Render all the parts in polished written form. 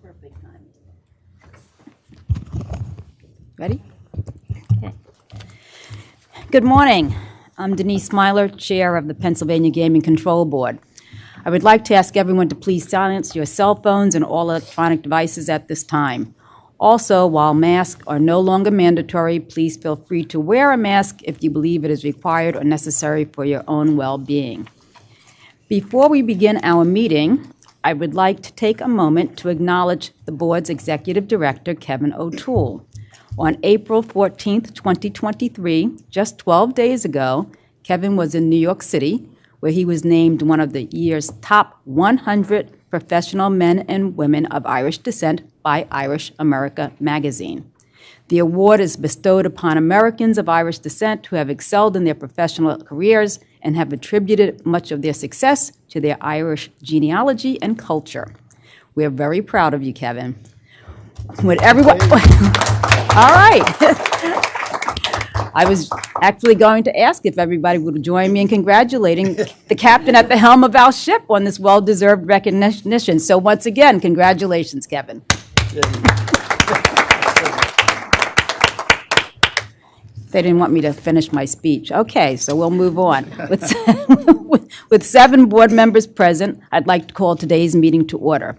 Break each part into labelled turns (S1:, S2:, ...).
S1: Perfect time. Ready? Okay. Good morning. I'm Denise Smiler, Chair of the Pennsylvania Gaming Control Board. I would like to ask everyone to please silence your cell phones and all electronic devices at this time. Also, while masks are no longer mandatory, please feel free to wear a mask if you believe it is required or necessary for your own well-being. Before we begin our meeting, I would like to take a moment to acknowledge the Board's Executive Director, Kevin O'Toole. On April 14th, 2023, just 12 days ago, Kevin was in New York City, where he was named one of the year's top 100 professional men and women of Irish descent by Irish America magazine. The award is bestowed upon Americans of Irish descent who have excelled in their professional careers and have attributed much of their success to their Irish genealogy and culture. We're very proud of you, Kevin. Would everyone... All right. I was actually going to ask if everybody would join me in congratulating the captain at the helm of our ship on this well-deserved recognition. So once again, congratulations, Kevin. They didn't want me to finish my speech. Okay, so we'll move on. With 7 board members present, I'd like to call today's meeting to order.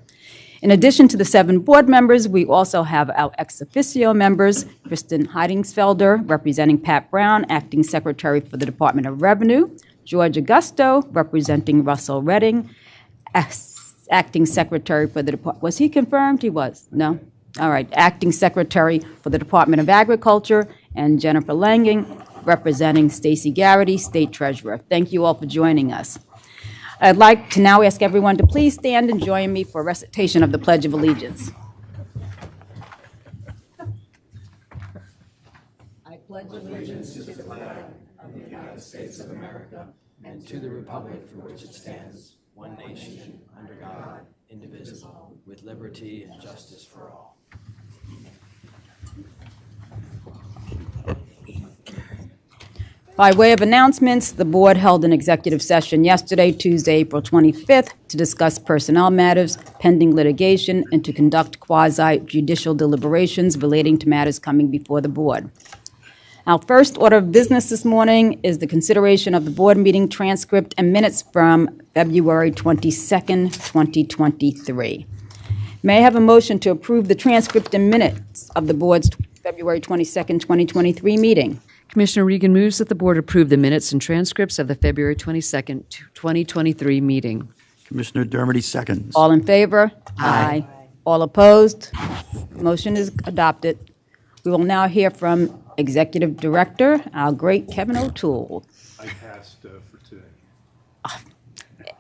S1: In addition to the 7 board members, we also have our ex officio members, Kristen Heidingsfelder, representing Pat Brown, Acting Secretary for the Department of Revenue, George Augusto, representing Russell Redding, Acting Secretary for the Department. Was he confirmed? He was? No? All right. Acting Secretary for the Department of Agriculture, and Jennifer Langing, representing Stacy Garrity, State Treasurer. Thank you all for joining us. I'd like to now ask everyone to please stand and join me for a recitation of the Pledge of Allegiance. I pledge allegiance to the flag of the United States of America and to the republic for which it stands, one nation, under God, indivisible, with liberty and justice for all. By way of announcements, the board held an executive session yesterday, Tuesday, April 25th, to discuss personnel matters, pending litigation, and to conduct quasi-judicial deliberations relating to matters coming before the board. Our first order of business this morning is the consideration of the board meeting transcript and minutes from February 22nd, 2023. May I have a motion to approve the transcript and minutes of the board's February 22nd, 2023 meeting?
S2: Commissioner Regan moves that the board approve the minutes and transcripts of the February 22nd, 2023 meeting.
S3: Commissioner Dermody seconds.
S1: All in favor? Aye. All opposed? Motion is adopted. We will now hear from Executive Director, our great Kevin O'Toole.
S4: I passed for today.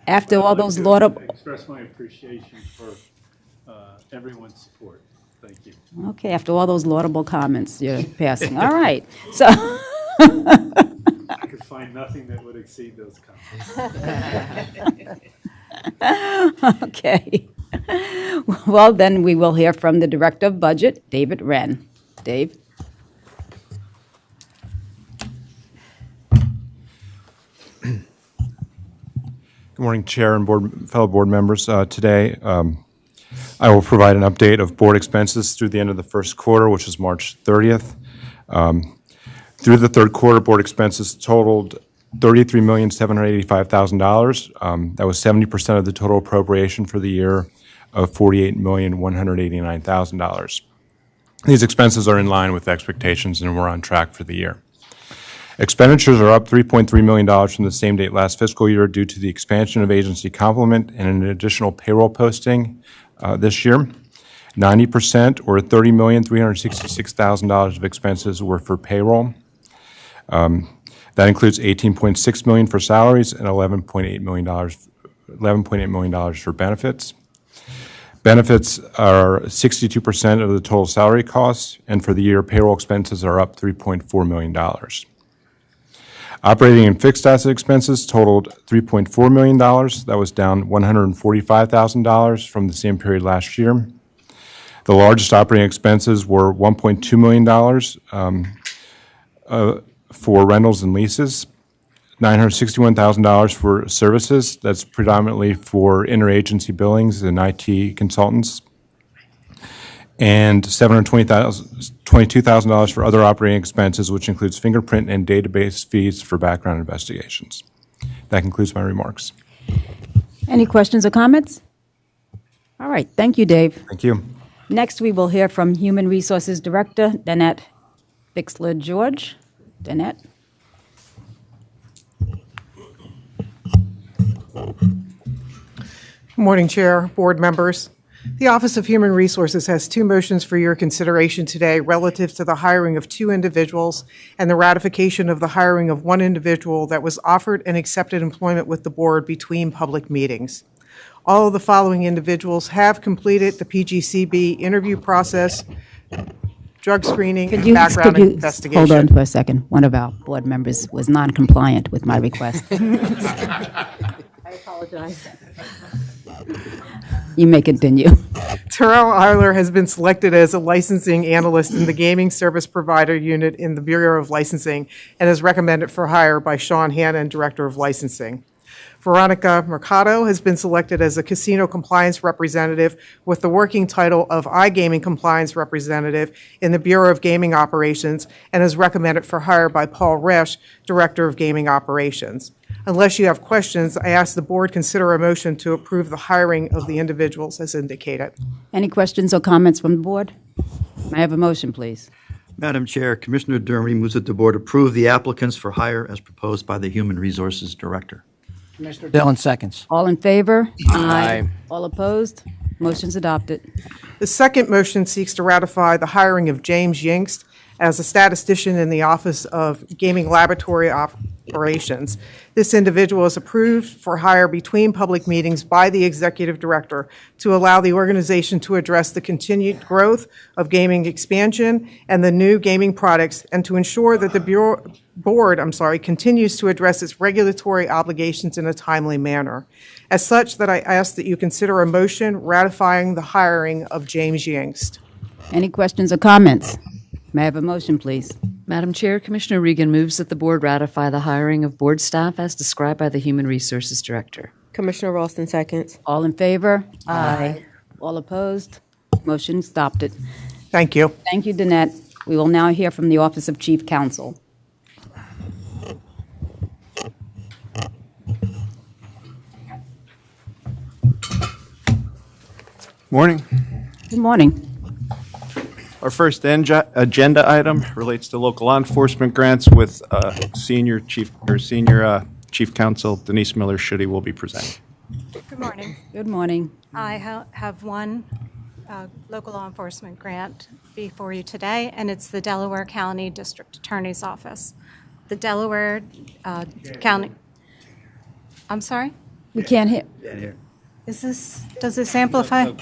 S1: After all those laudable...
S4: Express my appreciation for everyone's support. Thank you.
S1: Okay, after all those laudable comments, you're passing. All right. So...
S4: I could find nothing that would exceed those comments.
S1: Okay. Well, then we will hear from the Director of Budget, David Wren. Dave?
S5: Good morning, Chair and fellow board members. Today, I will provide an update of board expenses through the end of the first quarter, which is March 30th. Through the third quarter, board expenses totaled $33,785,000. That was 70% of the total appropriation for the year of $48,189,000. These expenses are in line with expectations, and we're on track for the year. Expenditures are up $3.3 million from the same date last fiscal year due to the expansion of agency complement and an additional payroll posting this year. 90%, or $30,366,000 of expenses were for payroll. That includes $18.6 million for salaries and $11.8 million for benefits. Benefits are 62% of the total salary costs, and for the year, payroll expenses are up $3.4 million. Operating and fixed asset expenses totaled $3.4 million. That was down $145,000 from the same period last year. The largest operating expenses were $1.2 million for rentals and leases, $961,000 for services. That's predominantly for interagency billings and IT consultants. and $722,000 for other operating expenses, which includes fingerprint and database fees for background investigations. That concludes my remarks.
S1: Any questions or comments? All right, thank you, Dave.
S5: Thank you.
S1: Next, we will hear from Human Resources Director, Danette Bixler-George. Danette?
S6: Good morning, Chair, board members. The Office of Human Resources has two motions for your consideration today relative to the hiring of two individuals and the ratification of the hiring of one individual that was offered and accepted employment with the board between public meetings. All of the following individuals have completed the PGCB interview process, drug screening, and background investigation.
S1: Hold on for a second. One of our board members was non-compliant with my request. I apologize. You may continue.
S6: Terrell Eiler has been selected as a licensing analyst in the Gaming Service Provider Unit in the Bureau of Licensing and is recommended for hire by Sean Hannon, Director of Licensing. Veronica Mercado has been selected as a Casino Compliance Representative with the working title of iGaming Compliance Representative in the Bureau of Gaming Operations and is recommended for hire by Paul Resch, Director of Gaming Operations. Unless you have questions, I ask the board consider a motion to approve the hiring of the individuals as indicated.
S1: Any questions or comments from the board? May I have a motion, please?
S3: Madam Chair, Commissioner Dermody moves that the board approve the applicants for hire as proposed by the Human Resources Director.
S7: Commissioner Dillon seconds.
S1: All in favor?
S7: Aye.
S1: All opposed? Motion's adopted.
S6: The second motion seeks to ratify the hiring of James Yingst as a statistician in the Office of Gaming Laboratory Operations. This individual is approved for hire between public meetings by the Executive Director to allow the organization to address the continued growth of gaming expansion and the new gaming products and to ensure that the board continues to address its regulatory obligations in a timely manner. As such, that I ask that you consider a motion ratifying the hiring of James Yingst.
S1: Any questions or comments? May I have a motion, please?
S2: Madam Chair, Commissioner Regan moves that the board ratify the hiring of board staff as described by the Human Resources Director.
S8: Commissioner Ralston seconds.
S1: All in favor? Aye. All opposed? Motion's adopted.
S6: Thank you.
S1: Thank you, Danette. We will now hear from the Office of Chief Counsel.
S9: Morning.
S1: Good morning.
S9: Our first agenda item relates to local law enforcement grants with Senior Chief Counsel Denise Miller-Schutte will be presenting.
S10: Good morning.
S1: Good morning.
S10: I have one local law enforcement grant before you today, and it's the Delaware County District Attorney's Office. The Delaware County, I'm sorry?
S1: We can't hear.
S10: Does this amplify?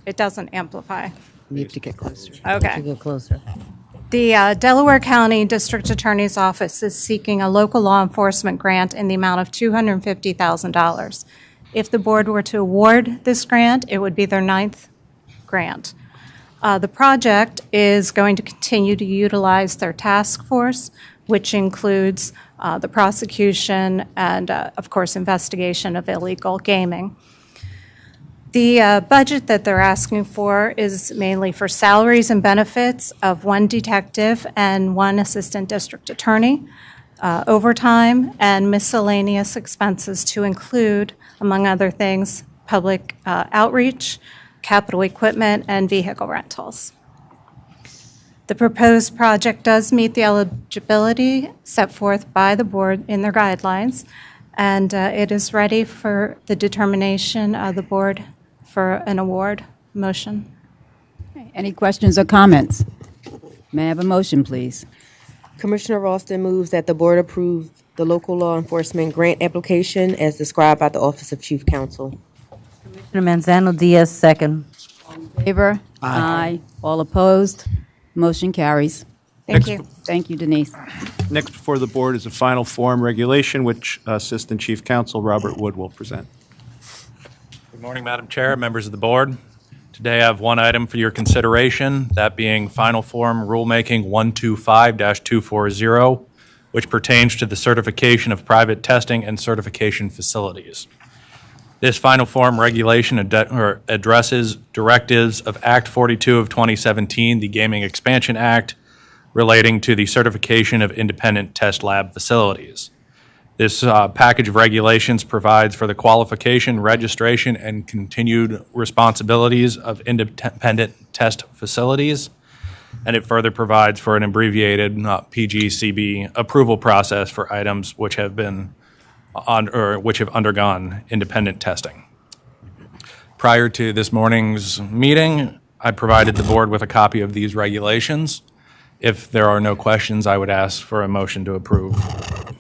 S10: It doesn't amplify.
S2: You have to get closer.
S10: Okay.
S8: Get closer.
S10: The Delaware County District Attorney's Office is seeking a local law enforcement grant in the amount of $250,000. If the board were to award this grant, it would be their 9th grant. The project is going to continue to utilize their task force, which includes the prosecution and, of course, investigation of illegal gaming. The budget that they're asking for is mainly for salaries and benefits of one detective and one assistant district attorney, overtime, and miscellaneous expenses to include, among other things, public outreach, capital equipment, and vehicle rentals. The proposed project does meet the eligibility set forth by the board in their guidelines, and it is ready for the determination of the board for an award motion.
S1: Any questions or comments? May I have a motion, please?
S8: Commissioner Ralston moves that the board approve the local law enforcement grant application as described by the Office of Chief Counsel.
S11: Commissioner Manzano Diaz, second.
S1: Favor? Aye. All opposed? Motion carries.
S10: Thank you.
S1: Thank you, Denise.
S9: Next before the board is a final form regulation, which Assistant Chief Counsel Robert Wood will present.
S12: Good morning, Madam Chair, members of the board. Today I have one item for your consideration, that being Final Form Rulemaking 125-240, which pertains to the certification of private testing and certification facilities. This final form regulation addresses directives of Act 42 of 2017, the Gaming Expansion Act, relating to the certification of independent test lab facilities. This package of regulations provides for the qualification, registration, and continued responsibilities of independent test facilities, and it further provides for an abbreviated PGCB approval process for items which have been which have undergone independent testing. Prior to this morning's meeting, I provided the board with a copy of these regulations. If there are no questions, I would ask for a motion to approve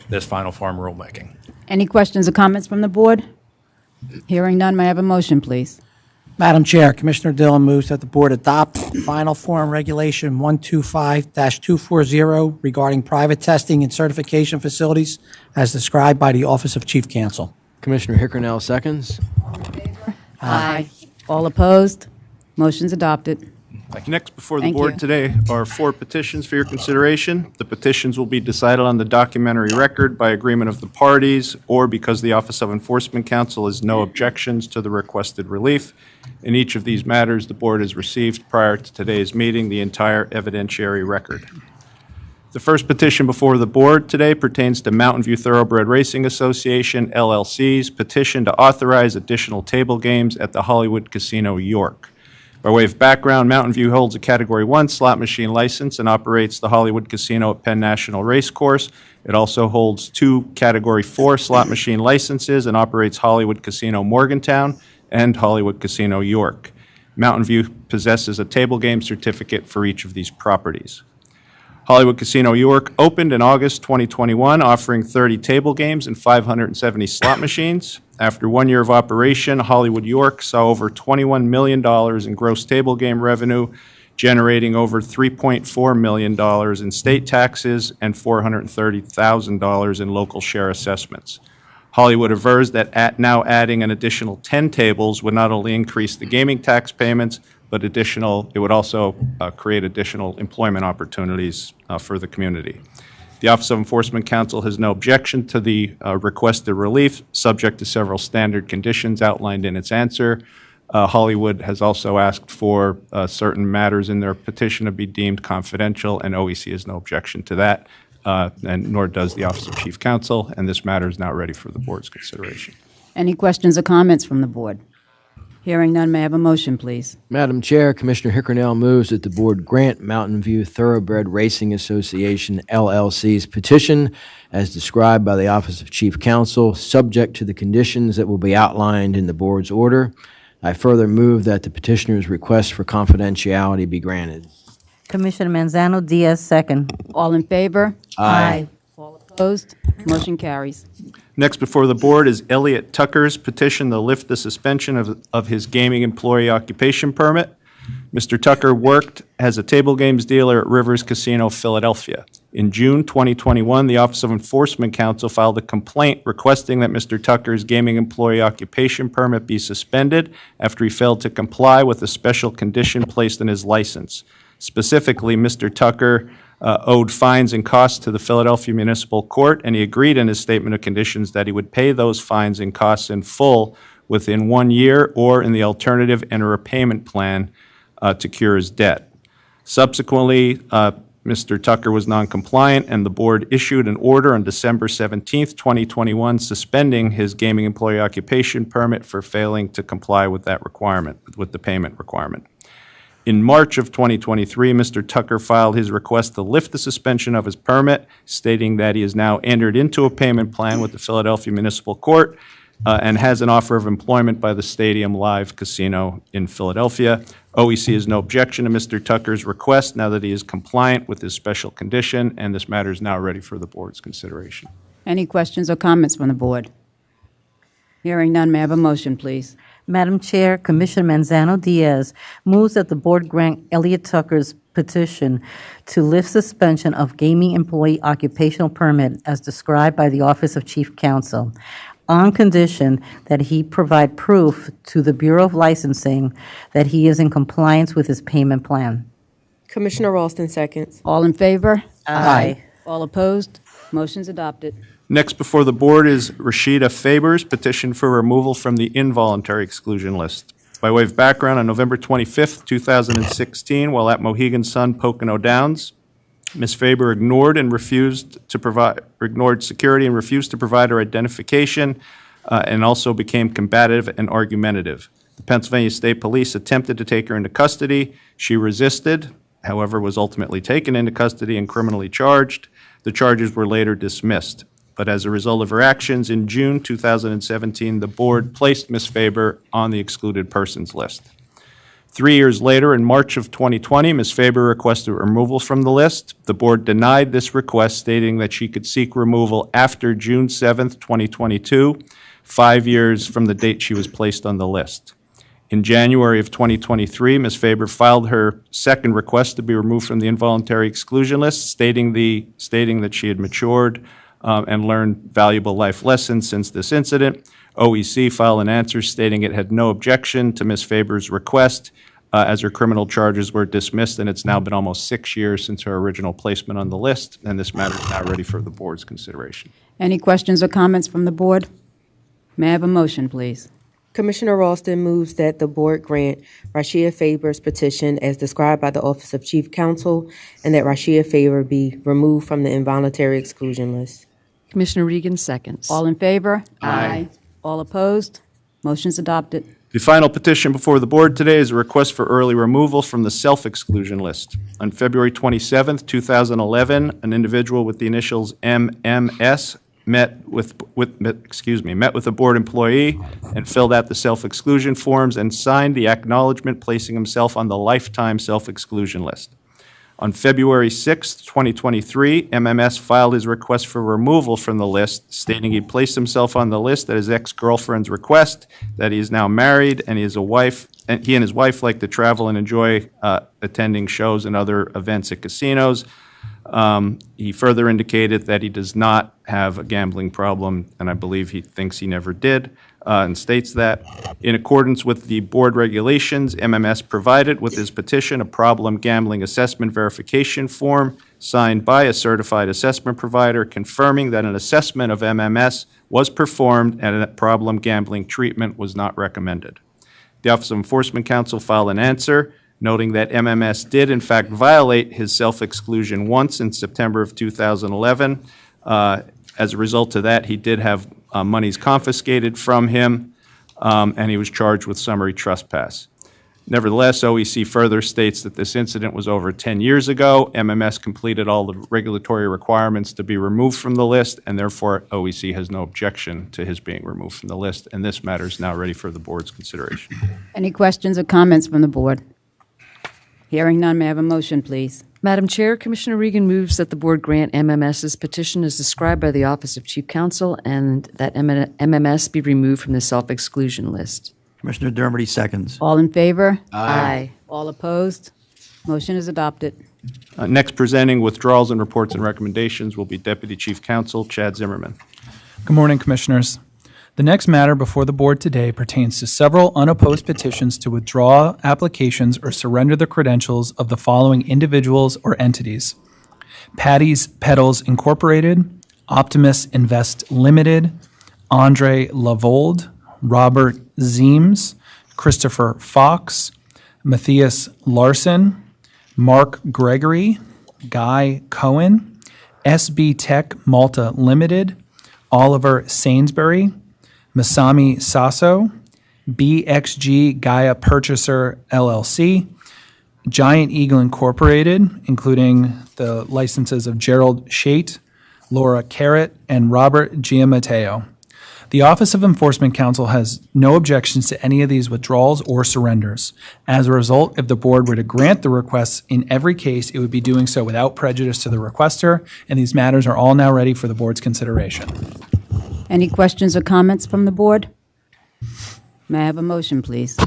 S12: this final form rulemaking.
S1: Any questions or comments from the board? Hearing none, may I have a motion, please?
S7: Madam Chair, Commissioner Dillon moves that the board adopt final form regulation 125-240 regarding private testing and certification facilities as described by the Office of Chief Counsel.
S13: Commissioner Hickernell seconds.
S1: Aye. All opposed? Motion's adopted.
S9: Next before the
S1: Thank
S9: board
S1: you.
S9: today are 4 petitions for your consideration. The petitions will be decided on the documentary record by agreement of the parties or because the Office of Enforcement Counsel has no objections to the requested relief. In each of these matters, the board has received prior to today's meeting the entire evidentiary record. The first petition before the board today pertains to Mountain View Thoroughbred Racing Association, LLC's petition to authorize additional table games at the Hollywood Casino York. By way of background, Mountain View holds a Category 1 slot machine license and operates the Hollywood Casino at Penn National Racecourse. It also holds 2 Category 4 slot machine licenses and operates Hollywood Casino Morgantown and Hollywood Casino York. Mountain View possesses a table game certificate for each of these properties. Hollywood Casino York opened in August 2021, offering 30 table games and 570 slot machines. After 1 year of operation, Hollywood York saw over $21 million in gross table game revenue, generating over $3.4 million in state taxes and $430,000 in local share assessments. Hollywood avers that now adding an additional 10 tables would not only increase the gaming tax payments, but it would also create additional employment opportunities for the community. The Office of Enforcement Counsel has no objection to the requested relief, subject to several standard conditions outlined in its answer. Hollywood has also asked for certain matters in their petition to be deemed confidential, and OEC has no objection to that, and nor does the Office of Chief Counsel, and this matter is now ready for the board's consideration.
S1: Any questions or comments from the board? Hearing none, may I have a motion, please?
S13: Madam Chair, Commissioner Hickernell moves that the board grant Mountain View Thoroughbred Racing Association, LLC's petition as described by the Office of Chief Counsel, subject to the conditions that will be outlined in the board's order. I further move that the petitioner's request for confidentiality be granted.
S11: Commissioner Manzano Diaz, second.
S1: All in favor?
S11: Aye.
S1: All opposed? Motion carries.
S9: Next before the board is Elliot Tucker's petition to lift the suspension of his gaming employee occupation permit. Mr. Tucker worked as a table games dealer at Rivers Casino, Philadelphia. In June 2021, the Office of Enforcement Counsel filed a complaint requesting that Mr. Tucker's gaming employee occupation permit be suspended after he failed to comply with a special condition placed in his license. Specifically, Mr. Tucker owed fines and costs to the Philadelphia Municipal Court, and he agreed in his statement of conditions that he would pay those fines and costs in full within 1 year or in the alternative enter a payment plan to cure his debt. Subsequently, Mr. Tucker was non-compliant, and the board issued an order on December 17th, 2021, suspending his gaming employee occupation permit for failing to comply with that requirement, with the payment requirement. In March of 2023, Mr. Tucker filed his request to lift the suspension of his permit, stating that he has now entered into a payment plan with the Philadelphia Municipal Court and has an offer of employment by the Stadium Live Casino in Philadelphia. OEC has no objection to Mr. Tucker's request now that he is compliant with his special condition, and this matter is now ready for the board's consideration.
S1: Any questions or comments from the board? Hearing none, may I have a motion, please?
S11: Madam Chair, Commissioner Manzano Diaz moves that the board grant Elliot Tucker's petition to lift suspension of gaming employee occupational permit as described by the Office of Chief Counsel, on condition that he provide proof to the Bureau of Licensing that he is in compliance with his payment plan.
S8: Commissioner Ralston seconds.
S1: All in favor?
S11: Aye.
S1: All opposed? Motion's adopted.
S9: Next before the board is Rashida Faber's petition for removal from the involuntary exclusion list. By way of background, on November 25th, 2016, while at Mohegan Sun Pocono Downs, Ms. Faber ignored security and refused to provide her identification, and also became combative and argumentative. The Pennsylvania State Police attempted to take her into custody. She resisted, however, was ultimately taken into custody and criminally charged. The charges were later dismissed. But as a result of her actions, in June 2017, the board placed Ms. Faber on the excluded persons list. 3 years later, in March of 2020, Ms. Faber requested removal from the list. The board denied this request, stating that she could seek removal after June 7th, 2022, 5 years from the date she was placed on the list. In January of 2023, Ms. Faber filed her second request to be removed from the involuntary exclusion list, stating that she had matured and learned valuable life lessons since this incident. OEC filed an answer stating it had no objection to Ms. Faber's request as her criminal charges were dismissed, and it's now been almost 6 years since her original placement on the list, and this matter is now ready for the board's consideration.
S1: Any questions or comments from the board? May I have a motion, please?
S8: Commissioner Ralston moves that the board grant Rashida Faber's petition as described by the Office of Chief Counsel, and that Rashida Faber be removed from the involuntary exclusion list.
S2: Commissioner Regan seconds.
S1: All in favor?
S9: Aye.
S1: All opposed? Motion's adopted.
S9: The final petition before the board today is a request for early removal from the self-exclusion list. On February 27th, 2011, an individual with the initials MMS met with a board employee and filled out the self-exclusion forms and signed the acknowledgement placing himself on the lifetime self-exclusion list. On February 6, 2023, MMS filed his request for removal from the list, stating he placed himself on the list at his ex-girlfriend's request, that he is now married, and he and his wife like to travel and enjoy attending shows and other events at casinos. He further indicated that he does not have a gambling problem, and I believe he thinks he never did, and states that, in accordance with the board regulations, MMS provided with his petition a problem gambling assessment verification form signed by a certified assessment provider confirming that an assessment of MMS was performed and that problem gambling treatment was not recommended. The Office of Enforcement Counsel filed an answer noting that MMS did in fact violate his self-exclusion once in September of 2011. As a result of that, he did have monies confiscated from him, and he was charged with summary trespass. Nevertheless, OEC further states that this incident was over 10 years ago. MMS completed all the regulatory requirements to be removed from the list, and therefore OEC has no objection to his being removed from the list, and this matter is now ready for the board's consideration.
S1: Any questions or comments from the board? Hearing none, may I have a motion, please?
S2: Madam Chair, Commissioner Regan moves that the board grant MMS's petition as described by the Office of Chief Counsel and that MMS be removed from the self-exclusion list.
S3: Commissioner Dermody seconds.
S1: All in favor?
S2: Aye.
S1: All opposed? Motion is adopted.
S9: Next presenting withdrawals and reports and recommendations will be Deputy Chief Counsel Chad Zimmerman.
S14: Good morning, Commissioners. The next matter before the board today pertains to several unopposed petitions to withdraw applications or surrender the credentials of the following individuals or entities: Patty's Pedals Incorporated, Optimus Invest Limited, Andre Lavold, Robert Zeems, Christopher Fox, Matthias Larson, Mark Gregory, Guy Cohen, SB Tech Malta Limited, Oliver Sainsbury, Masami Sasso, BXG Gaia Purchaser LLC, Giant Eagle Incorporated, including the licenses of Gerald Shate, Laura Carrot, and Robert Giammatteo. The Office of Enforcement Counsel has no objections to any of these withdrawals or surrenders. As a result, if the board were to grant the requests in every case, it would be doing so without prejudice to the requester, and these matters are all now ready for the board's consideration.
S1: Any questions or comments from the board? May I have a motion, please?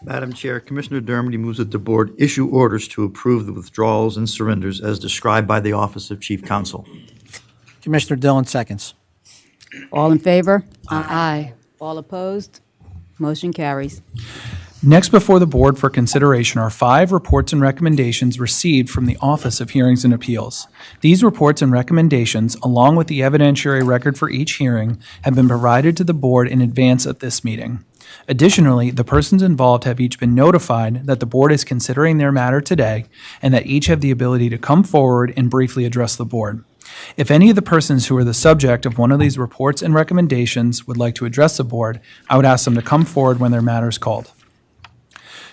S3: Madam Chair, Commissioner Dermody moves that the board issue orders to approve the withdrawals and surrenders as described by the Office of Chief Counsel.
S7: Commissioner Dillon seconds.
S1: All in favor?
S2: Aye.
S1: All opposed? Motion carries.
S14: Next before the board for consideration are 5 reports and recommendations received from the Office of Hearings and Appeals. These reports and recommendations, along with the evidentiary record for each hearing, have been provided to the board in advance of this meeting. Additionally, the persons involved have each been notified that the board is considering their matter today and that each have the ability to come forward and briefly address the board. If any of the persons who are the subject of one of these reports and recommendations would like to address the board, I would ask them to come forward when their matter is called.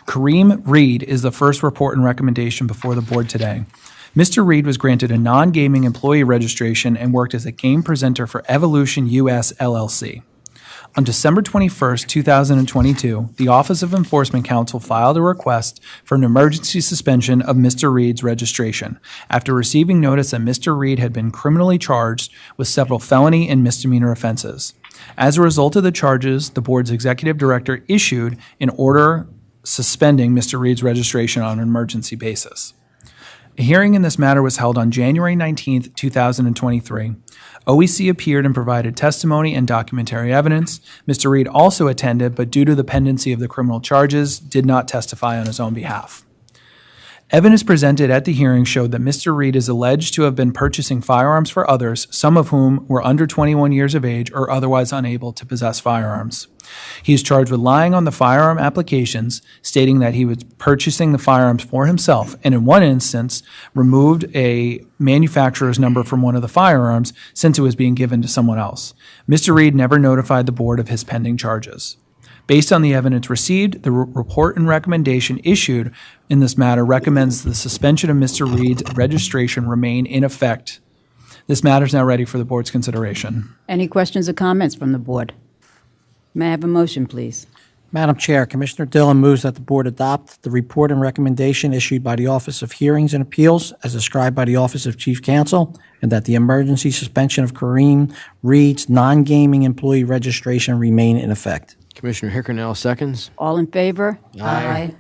S14: Kareem Reed is the first report and recommendation before the board today. Mr. Reed was granted a non-gaming employee registration and worked as a game presenter for Evolution US LLC. On December 21st, 2022, the Office of Enforcement Counsel filed a request for an emergency suspension of Mr. Reed's registration after receiving notice that Mr. Reed had been criminally charged with several felony and misdemeanor offenses. As a result of the charges, the board's executive director issued an order suspending Mr. Reed's registration on an emergency basis. A hearing in this matter was held on January 19th, 2023. OEC appeared and provided testimony and documentary evidence. Mr. Reed also attended, but due to the pendency of the criminal charges, did not testify on his own behalf. Evidence presented at the hearing showed that Mr. Reed is alleged to have been purchasing firearms for others, some of whom were under 21 years of age or otherwise unable to possess firearms. He is charged with lying on the firearm applications, stating that he was purchasing the firearms for himself, and in one instance, removed a manufacturer's number from one of the firearms since it was being given to someone else. Mr. Reed never notified the board of his pending charges. Based on the evidence received, the report and recommendation issued in this matter recommends the suspension of Mr. Reed's registration remain in effect. This matter is now ready for the board's consideration.
S1: Any questions or comments from the board? May I have a motion, please?
S7: Madam Chair, Commissioner Dillon moves that the board adopt the report and recommendation issued by the Office of Hearings and Appeals as described by the Office of Chief Counsel, and that the emergency suspension of Kareem Reed's non-gaming employee registration remain in effect.
S13: Commissioner Hickernell seconds.
S1: All in favor?
S13: Aye.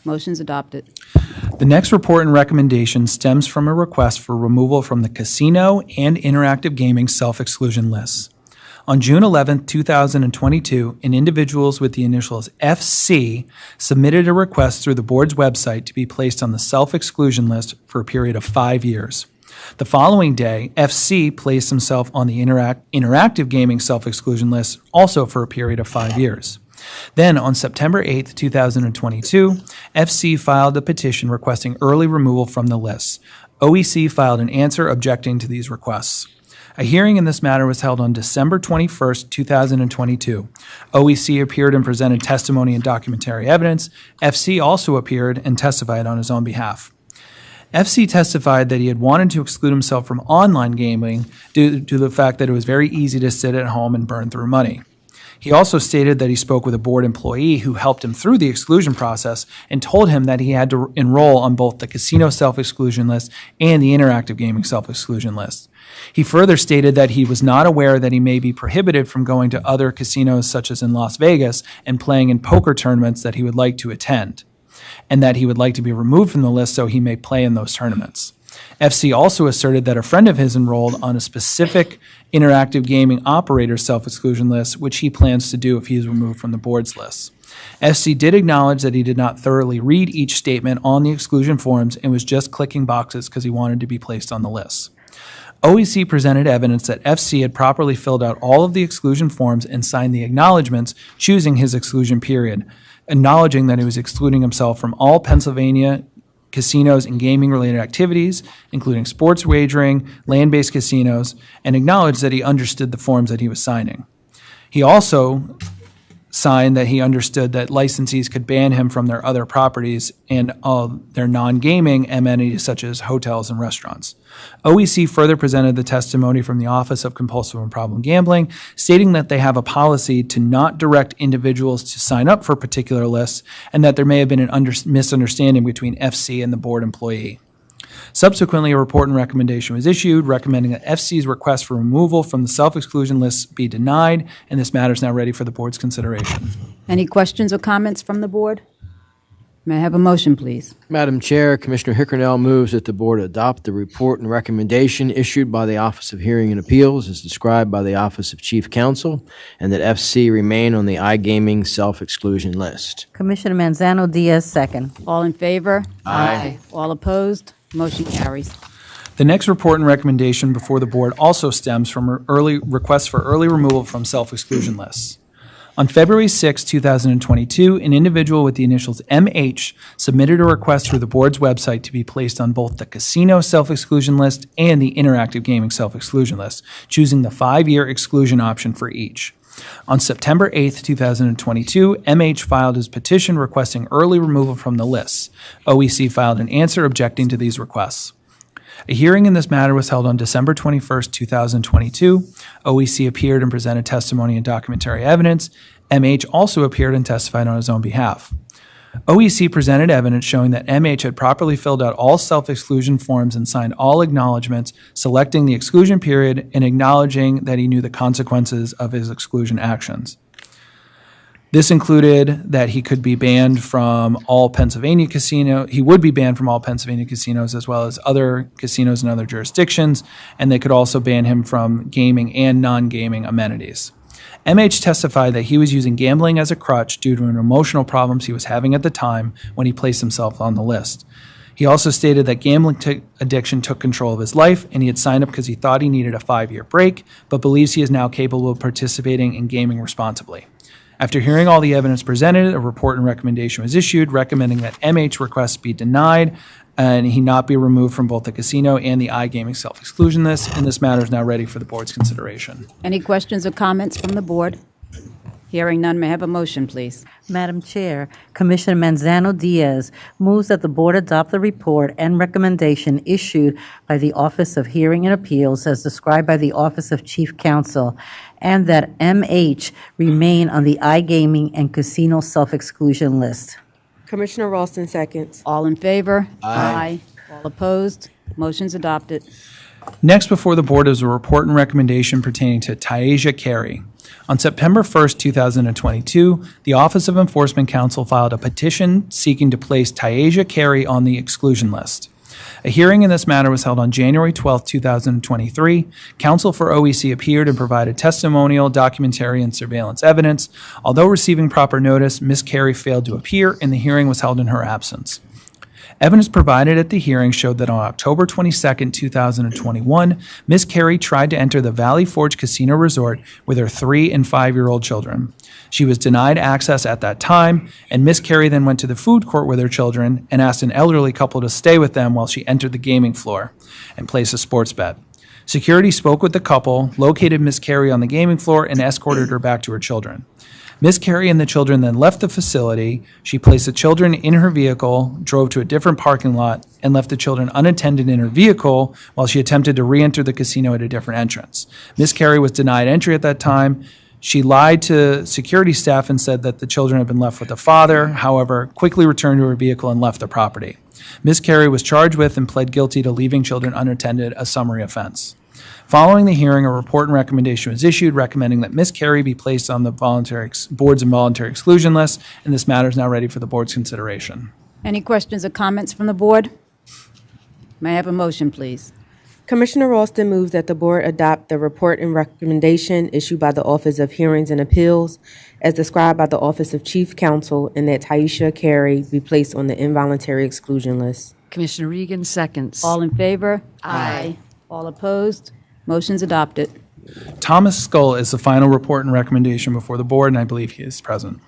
S1: Motion's adopted.
S14: The next report and recommendation stems from a request for removal from the casino and interactive gaming self-exclusion lists. On June 11, 2022, an individuals with the initials FC submitted a request through the board's website to be placed on the self-exclusion list for a period of 5 years. The following day, FC placed himself on the interactive gaming self-exclusion list also for a period of 5 years. Then, on September 8, 2022, FC filed a petition requesting early removal from the list. OEC filed an answer objecting to these requests. A hearing in this matter was held on December 21, 2022. OEC appeared and presented testimony and documentary evidence. FC also appeared and testified on his own behalf. FC testified that he had wanted to exclude himself from online gaming due to the fact that it was very easy to sit at home and burn through money. He also stated that he spoke with a board employee who helped him through the exclusion process and told him that he had to enroll on both the casino self-exclusion list and the interactive gaming self-exclusion list. He further stated that he was not aware that he may be prohibited from going to other casinos such as in Las Vegas and playing in poker tournaments that he would like to attend, and that he would like to be removed from the list so he may play in those tournaments. FC also asserted that a friend of his enrolled on a specific interactive gaming operator self-exclusion list, which he plans to do if he is removed from the board's list. FC did acknowledge that he did not thoroughly read each statement on the exclusion forms and was just clicking boxes because he wanted to be placed on the list. OEC presented evidence that FC had properly filled out all of the exclusion forms and signed the acknowledgments choosing his exclusion period, acknowledging that he was excluding himself from all Pennsylvania casinos and gaming-related activities, including sports wagering, land-based casinos, and acknowledged that he understood the forms that he was signing. He also signed that he understood that licensees could ban him from their other properties and their non-gaming amenities such as hotels and restaurants. OEC further presented the testimony from the Office of Compulsive and Problem Gambling, stating that they have a policy to not direct individuals to sign up for particular lists and that there may have been an misunderstanding between FC and the board employee. Subsequently, a report and recommendation was issued recommending that FC's request for removal from the self-exclusion list be denied, and this matter is now ready for the board's consideration.
S1: Any questions or comments from the board? May I have a motion, please?
S13: Madam Chair, Commissioner Hickernell moves that the board adopt the report and recommendation issued by the Office of Hearing and Appeals as described by the Office of Chief Counsel, and that FC remain on the iGaming self-exclusion list.
S11: Commissioner Manzano Diaz, second.
S1: All in favor?
S13: Aye.
S1: All opposed? Motion carries.
S14: The next report and recommendation before the board also stems from requests for early removal from self-exclusion lists. On February 6, 2022, an individual with the initials MH submitted a request through the board's website to be placed on both the casino self-exclusion list and the interactive gaming self-exclusion list, choosing the 5-year exclusion option for each. On September 8, 2022, MH filed his petition requesting early removal from the lists. OEC filed an answer objecting to these requests. A hearing in this matter was held on December 21, 2022. OEC appeared and presented testimony and documentary evidence. MH also appeared and testified on his own behalf. OEC presented evidence showing that MH had properly filled out all self-exclusion forms and signed all acknowledgments, selecting the exclusion period and acknowledging that he knew the consequences of his exclusion actions. This included that he could be banned from all Pennsylvania casinos. He would be banned from all Pennsylvania casinos as well as other casinos in other jurisdictions, and they could also ban him from gaming and non-gaming amenities. MH testified that he was using gambling as a crutch due to an emotional problems he was having at the time when he placed himself on the list. He also stated that gambling addiction took control of his life, and he had signed up because he thought he needed a 5-year break, but believes he is now capable of participating in gaming responsibly. After hearing all the evidence presented, a report and recommendation was issued recommending that MH requests be denied and he not be removed from both the casino and the iGaming self-exclusion list, and this matter is now ready for the board's consideration.
S1: Any questions or comments from the board? Hearing none, may I have a motion, please?
S11: Madam Chair, Commissioner Manzano Diaz moves that the board adopt the report and recommendation issued by the Office of Hearing and Appeals as described by the Office of Chief Counsel, and that MH remain on the iGaming and casino self-exclusion list.
S8: Commissioner Ralston seconds.
S1: All in favor?
S13: Aye.
S1: All opposed? Motion's adopted.
S14: Next before the board is a report and recommendation pertaining to Taisha Carey. On September 1, 2022, the Office of Enforcement Counsel filed a petition seeking to place Taisha Carey on the exclusion list. A hearing in this matter was held on January 12, 2023. Counsel for OEC appeared and provided testimonial, documentary, and surveillance evidence. Although receiving proper notice, Ms. Carey failed to appear, and the hearing was held in her absence. Evidence provided at the hearing showed that on October 22, 2021, Ms. Carey tried to enter the Valley Forge Casino Resort with her 3- and 5-year-old children. She was denied access at that time, and Ms. Carey then went to the food court with her children and asked an elderly couple to stay with them while she entered the gaming floor and placed a sports bet. Security spoke with the couple, located Ms. Carey on the gaming floor, and escorted her back to her children. Ms. Carey and the children then left the facility. She placed the children in her vehicle, drove to a different parking lot, and left the children unattended in her vehicle while she attempted to re-enter the casino at a different entrance. Ms. Carey was denied entry at that time. She lied to security staff and said that the children had been left with the father, however, quickly returned to her vehicle and left the property. Ms. Carey was charged with and pled guilty to leaving children unattended, a summary offense. Following the hearing, a report and recommendation was issued recommending that Ms. Carey be placed on the board's involuntary exclusion list, and this matter is now ready for the board's consideration.
S1: Any questions or comments from the board? May I have a motion, please?
S8: Commissioner Ralston moves that the board adopt the report and recommendation issued by the Office of Hearings and Appeals as described by the Office of Chief Counsel, and that Taisha Carey be placed on the involuntary exclusion list.
S2: Commissioner Regan seconds.
S1: All in favor? Aye. All opposed? Motion's adopted.
S14: Thomas Skull is the final report and recommendation before the board, and I believe he is present.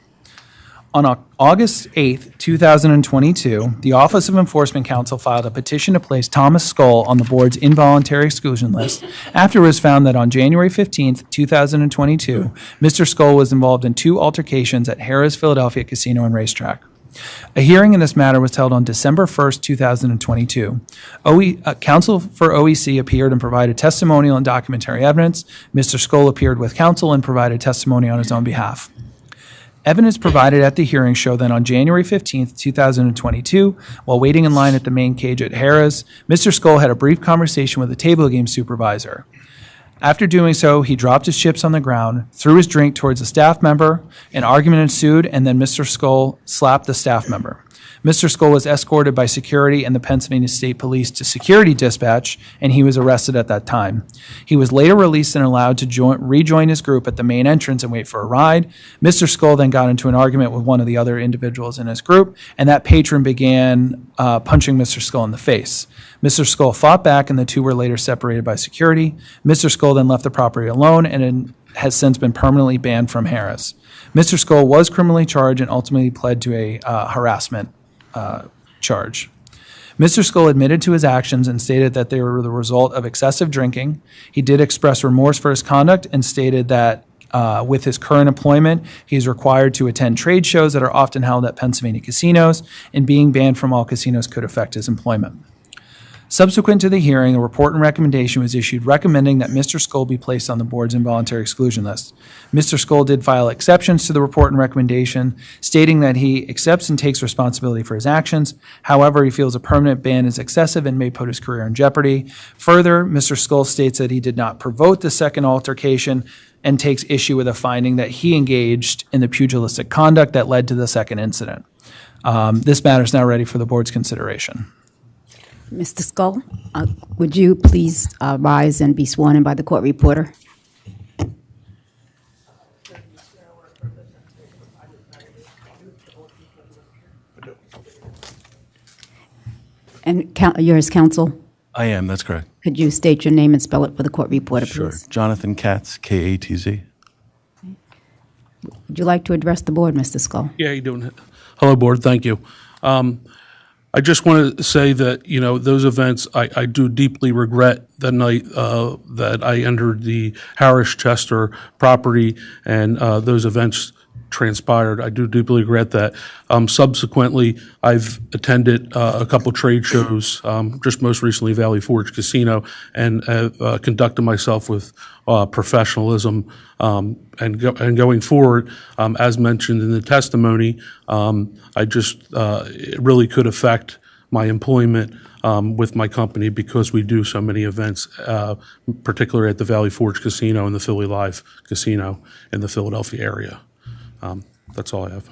S14: On August 8, 2022, the Office of Enforcement Counsel filed a petition to place Thomas Skull on the board's involuntary exclusion list after it was found that on January 15, 2022, Mr. Skull was involved in 2 altercations at Harrah's Philadelphia Casino and Racetrack. A hearing in this matter was held on December 1, 2022. Counsel for OEC appeared and provided testimonial and documentary evidence. Mr. Skull appeared with counsel and provided testimony on his own behalf. Evidence provided at the hearing showed that on January 15, 2022, while waiting in line at the main cage at Harrah's, Mr. Skull had a brief conversation with a table game supervisor. After doing so, he dropped his chips on the ground, threw his drink towards a staff member, an argument ensued, and then Mr. Skull slapped the staff member. Mr. Skoll was escorted by security and the Pennsylvania State Police to security dispatch, and he was arrested at that time. He was later released and allowed to rejoin his group at the main entrance and wait for a ride. Mr. Skoll then got into an argument with one of the other individuals in his group, and that patron began punching Mr. Skoll in the face. Mr. Skoll fought back, and the two were later separated by security. Mr. Skoll then left the property alone and has since been permanently banned from Harris. Mr. Skoll was criminally charged and ultimately pled to a harassment charge. Mr. Skoll admitted to his actions and stated that they were the result of excessive drinking. He did express remorse for his conduct and stated that with his current employment, he is required to attend trade shows that are often held at Pennsylvania casinos, and being banned from all casinos could affect his employment. Subsequent to the hearing, a report and recommendation was issued recommending that Mr. Skoll be placed on the board's involuntary exclusion list. Mr. Skoll did file exceptions to the report and recommendation, stating that he accepts and takes responsibility for his actions. However, he feels a permanent ban is excessive and may put his career in jeopardy. Further, Mr. Skoll states that he did not provoke the second altercation and takes issue with a finding that he engaged in the pugilistic conduct that led to the second incident. This matter is now ready for the board's consideration.
S1: Mr. Skoll, would you please rise and be sworn in by the court reporter? And you're his counsel?
S15: I am, that's correct.
S1: Could you state your name and spell it for the court reporter,
S15: Sure.
S1: please?
S15: Jonathan Katz, K-A-T-Z.
S1: Would you like to address the board, Mr. Skoll?
S16: Yeah, you doing it? Hello, board. Thank you. I just want to say that, you know, those events, I do deeply regret the night that I entered the Harris Chester property and those events transpired. I do deeply regret that. Subsequently, I've attended a couple trade shows, just most recently Valley Forge Casino, and conducted myself with professionalism. And going forward, as mentioned in the testimony, it really could affect my employment with my company because we do so many events, particularly at the Valley Forge Casino and the Philly Live Casino in the Philadelphia area. That's all I have.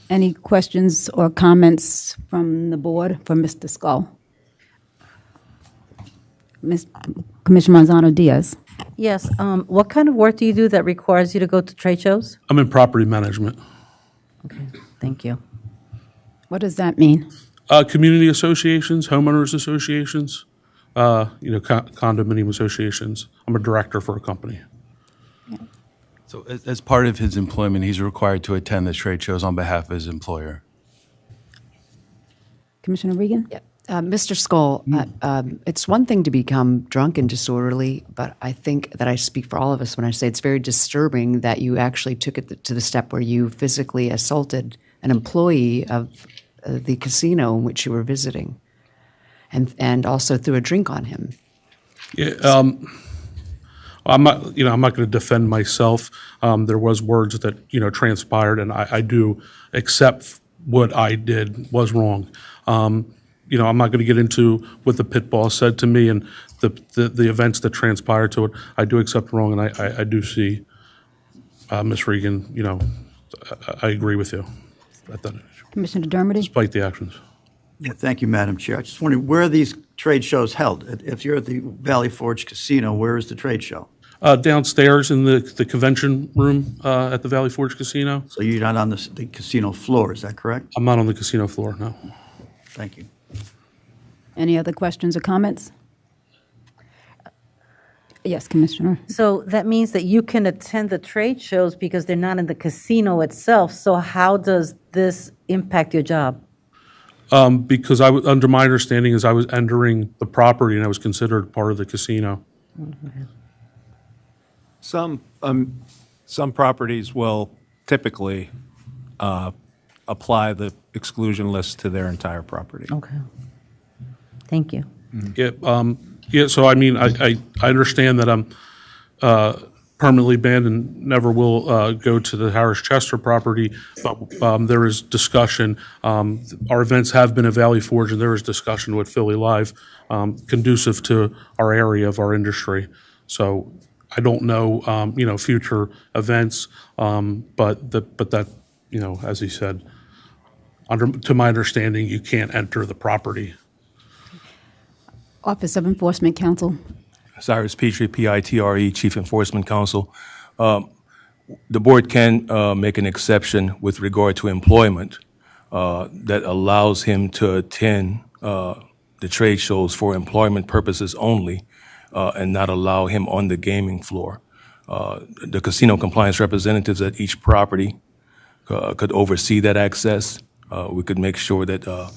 S1: Any questions or comments from the board for Mr. Skoll? Commissioner Manzano-Diaz.
S11: Yes, what kind of work do you do that requires you to go to trade shows?
S16: I'm in property management.
S11: Okay, thank you.
S1: What does that mean?
S16: Community associations, homeowners associations, condominium associations. I'm a director for a company.
S15: So as part of his employment, he's required to attend the trade shows on behalf of his employer.
S1: Commissioner Regan?
S2: Mr. Skoll, it's one thing to become drunk and disorderly, but I think that I speak for all of us when I say it's very disturbing that you actually took it to the step where you physically assaulted an employee of the casino in which you were visiting, and also threw a drink on him.
S16: Yeah, I'm not going to defend myself. There was words that transpired, and I do accept what I did was wrong. I'm not going to get into what the pit boss said to me and the events that transpired to it. I do accept wrong, and I do see, Ms. Regan, I agree with you.
S1: Commissioner Dermody?
S16: Despite the actions.
S3: Yeah, thank you, Madam Chair. I just wondering, where are these trade shows held? If you're at the Valley Forge Casino, where is the trade show?
S16: Downstairs in the convention room at the Valley Forge Casino.
S3: So you're not on the casino floor, is that correct?
S16: I'm not on the casino floor, no.
S3: Thank you.
S1: Any other questions or comments? Yes, Commissioner.
S11: So that means that you can attend the trade shows because they're not in the casino itself. So how does this impact your job?
S16: Because under my understanding is I was entering the property and I was considered part of the casino.
S11: Okay.
S9: Some properties will typically apply the exclusion list to their entire property.
S11: Okay. Thank you.
S16: Yeah, so I mean, I understand that I'm permanently banned and never will go to the Harris Chester property, but there is discussion. Our events have been at Valley Forge, and there is discussion with Philly Live, conducive to our area of our industry. So I don't know, future events, but that, as he said, to my understanding, you can't enter the property.
S1: Office of Enforcement Counsel.
S17: Cyrus Petrie, PITRE, Chief Enforcement Counsel. The board can make an exception with regard to employment that allows him to attend the trade shows for employment purposes only and not allow him on the gaming floor. The casino compliance representatives at each property could oversee that access. We could make sure that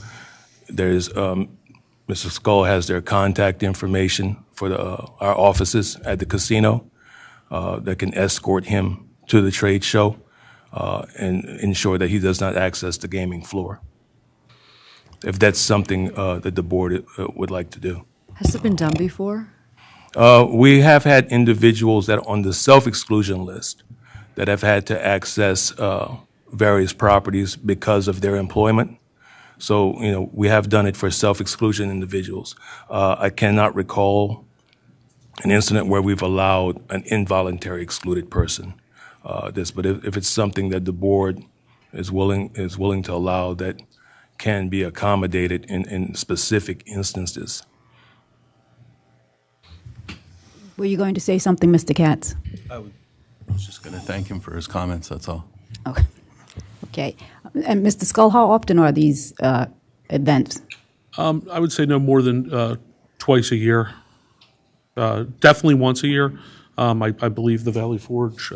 S17: there's Mr. Skull has their contact information for our offices at the casino that can escort him to the trade show and ensure that he does not access the gaming floor, if that's something that the board would like to do.
S2: Has it been done before?
S17: We have had individuals that are on the self-exclusion list that have had to access various properties because of their employment. So, we have done it for self-exclusion individuals. I cannot recall an incident where we've allowed an involuntary excluded person but if it's something that the board is willing to allow, that can be accommodated in specific instances.
S1: Were you going to say something, Mr. Katz?
S15: I was just going to thank him for his comments, that's all.
S1: Okay. And Mr. Skull, how often are these events?
S16: I would say no more than twice a year. Definitely once a year. I believe the Valley Forge,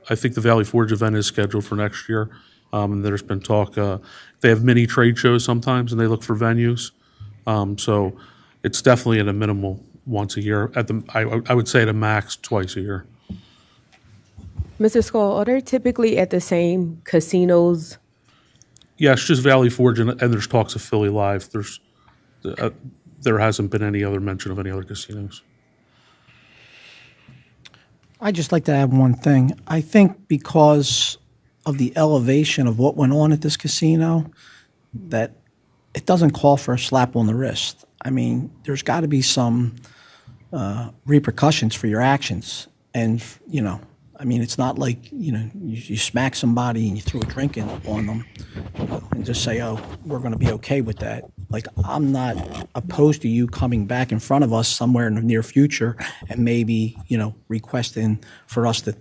S16: I think the Valley Forge event is scheduled for next year. And there's been talk, they have mini trade shows sometimes and they look for venues. So it's definitely at a minimal once a year. I would say at a max twice a year.
S8: Mr. Skull, are they typically at the same casinos?
S16: Yeah, it's just Valley Forge and there's talks of Philly Live. There hasn't been any other mention of any other casinos.
S7: I'd just like to add one thing. I think because of the elevation of what went on at this casino, that it doesn't call for a slap on the wrist. I mean, there's got to be some repercussions for your actions. And, it's not like, you smack somebody and you throw a drink on them and just say, oh, we're going to be okay with that. Like, I'm not opposed to you coming back in front of us somewhere in the near future and maybe, requesting for us to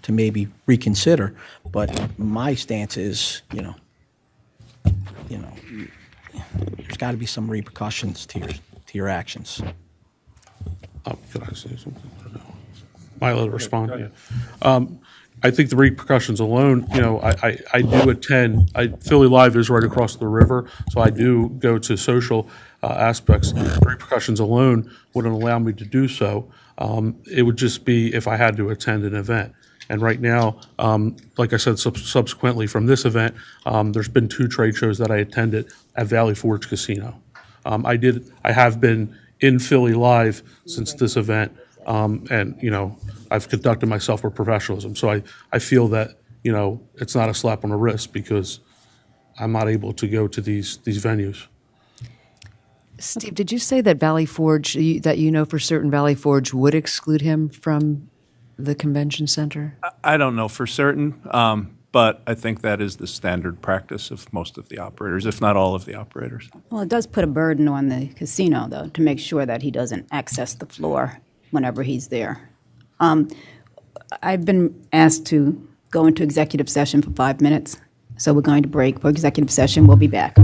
S7: maybe reconsider. But my stance is, there's got to be some repercussions to your actions.
S16: Could I say something? Am I allowed to respond? Yeah. I think the repercussions alone, I do attend. Philly Live is right across the river, so I do go to social aspects. The repercussions alone wouldn't allow me to do so. It would just be if I had to attend an event. And right now, like I said, subsequently from this event, there's been 2 trade shows that I attended at Valley Forge Casino. I have been in Philly Live since this event, and I've conducted myself with professionalism. So I feel that it's not a slap on the wrist because I'm not able to go to these venues.
S2: Steve, did you say that Valley Forge, that for certain Valley Forge would exclude him from the convention center?
S9: I don't know for certain, but I think that is the standard practice of most of the operators, if not all of the operators.
S1: Well, it does put a burden on the casino, though, to make sure that he doesn't access the floor whenever he's there. I've been asked to go into executive session for 5 minutes, so we're going to break for executive session. We'll be back.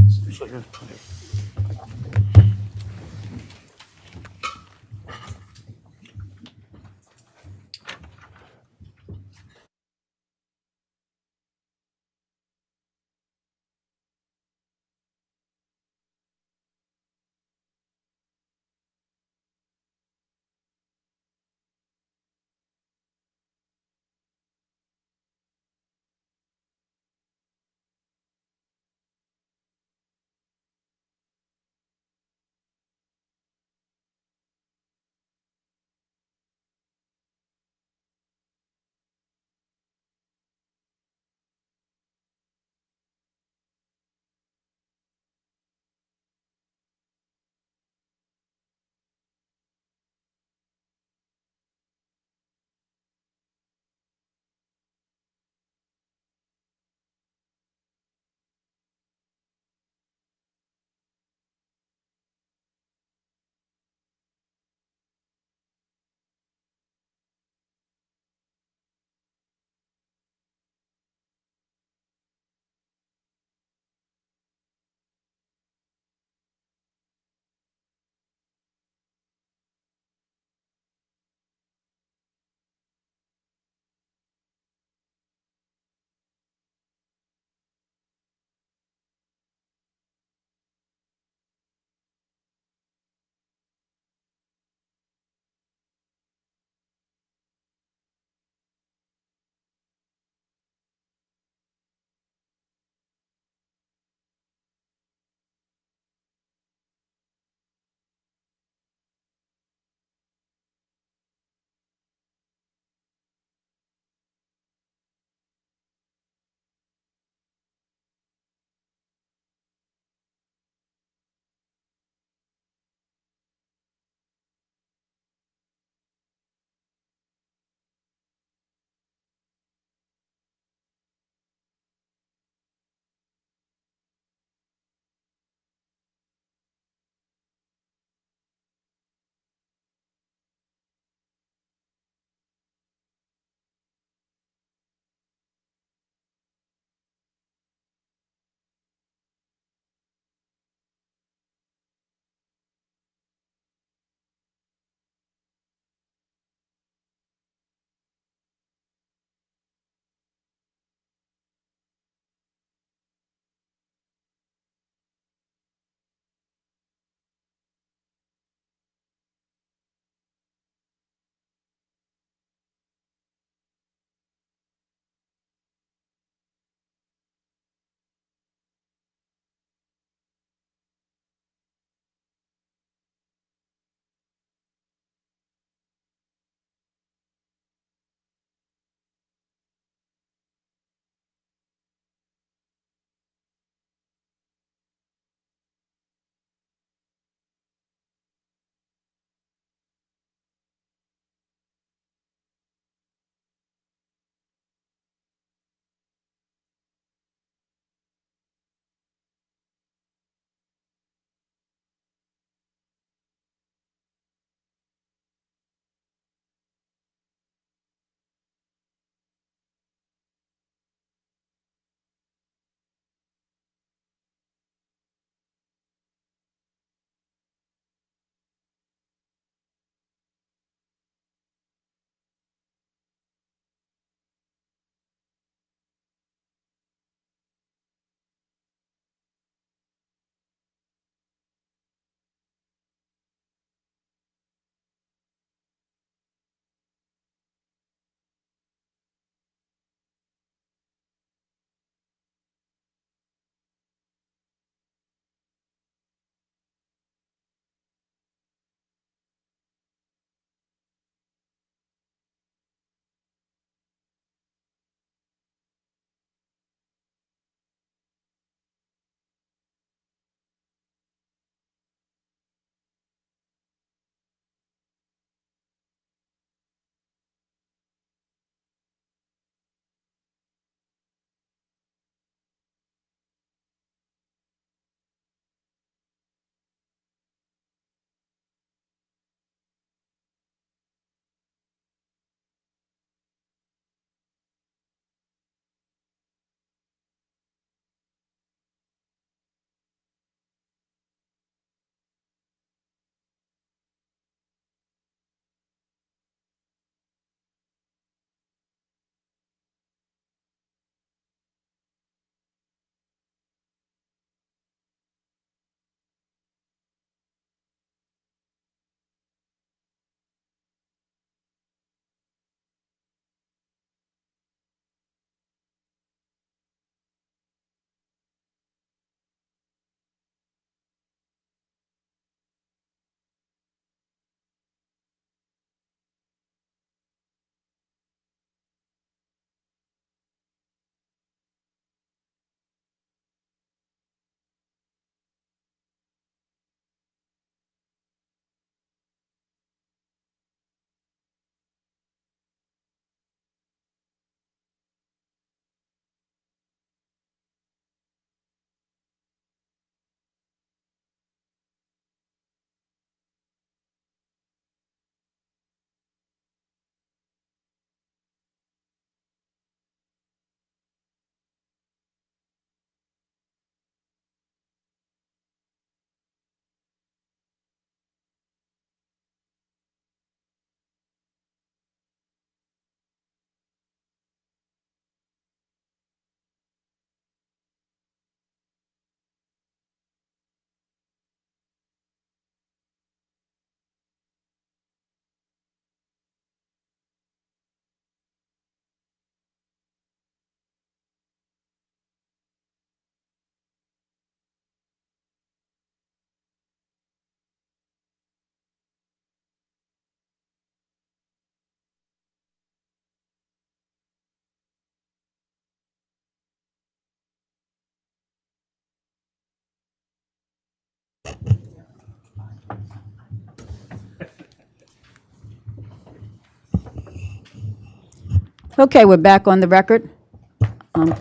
S1: Okay, we're back on the record.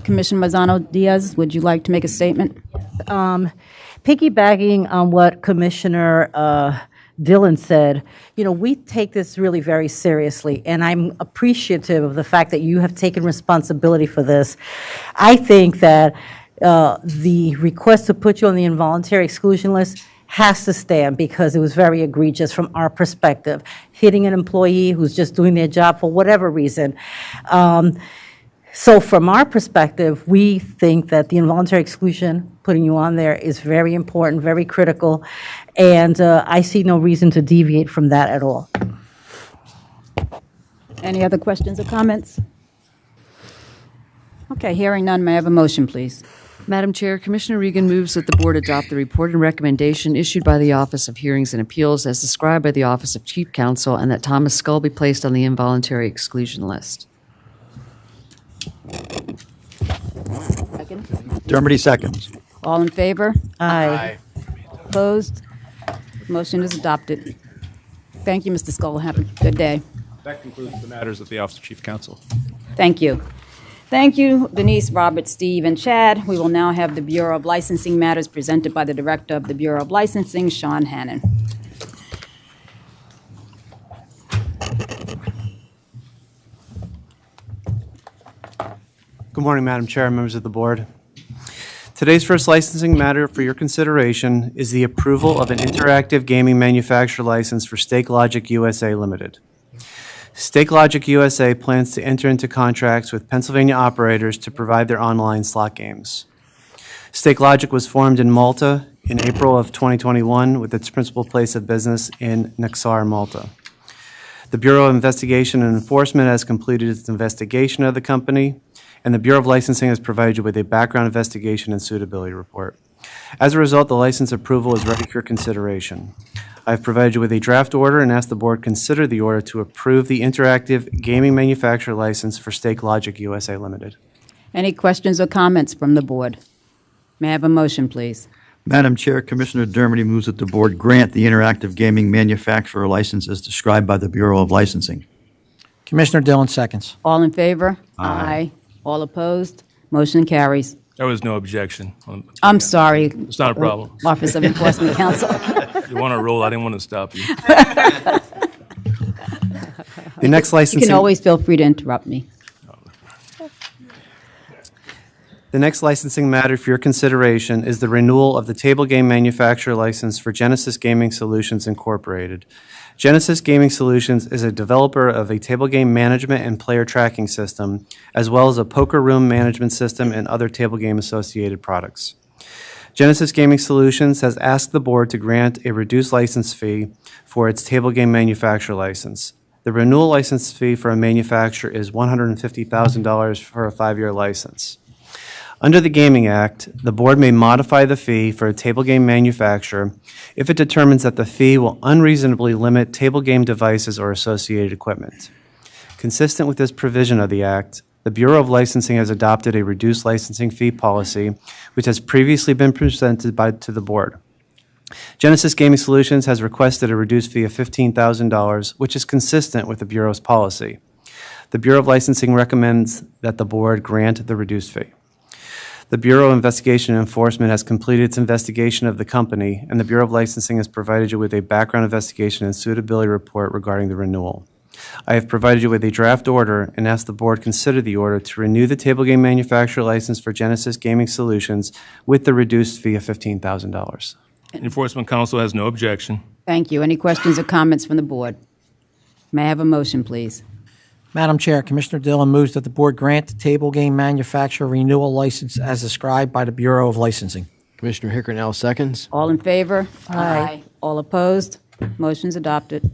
S1: Commissioner Mazzano Diaz, would you like to make a statement?
S11: Piggybacking on what Commissioner Dillon said, we take this really very seriously, and I'm appreciative of the fact that you have taken responsibility for this. I think that the request to put you on the involuntary exclusion list has to stand because it was very egregious from our perspective, hitting an employee who's just doing their job for whatever reason. So from our perspective, we think that the involuntary exclusion, putting you on there, is very important, very critical, and I see no reason to deviate from that at all.
S1: Any other questions or comments? Okay, hearing none, may I have a motion, please?
S2: Madam Chair, Commissioner Regan moves that the board adopt the report and recommendation issued by the Office of Hearings and Appeals as described by the Office of Chief Counsel, and that Thomas Skull be placed on the involuntary exclusion list.
S3: Dermody seconds.
S1: All in favor?
S11: Aye.
S1: Opposed? Motion is adopted. Thank you, Mr. Skull. Have a good day.
S9: That concludes the matters of the Office of Chief Counsel.
S1: Thank you. Thank you, Denise, Robert, Steve, and Chad. We will now have the Bureau of Licensing matters presented by the Director of the Bureau of Licensing, Sean Hannon.
S18: Good morning, Madam Chair and members of the board. Today's first licensing matter for your consideration is the approval of an interactive gaming manufacturer license for Stake Logic USA Limited. Stake Logic USA plans to enter into contracts with Pennsylvania operators to provide their online slot games. Stake Logic was formed in Malta in April of 2021 with its principal place of business in Naxar, Malta. The Bureau of Investigation and Enforcement has completed its investigation of the company, and the Bureau of Licensing has provided you with a background investigation and suitability report. As a result, the license approval is ready for consideration. I have provided you with a draft order and asked the board consider the order to approve the interactive gaming manufacturer license for Stake Logic USA Limited.
S1: Any questions or comments from the board? May I have a motion, please?
S3: Madam Chair, Commissioner Dermody moves that the board grant the interactive gaming manufacturer license as described by the Bureau of Licensing.
S7: Commissioner Dillon seconds.
S1: All in favor? Aye. All opposed? Motion carries.
S17: There was no objection.
S1: I'm sorry.
S17: It's not a problem.
S1: Office of Enforcement Counsel.
S17: You want to roll, I didn't want to stop you.
S18: The next licensing.
S1: You can always feel free to interrupt me.
S18: The next licensing matter for your consideration is the renewal of the table game manufacturer license for Genesis Gaming Solutions Incorporated. Genesis Gaming Solutions is a developer of a table game management and player tracking system, as well as a poker room management system and other table game associated products. Genesis Gaming Solutions has asked the board to grant a reduced license fee for its table game manufacturer license. The renewal license fee for a manufacturer is $150,000 for a 5-year license. Under the Gaming Act, the board may modify the fee for a table game manufacturer if it determines that the fee will unreasonably limit table game devices or associated equipment. Consistent with this provision of the Act, the Bureau of Licensing has adopted a reduced licensing fee policy, which has previously been presented to the board. Genesis Gaming Solutions has requested a reduced fee of $15,000, which is consistent with the Bureau's policy. The Bureau of Licensing recommends that the board grant the reduced fee. The Bureau of Investigation and Enforcement has completed its investigation of the company, and the Bureau of Licensing has provided you with a background investigation and suitability report regarding the renewal. I have provided you with a draft order and asked the board consider the order to renew the table game manufacturer license for Genesis Gaming Solutions with the reduced fee of $15,000.
S17: Enforcement Counsel has no objection.
S1: Thank you. Any questions or comments from the board? May I have a motion, please?
S7: Madam Chair, Commissioner Dillon moves that the board grant the table game manufacturer renewal license as described by the Bureau of Licensing.
S13: Commissioner Hickernell seconds.
S1: All in favor?
S11: Aye.
S1: All opposed? Motion's adopted.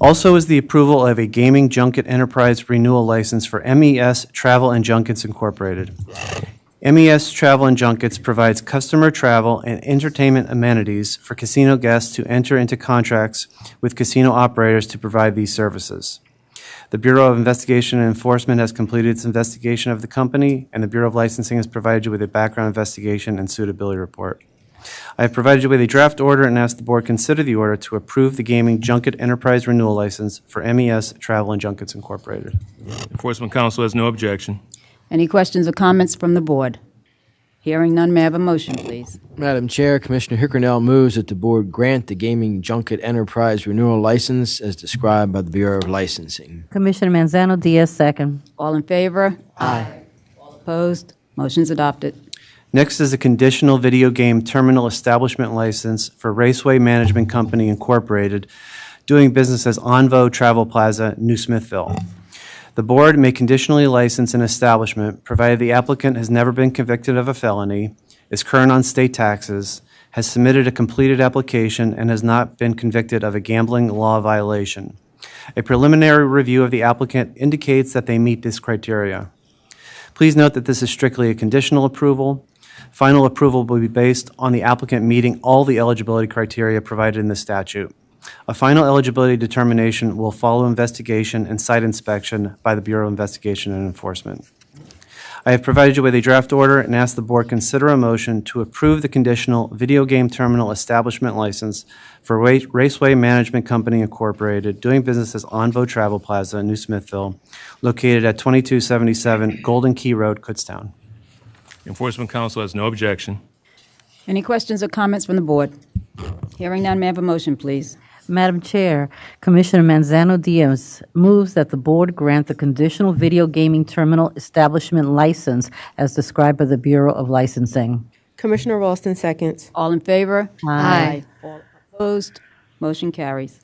S18: Also is the approval of a gaming junket enterprise renewal license for MES Travel and Junkets Incorporated. MES Travel and Junkets provides customer travel and entertainment amenities for casino guests to enter into contracts with casino operators to provide these services. The Bureau of Investigation and Enforcement has completed its investigation of the company, and the Bureau of Licensing has provided you with a background investigation and suitability report. I have provided you with a draft order and asked the board consider the order to approve the gaming junket enterprise renewal license for MES Travel and Junkets Incorporated.
S17: Enforcement Counsel has no objection.
S1: Any questions or comments from the board? Hearing none, may I have a motion, please?
S13: Madam Chair, Commissioner Hickernell moves that the board grant the gaming junket enterprise renewal license as described by the Bureau of Licensing.
S11: Commissioner Manzano Diaz, second.
S1: All in favor? Aye. All opposed? Motion's adopted.
S18: Next is a conditional video game terminal establishment license for Raceway Management Company Incorporated, doing business as Onvo Travel Plaza, New Smithville. The board may conditionally license an establishment provided the applicant has never been convicted of a felony, is current on state taxes, has submitted a completed application, and has not been convicted of a gambling law violation. A preliminary review of the applicant indicates that they meet this criteria. Please note that this is strictly a conditional approval. Final approval will be based on the applicant meeting all the eligibility criteria provided in the statute. A final eligibility determination will follow investigation and site inspection by the Bureau of Investigation and Enforcement. I have provided you with a draft order and asked the board consider a motion to approve the conditional video game terminal establishment license for Raceway Management Company Incorporated, doing business as Onvo Travel Plaza, New Smithville, located at 2277 Golden Key Road, Kutztown.
S17: Enforcement Counsel has no objection.
S1: Any questions or comments from the board? Hearing none, may I have a motion, please?
S11: Madam Chair, Commissioner Manzano Diaz moves that the board grant the conditional video gaming terminal establishment license as described by the Bureau of Licensing.
S8: Commissioner Ralston seconds.
S1: All in favor?
S11: Aye.
S1: All opposed? Motion carries.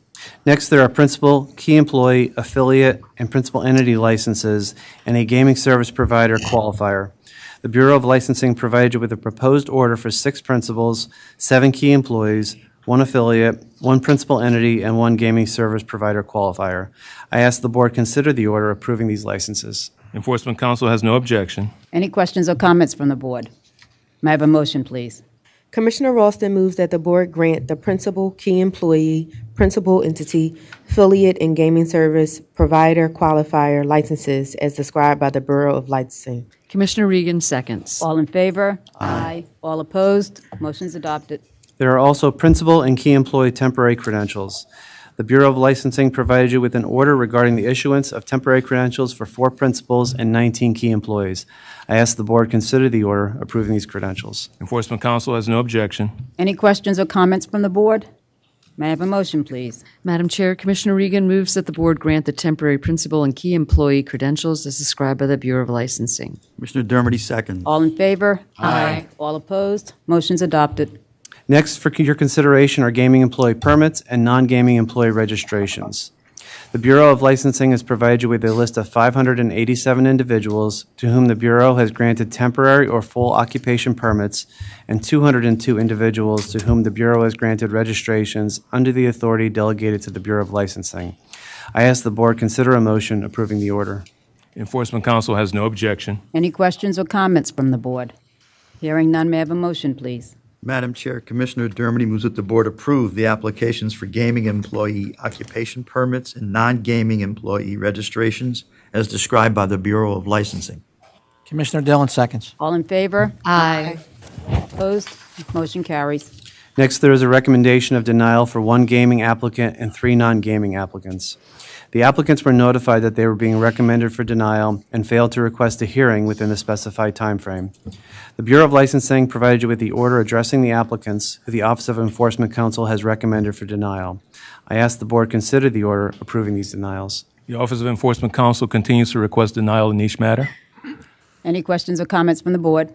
S18: Next, there are principal, key employee, affiliate, and principal entity licenses and a gaming service provider qualifier. The Bureau of Licensing provided you with a proposed order for 6 principals, 7 key employees, 1 affiliate, 1 principal entity, and 1 gaming service provider qualifier. I ask the board consider the order approving these licenses.
S17: Enforcement Counsel has no objection.
S1: Any questions or comments from the board? May I have a motion, please?
S8: Commissioner Ralston moves that the board grant the principal, key employee, principal entity, affiliate, and gaming service provider qualifier licenses as described by the Bureau of Licensing.
S2: Commissioner Regan seconds.
S1: All in favor? Aye. All opposed? Motion's adopted.
S18: There are also principal and key employee temporary credentials. The Bureau of Licensing provided you with an order regarding the issuance of temporary credentials for 4 principals and 19 key employees. I ask the board consider the order approving these credentials.
S17: Enforcement Counsel has no objection.
S1: Any questions or comments from the board? May I have a motion, please?
S2: Madam Chair, Commissioner Regan moves that the board grant the temporary principal and key employee credentials as described by the Bureau of Licensing.
S3: Commissioner Dermody, second.
S1: All in favor? Aye. All opposed? Motion's adopted.
S18: Next, for your consideration are gaming employee permits and non-gaming employee registrations. The Bureau of Licensing has provided you with a list of 587 individuals to whom the Bureau has granted temporary or full occupation permits and 202 individuals to whom the Bureau has granted registrations under the authority delegated to the Bureau of Licensing. I ask the board consider a motion approving the order.
S17: Enforcement Counsel has no objection.
S1: Any questions or comments from the board? Hearing none, may I have a motion, please?
S3: Madam Chair, Commissioner Dermody moves that the board approve the applications for gaming employee occupation permits and non-gaming employee registrations as described by the Bureau of Licensing.
S7: Commissioner Dillon seconds.
S1: All in favor? Aye. Opposed? Motion carries.
S18: Next, there is a recommendation of denial for 1 gaming applicant and 3 non-gaming applicants. The applicants were notified that they were being recommended for denial and failed to request a hearing within the specified timeframe. The Bureau of Licensing provided you with the order addressing the applicants who the Office of Enforcement Counsel has recommended for denial. I ask the board consider the order approving these denials.
S17: The Office of Enforcement Counsel continues to request denial in each matter.
S1: Any questions or comments from the board?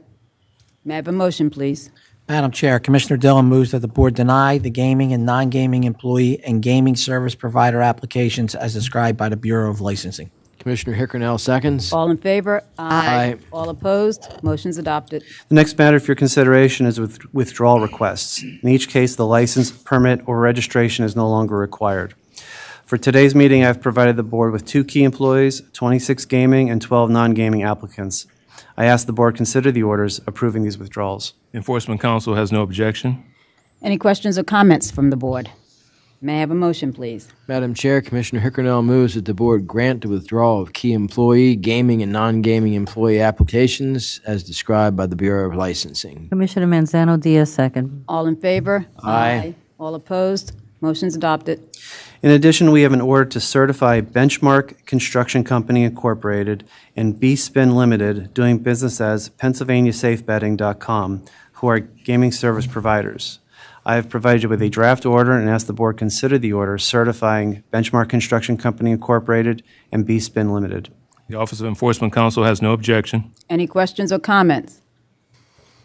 S1: May I have a motion, please?
S7: Madam Chair, Commissioner Dillon moves that the board deny the gaming and non-gaming employee and gaming service provider applications as described by the Bureau of Licensing.
S13: Commissioner Hickernell seconds.
S1: All in favor?
S13: Aye.
S1: All opposed? Motion's adopted.
S18: The next matter for your consideration is withdrawal requests. In each case, the license, permit, or registration is no longer required. For today's meeting, I have provided the board with 2 key employees, 26 gaming, and 12 non-gaming applicants. I ask the board consider the orders approving these withdrawals.
S17: Enforcement Counsel has no objection.
S1: Any questions or comments from the board? May I have a motion, please?
S13: Madam Chair, Commissioner Hickernell moves that the board grant the withdrawal of key employee, gaming, and non-gaming employee applications as described by the Bureau of Licensing.
S11: Commissioner Manzano Diaz, second.
S1: All in favor?
S13: Aye.
S1: All opposed? Motion's adopted.
S18: In addition, we have an order to certify Benchmark Construction Company Incorporated and B-Spin Limited, doing business as PennsylvaniaSafeBetting.com, who are gaming service providers. I have provided you with a draft order and ask the board consider the order certifying Benchmark Construction Company Incorporated and B-Spin Limited.
S17: The Office of Enforcement Counsel has no objection.
S1: Any questions or comments?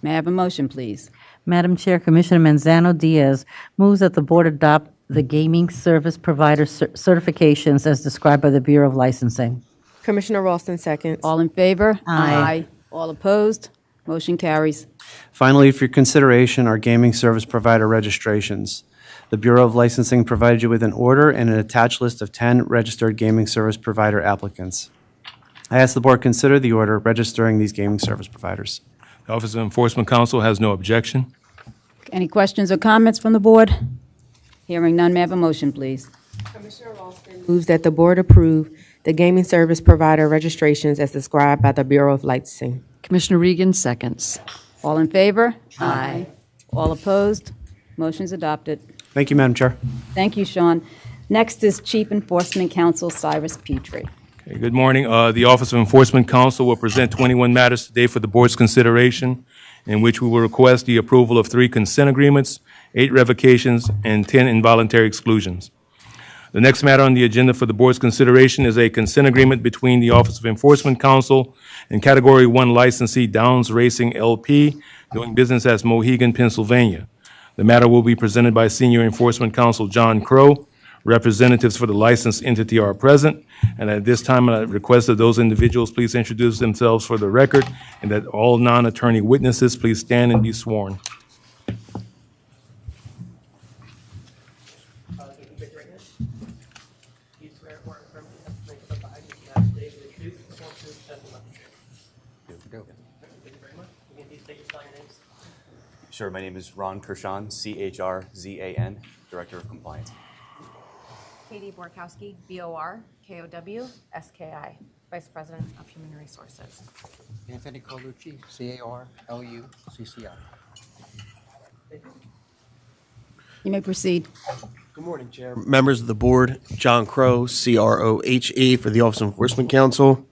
S1: May I have a motion, please?
S11: Madam Chair, Commissioner Manzano Diaz moves that the board adopt the gaming service provider certifications as described by the Bureau of Licensing.
S8: Commissioner Ralston seconds.
S1: All in favor?
S11: Aye.
S1: All opposed? Motion carries.
S18: Finally, for your consideration are gaming service provider registrations. The Bureau of Licensing provided you with an order and an attached list of 10 registered gaming service provider applicants. I ask the board consider the order registering these gaming service providers.
S17: The Office of Enforcement Counsel has no objection.
S1: Any questions or comments from the board? Hearing none, may I have a motion, please?
S8: Commissioner Ralston moves that the board approve the gaming service provider registrations as described by the Bureau of Licensing.
S2: Commissioner Regan seconds.
S1: All in favor? Aye. All opposed? Motion's adopted.
S18: Thank you, Madam Chair.
S1: Thank you, Sean. Next is Chief Enforcement Counsel Cyrus Petrie.
S17: Okay, good morning. The Office of Enforcement Counsel will present 21 matters today for the board's consideration, in which we will request the approval of 3 consent agreements, 8 revocations, and 10 involuntary exclusions. The next matter on the agenda for the board's consideration is a consent agreement between the Office of Enforcement Counsel and Category 1 licensee Downs Racing LP, doing business as Mohegan, Pennsylvania. The matter will be presented by Senior Enforcement Counsel John Crow. Representatives for the licensed entity are present, and at this time, I request that those individuals please introduce themselves for the record, and that all non-attorney witnesses please stand and be sworn.
S19: Sure, my name is Ron Kershaw, C-H-R-Z-A-N, Director of Compliance.
S20: Katie Borkowski, B-O-R-K-O-W-S-K-I, Vice President of Human Resources.
S21: Anthony Colucci, C-A-R-L-U-C-C-I.
S1: You may proceed.
S22: Good morning, Chair. Members of the board, John Crow, C-R-O-H-E, for the Office of Enforcement Counsel.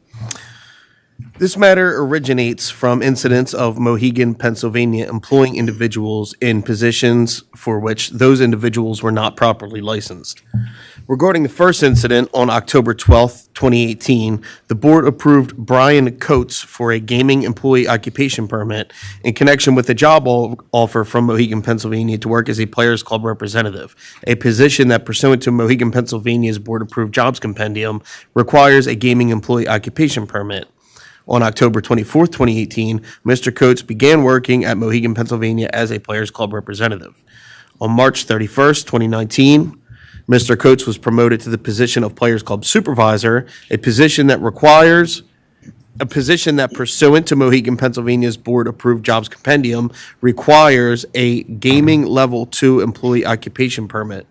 S22: This matter originates from incidents of Mohegan, Pennsylvania, employing individuals in positions for which those individuals were not properly licensed. Regarding the first incident on October 12th, 2018, the board approved Brian Coates for a gaming employee occupation permit in connection with a job offer from Mohegan, Pennsylvania to work as a Players Club representative, a position that pursuant to Mohegan, Pennsylvania's board-approved jobs compendium requires a gaming employee occupation permit. On October 24th, 2018, Mr. Coates began working at Mohegan, Pennsylvania as a Players Club representative. On March 31st, 2019, Mr. Coates was promoted to the position of Players Club supervisor, a position that pursuant to Mohegan, Pennsylvania's board-approved jobs compendium requires a gaming level 2 employee occupation permit.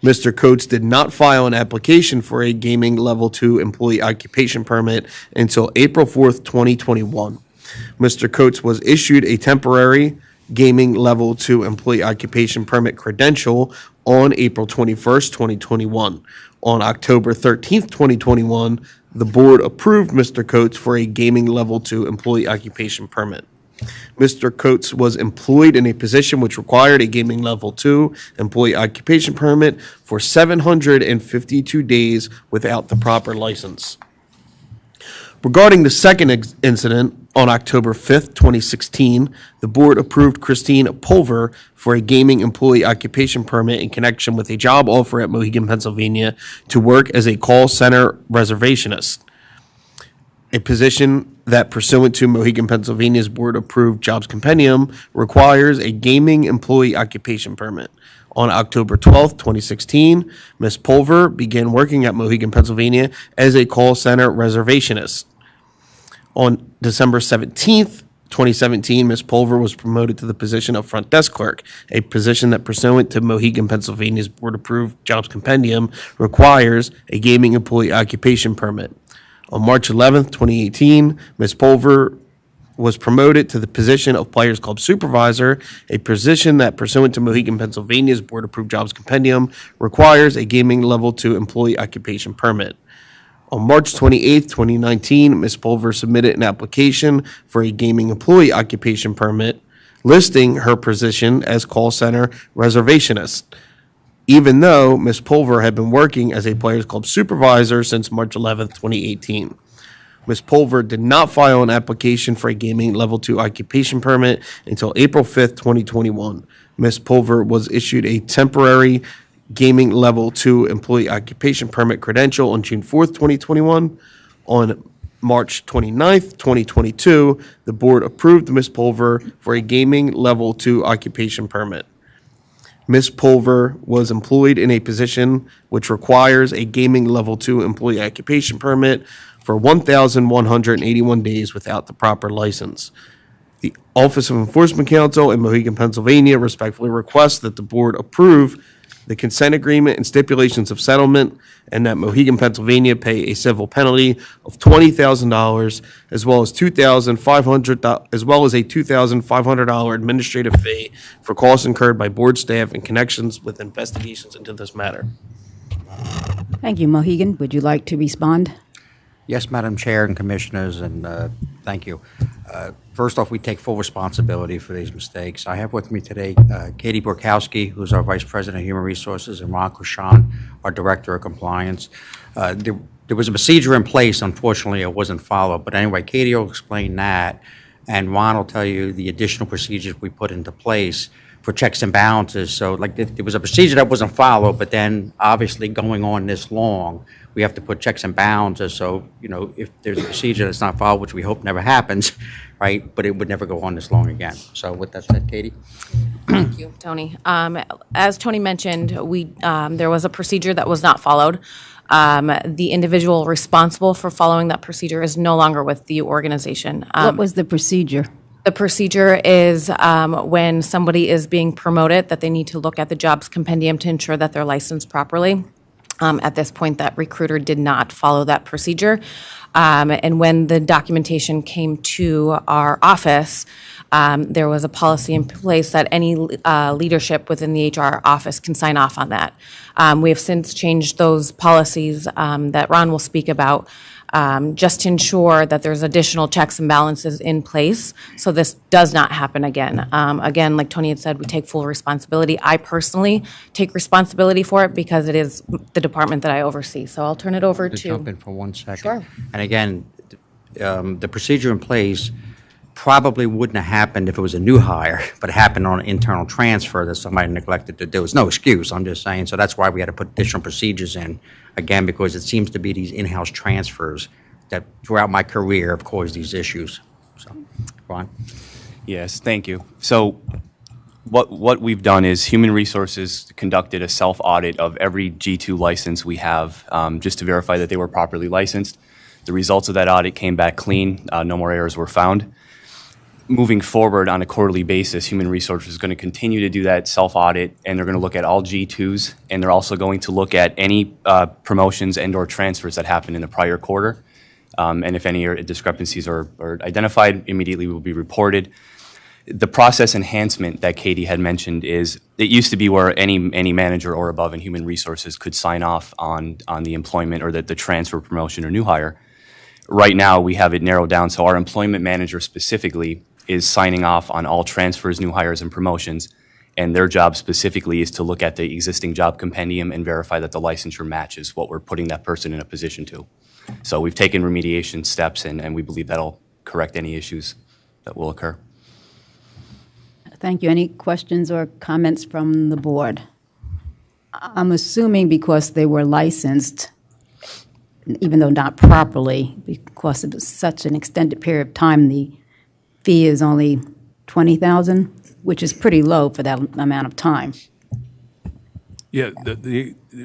S22: Mr. Coates did not file an application for a gaming level 2 employee occupation permit until April 4th, 2021. Mr. Coates was issued a temporary gaming level 2 employee occupation permit credential on April 21st, 2021. On October 13th, 2021, the board approved Mr. Coates for a gaming level 2 employee occupation permit. Mr. Coates was employed in a position which required a gaming level 2 employee occupation permit for 752 days without the proper license. Regarding the second incident, on October 5th, 2016, the board approved Christine Pulver for a gaming employee occupation permit in connection with a job offer at Mohegan, Pennsylvania to work as a call center reservationist, a position that pursuant to Mohegan, Pennsylvania's board-approved jobs compendium requires a gaming employee occupation permit. On October 12th, 2016, Ms. Pulver began working at Mohegan, Pennsylvania as a call center reservationist. On December 17th, 2017, Ms. Pulver was promoted to the position of front desk clerk, a position that pursuant to Mohegan, Pennsylvania's board-approved jobs compendium requires a gaming employee occupation permit. On March 11, 2018, Ms. Pulver was promoted to the position of Players Club supervisor, a position that pursuant to Mohegan, Pennsylvania's board-approved jobs compendium requires a gaming level 2 employee occupation permit. On March 28, 2019, Ms. Pulver submitted an application for a gaming employee occupation permit, listing her position as call center reservationist, even though Ms. Pulver had been working as a Players Club supervisor since March 11, 2018. Ms. Pulver did not file an application for a gaming level 2 occupation permit until April 5, 2021. Ms. Pulver was issued a temporary gaming level 2 employee occupation permit credential on June 4th, 2021. On March 29th, 2022, the board approved Ms. Pulver for a gaming level 2 occupation permit. Ms. Pulver was employed in a position which requires a gaming level 2 employee occupation permit for 1,181 days without the proper license. The Office of Enforcement Counsel in Mohegan, Pennsylvania respectfully requests that the board approve the consent agreement and stipulations of settlement, and that Mohegan, Pennsylvania pay a civil penalty of $20,000 as well as a $2,500 administrative fee for costs incurred by board staff in connections with investigations into this matter.
S1: Thank you. Mohegan, would you like to respond?
S21: Yes, Madam Chair and Commissioners, and thank you. First off, we take full responsibility for these mistakes. I have with me today Katie Borkowski, who's our Vice President of Human Resources, and Ron Krishan, our Director of Compliance. There was a procedure in place. Unfortunately, it wasn't followed. But anyway, Katie will explain that, and Ron will tell you the additional procedures we put into place for checks and balances. So like there was a procedure that wasn't followed, but then obviously going on this long, we have to put checks and balances. So, you know, if there's a procedure that's not followed, which we hope never happens, right, but it would never go on this long again. So with that said, Katie?
S20: Thank you, Tony. As Tony mentioned, there was a procedure that was not followed. The individual responsible for following that procedure is no longer with the organization.
S1: What was the procedure?
S20: The procedure is when somebody is being promoted, that they need to look at the jobs compendium to ensure that they're licensed properly. At this point, that recruiter did not follow that procedure. And when the documentation came to our office, there was a policy in place that any leadership within the HR office can sign off on that. We have since changed those policies that Ron will speak about, just to ensure that there's additional checks and balances in place, so this does not happen again. Again, like Tony had said, we take full responsibility. I personally take responsibility for it because it is the department that I oversee. So I'll turn it over to...
S21: Jump in for 1 second.
S20: Sure.
S21: And again, the procedure in place probably wouldn't have happened if it was a new hire, but it happened on an internal transfer that somebody neglected to do. It's no excuse, I'm just saying. So that's why we had to put additional procedures in, again, because it seems to be these in-house transfers that throughout my career have caused these issues. So, Ron?
S19: Yes, thank you. So what we've done is Human Resources conducted a self-audit of every G2 license we have, just to verify that they were properly licensed. The results of that audit came back clean. No more errors were found. Moving forward on a quarterly basis, Human Resources is going to continue to do that self-audit, and they're going to look at all G2s, and they're also going to look at any promotions and or transfers that happened in the prior quarter. And if any discrepancies are identified, immediately will be reported. The process enhancement that Katie had mentioned is, it used to be where any manager or above in Human Resources could sign off on the employment or the transfer, promotion, or new hire. Right now, we have it narrowed down, so our employment manager specifically is signing off on all transfers, new hires, and promotions, and their job specifically is to look at the existing job compendium and verify that the licensure matches what we're putting that person in a position to. So we've taken remediation steps, and we believe that'll correct any issues that will occur.
S1: Thank you. Any questions or comments from the board? I'm assuming because they were licensed, even though not properly, because of such an extended period of time, the fee is only $20,000, which is pretty low for that amount of time.
S17: Yeah,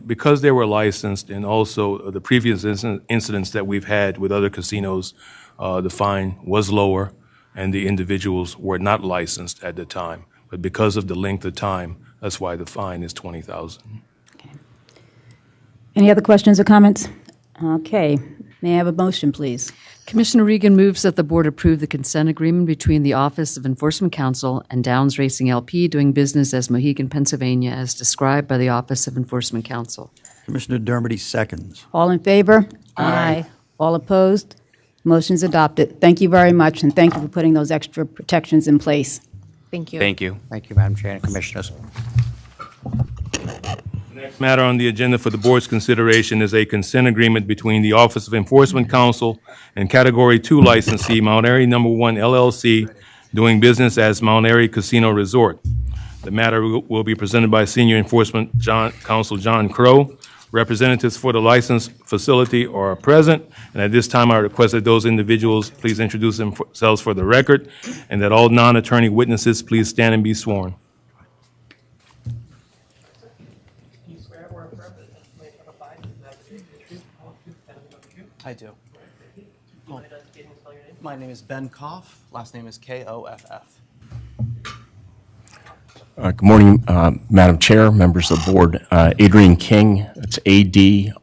S17: because they were licensed, and also the previous incidents that we've had with other casinos, the fine was lower, and the individuals were not licensed at the time. But because of the length of time, that's why the fine is $20,000.
S1: Any other questions or comments? Okay. May I have a motion, please?
S2: Commissioner Regan moves that the board approve the consent agreement between the Office of Enforcement Counsel and Downs Racing LP doing business as Mohegan, Pennsylvania, as described by the Office of Enforcement Counsel.
S3: Commissioner Dermody seconds.
S1: All in favor? Aye. All opposed? Motion's adopted. Thank you very much, and thank you for putting those extra protections in place.
S20: Thank you.
S19: Thank you.
S21: Thank you, Madam Chair and Commissioners.
S17: Next matter on the agenda for the board's consideration is a consent agreement between the Office of Enforcement Counsel and Category 2 licensee Mount Airy No. 1 LLC doing business as Mount Airy Casino Resort. The matter will be presented by Senior Enforcement Counsel John Crow. Representatives for the licensed facility are present, and at this time I request that those individuals please introduce themselves for the record, and that all non-attorney witnesses please stand and be sworn.
S4: I do. Oh. My name is Ben Koff. Last name is Koff.
S5: Good morning, Madam Chair, members of the board. Adrian King, that's Adrian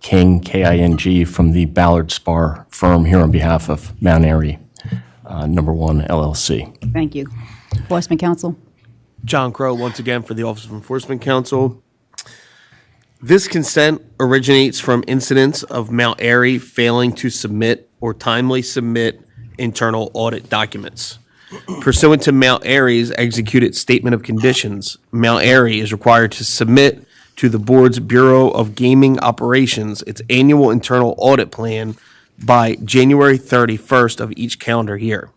S5: King, King, from the Ballard Spar firm here on behalf of Mount Airy, No. 1 LLC.
S1: Thank you. Enforcement Counsel?
S22: John Crow, once again, for the Office of Enforcement Counsel. This consent originates from incidents of Mount Airy failing to submit or timely submit internal audit documents. Pursuant to Mount Airy's executed statement of conditions, Mount Airy is required to submit to the board's Bureau of Gaming Operations its annual internal audit plan by January 31st of each calendar year.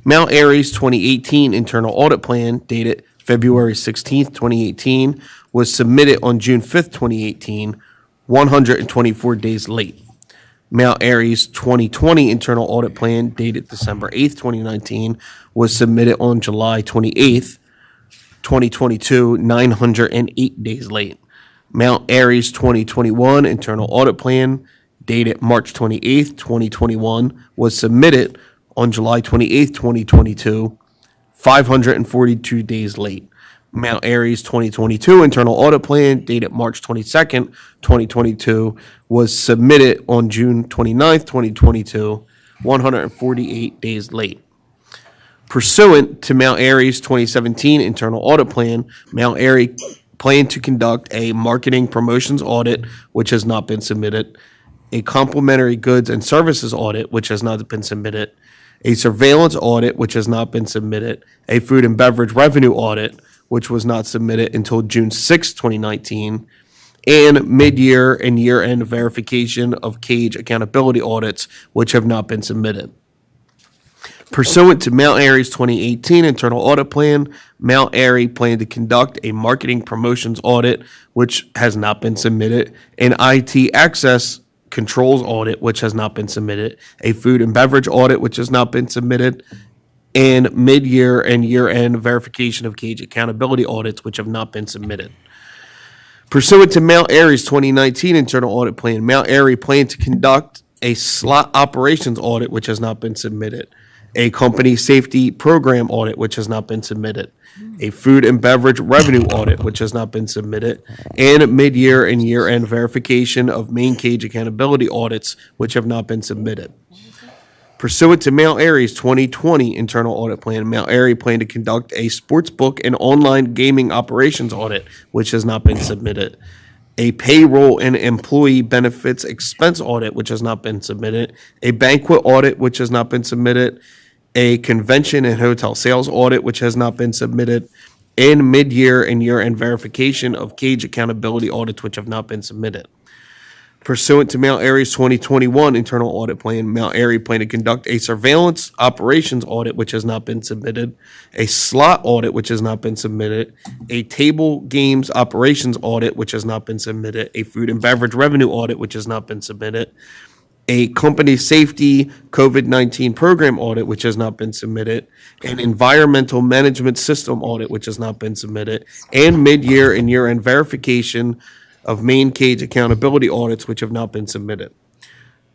S22: Mount Airy's 2018 internal audit plan, dated February 16th, 2018, was submitted on June 5th, 2018, 124 days late. Mount Airy's 2020 internal audit plan, dated December 8th, 2019, was submitted on July 28th, 2022, 908 days late. Mount Airy's 2021 internal audit plan, dated March 28th, 2021, was submitted on July 28th, 2022, 542 days late. Mount Airy's 2022 internal audit plan, dated March 22nd, 2022, was submitted on June 29th, 2022, 148 days late. Pursuant to Mount Airy's 2017 internal audit plan, Mount Airy planned to conduct a marketing promotions audit, which has not been submitted, a complementary goods and services audit, which has not been submitted, a surveillance audit, which has not been submitted, a food and beverage revenue audit, which was not submitted until June 6, 2019, and mid-year and year-end verification of cage accountability audits, which have not been submitted. Pursuant to Mount Airy's 2018 internal audit plan, Mount Airy planned to conduct a marketing promotions audit, which has not been submitted, an IT access controls audit, which has not been submitted, a food and beverage audit, which has not been submitted, and mid-year and year-end verification of cage accountability audits, which have not been submitted. Pursuant to Mount Airy's 2019 internal audit plan, Mount Airy planned to conduct a slot operations audit, which has not been submitted, a company safety program audit, which has not been submitted, a food and beverage revenue audit, which has not been submitted, and mid-year and year-end verification of main cage accountability audits, which have not been submitted. Pursuant to Mount Airy's 2020 internal audit plan, Mount Airy planned to conduct a sportsbook and online gaming operations audit, which has not been submitted, a payroll and employee benefits expense audit, which has not been submitted, a banquet audit, which has not been submitted, a convention and hotel sales audit, which has not been submitted, and mid-year and year-end verification of cage accountability audits, which have not been submitted. Pursuant to Mount Airy's 2021 internal audit plan, Mount Airy planned to conduct a surveillance operations audit, which has not been submitted, a slot audit, which has not been submitted, a table games operations audit, which has not been submitted, a food and beverage revenue audit, which has not been submitted, a company safety COVID-19 program audit, which has not been submitted, an environmental management system audit, which has not been submitted, and mid-year and year-end verification of main cage accountability audits, which have not been submitted.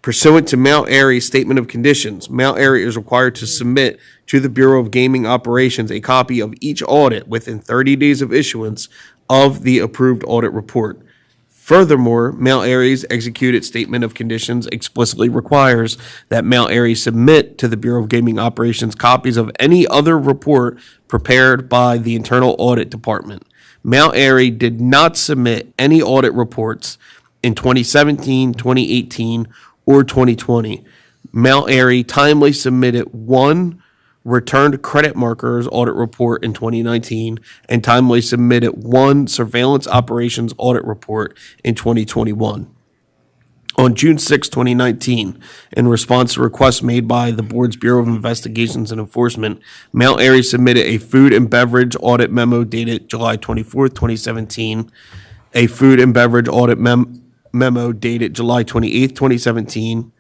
S22: Pursuant to Mount Airy's Statement of Conditions, Mount Airy is required to submit to the Bureau of Gaming Operations a copy of each audit within 30 days of issuance of the approved audit report. Furthermore, Mount Airy's executed Statement of Conditions explicitly requires that Mount Airy submit to the Bureau of Gaming Operations copies of any other report prepared by the Internal Audit Department. Mount Airy did not submit any audit reports in 2017, 2018, or 2020. Mount Airy timely submitted one returned credit markers audit report in 2019 and timely submitted one surveillance operations audit report in 2021. On June 6, 2019, in response to requests made by the Board's Bureau of Investigations and Enforcement, Mount Airy submitted a food and beverage audit memo dated July 24, 2017, a food and beverage audit memo dated July 28, 2017,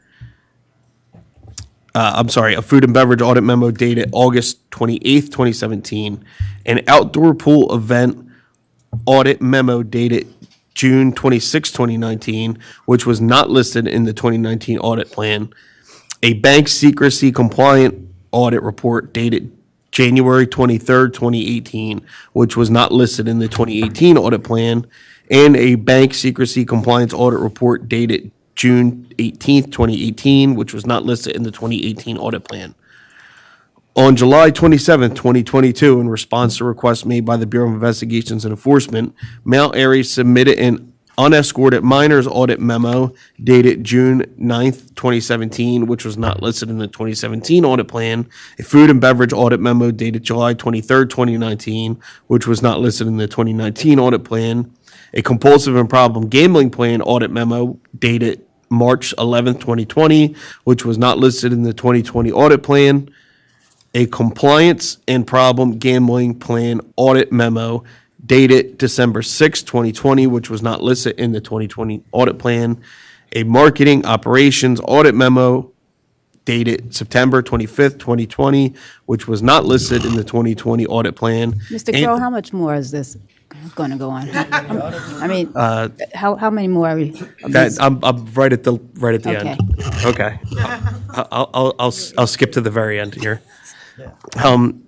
S22: a food and beverage audit memo dated August 28th, 2017, an outdoor pool event audit memo dated June 26, 2019, which was not listed in the 2019 audit plan, a bank secrecy compliant audit report dated January 23rd, 2018, which was not listed in the 2018 audit plan, and a bank secrecy compliance audit report dated June 18th, 2018, which was not listed in the 2018 audit plan. On July 27th, 2022, in response to requests made by the Bureau of Investigations and Enforcement, Mount Airy submitted an unescorted minors audit memo dated June 9th, 2017, which was not listed in the 2017 audit plan, a food and beverage audit memo dated July 23rd, 2019, which was not listed in the 2019 audit plan, a compulsive and problem gambling plan audit memo dated March 11th, 2020, which was not listed in the 2020 audit plan, a compliance and problem gambling plan audit memo dated December 6, 2020, which was not listed in the 2020 audit plan, a marketing operations audit memo dated September 25th, 2020, which was not listed in the 2020 audit plan.
S1: Mr. Crowe, how much more is this going to go on? I mean, how many more are we?
S22: I'm right at the
S1: Okay.
S22: end. Okay. I'll skip to the very end here. On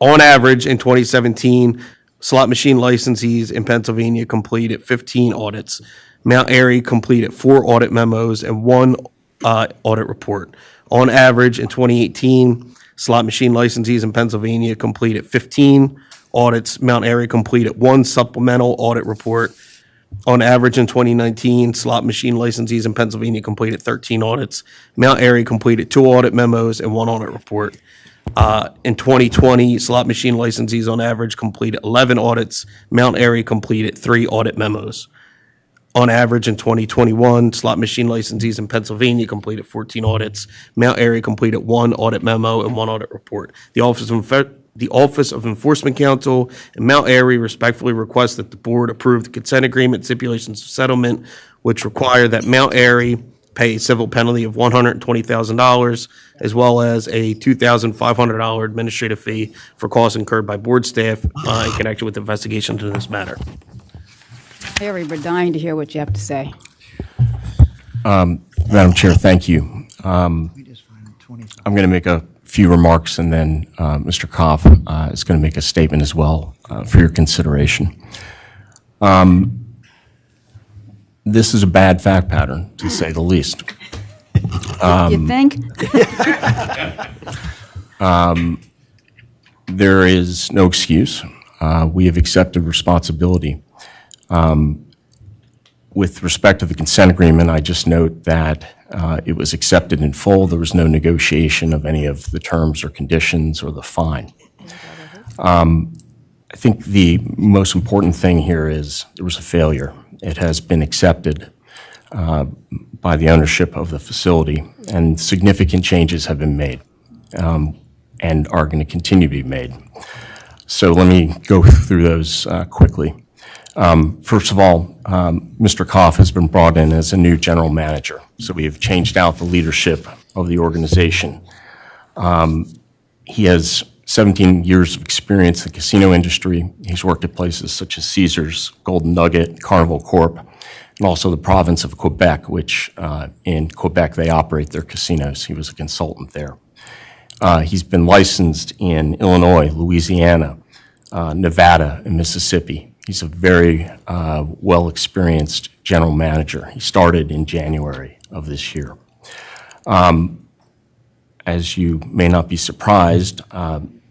S22: average, in 2017, slot machine licensees in Pennsylvania completed 15 audits. Mount Airy completed 4 audit memos and 1 audit report. On average, in 2018, slot machine licensees in Pennsylvania completed 15 audits. Mount Airy completed 1 supplemental audit report. On average, in 2019, slot machine licensees in Pennsylvania completed 13 audits. Mount Airy completed 2 audit memos and 1 audit report. In 2020, slot machine licensees on average completed 11 audits. Mount Airy completed 3 audit memos. On average, in 2021, slot machine licensees in Pennsylvania completed 14 audits. Mount Airy completed 1 audit memo and 1 audit report. The Office of Enforcement Counsel and Mount Airy respectfully request that the board approve the consent agreement stipulations of settlement, which require that Mount Airy pay a civil penalty of $120,000, as well as a $2,500 administrative fee for costs incurred by board staff in connection with the investigation into this matter.
S1: Harry, we're dying to hear what you have to say.
S5: Madam Chair, thank you. I'm going to make a few remarks, and then Mr. Koff is going to make a statement as well for your consideration. This is a bad fact pattern, to say the least.
S1: You think?
S5: There is no excuse. We have accepted responsibility. With respect to the consent agreement, I just note that it was accepted in full. There was no negotiation of any of the terms or conditions or the fine. I think the most important thing here is there was a failure. It has been accepted by the ownership of the facility, and significant changes have been made and are going to continue to be made. So let me go through those quickly. First of all, Mr. Koff has been brought in as a new general manager. So we have changed out the leadership of the organization. He has 17 years of experience in the casino industry. He's worked at places such as Caesars, Golden Nugget, Carnival Corp., and also the province of Quebec, which in Quebec they operate their casinos. He was a consultant there. He's been licensed in Illinois, Louisiana, Nevada, and Mississippi. He's a very well-experienced general manager. He started in January of this year. As you may not be surprised,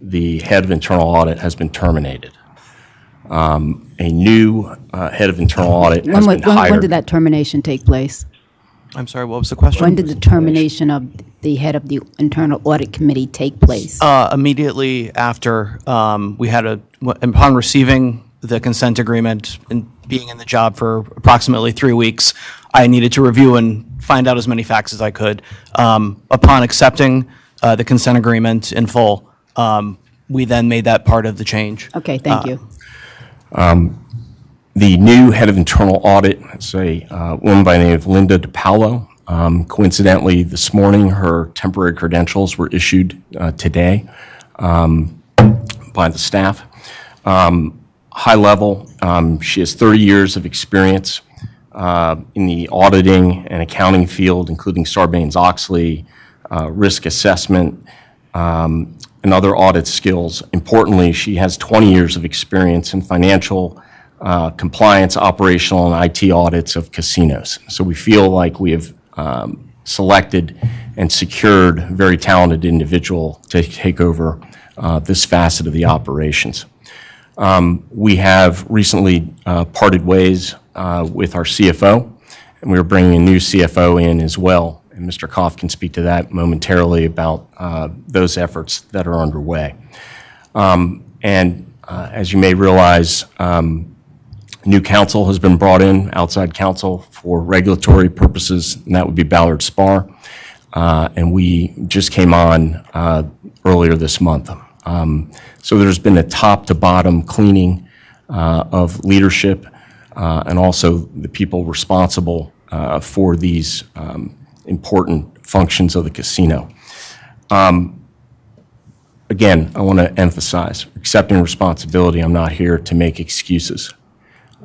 S5: the head of internal audit has been terminated. A new head of internal audit has been hired.
S1: When did that termination take place?
S4: I'm sorry, what was the question?
S1: When did the termination of the head of the internal audit committee take place?
S4: Immediately after we had upon receiving the consent agreement and being in the job for approximately 3 weeks, I needed to review and find out as many facts as I could. Upon accepting the consent agreement in full, we then made that part of the change.
S1: Okay, thank you.
S5: The new head of internal audit is a woman by the name of Linda DiPaolo. Coincidentally, this morning, her temporary credentials were issued today by the staff. High level, she has 30 years of experience in the auditing and accounting field, including Sarbanes-Oxley, risk assessment, and other audit skills. Importantly, she has 20 years of experience in financial compliance, operational, and IT audits of casinos. So we feel like we have selected and secured a very talented individual to take over this facet of the operations. We have recently parted ways with our CFO, and we're bringing a new CFO in as well. And Mr. Koff can speak to that momentarily about those efforts that are underway. As you may realize, new counsel has been brought in, outside counsel for regulatory purposes, and that would be Ballard Spahr. And we just came on earlier this month. So there's been a top-to-bottom cleaning of leadership and also the people responsible for these important functions of the casino. Again, I want to emphasize, accepting responsibility, I'm not here to make excuses.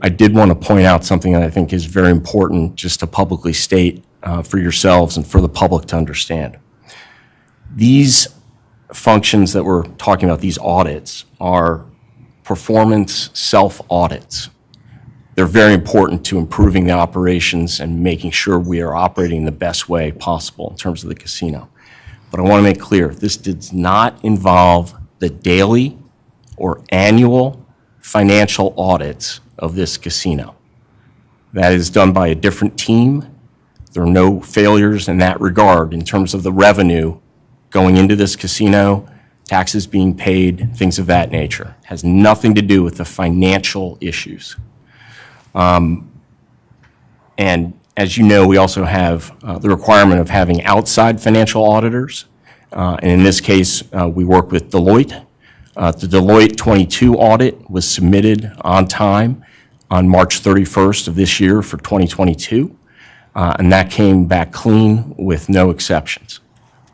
S5: I did want to point out something that I think is very important just to publicly state for yourselves and for the public to understand. These functions that we're talking about, these audits, are performance self-audits. They're very important to improving the operations and making sure we are operating the best way possible in terms of the casino. But I want to make clear, this does not involve the daily or annual financial audits of this casino. That is done by a different team. There are no failures in that regard in terms of the revenue going into this casino, taxes being paid, things of that nature. It has nothing to do with the financial issues. And as you know, we also have the requirement of having outside financial auditors. And in this case, we work with Deloitte. The Deloitte 22 audit was submitted on time on March 31st of this year for 2022. And that came back clean with no exceptions.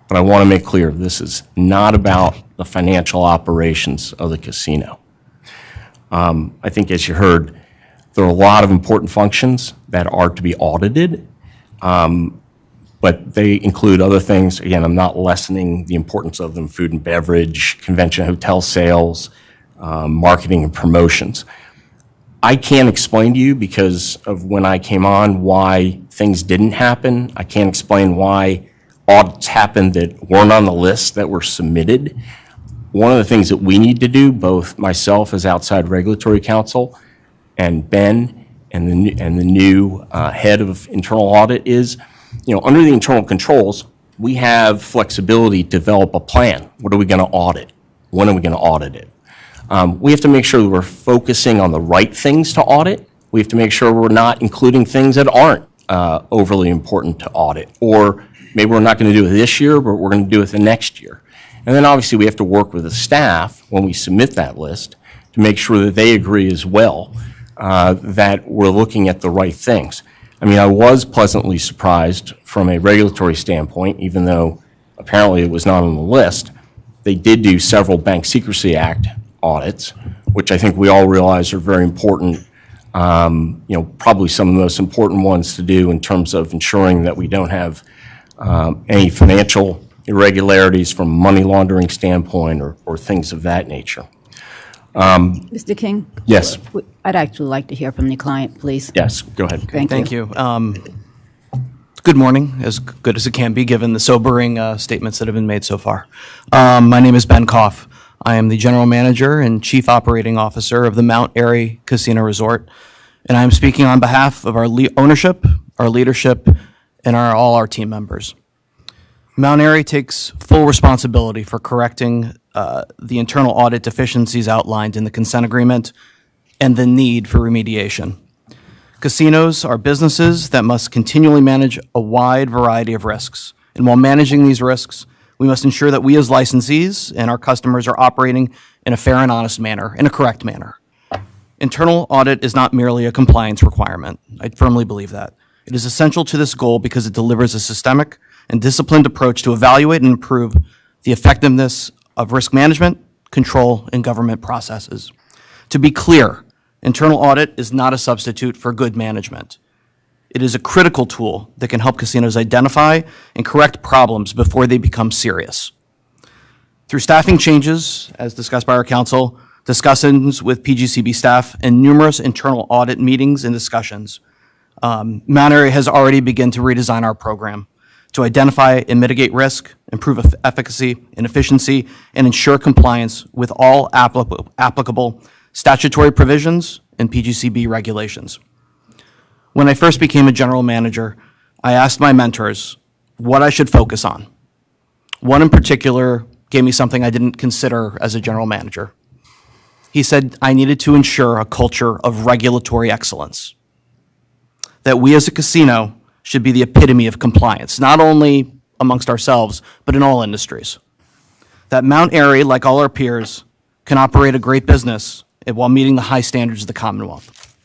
S5: But I want to make clear, this is not about the financial operations of the casino. I think as you heard, there are a lot of important functions that are to be audited, but they include other things. Again, I'm not lessening the importance of them: food and beverage, convention hotel sales, marketing and promotions. I can't explain to you, because of when I came on, why things didn't happen. I can't explain why audits happened that weren't on the list that were submitted. One of the things that we need to do, both myself as outside regulatory counsel and Ben and the new head of internal audit, is, under the internal controls, we have flexibility to develop a plan. What are we going to audit? When are we going to audit it? We have to make sure that we're focusing on the right things to audit. We have to make sure we're not including things that aren't overly important to audit, or maybe we're not going to do it this year, but we're going to do it the next year. And then obviously we have to work with the staff when we submit that list to make sure that they agree as well that we're looking at the right things. I mean, I was pleasantly surprised from a regulatory standpoint, even though apparently it was not on the list, They did do several Bank Secrecy Act audits, which I think we all realize are very important. Probably some of the most important ones to do in terms of ensuring that we don't have any financial irregularities from a money laundering standpoint or things of that nature.
S1: Mr. King?
S5: Yes.
S1: I'd actually like to hear from the client, please.
S5: Yes, go ahead.
S1: Thank you.
S4: Good morning, as good as it can be, given the sobering statements that have been made so far. My name is Ben Koff. I am the General Manager and Chief Operating Officer of the Mount Airy Casino Resort, and I am speaking on behalf of our ownership, our leadership, and all our team members. Mount Airy takes full responsibility for correcting the internal audit deficiencies outlined in the consent agreement and the need for remediation. Casinos are businesses that must continually manage a wide variety of risks. And while managing these risks, we must ensure that we as licensees and our customers are operating in a fair and honest manner, in a correct manner. Internal audit is not merely a compliance requirement. I firmly believe that. It is essential to this goal because it delivers a systemic and disciplined approach to evaluate and improve the effectiveness of risk management, control, and government processes. To be clear, internal audit is not a substitute for good management. It is a critical tool that can help casinos identify and correct problems before they become serious. Through staffing changes, as discussed by our counsel, discussions with PGCB staff, and numerous internal audit meetings and discussions, Mount Airy has already begun to redesign our program to identify and mitigate risk, improve efficacy and efficiency, and ensure compliance with all applicable statutory provisions and PGCB regulations. When I first became a general manager, I asked my mentors what I should focus on. One in particular gave me something I didn't consider as a general manager. He said I needed to ensure a culture of regulatory excellence, that we as a casino should be the epitome of compliance, not only amongst ourselves, but in all industries. That Mount Airy, like all our peers, can operate a great business while meeting the high standards of the Commonwealth.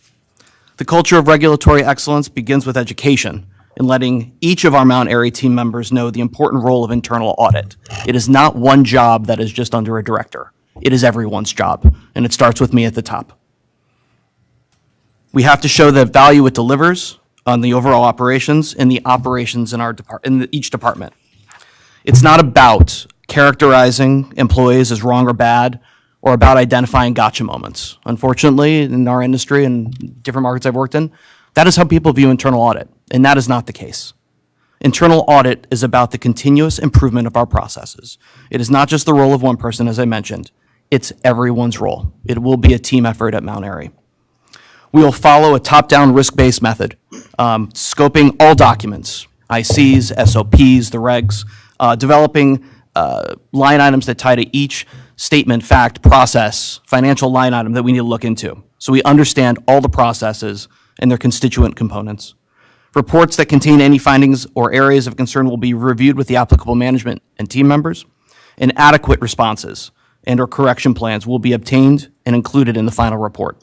S4: The culture of regulatory excellence begins with education and letting each of our Mount Airy team members know the important role of internal audit. It is not one job that is just under a director. It is everyone's job, and it starts with me at the top. We have to show the value it delivers on the overall operations and the operations in each department. It's not about characterizing employees as wrong or bad, or about identifying gotcha moments. Unfortunately, in our industry and different markets I've worked in, that is how people view internal audit, and that is not the case. Internal audit is about the continuous improvement of our processes. It is not just the role of one person, as I mentioned. It's everyone's role. It will be a team effort at Mount Airy. We will follow a top-down risk-based method, scoping all documents, ICs, SOPs, the regs, developing line items that tie to each statement, fact, process, financial line item that we need to look into, so we understand all the processes and their constituent components. Reports that contain any findings or areas of concern will be reviewed with the applicable management and team members, and adequate responses and/or correction plans will be obtained and included in the final report.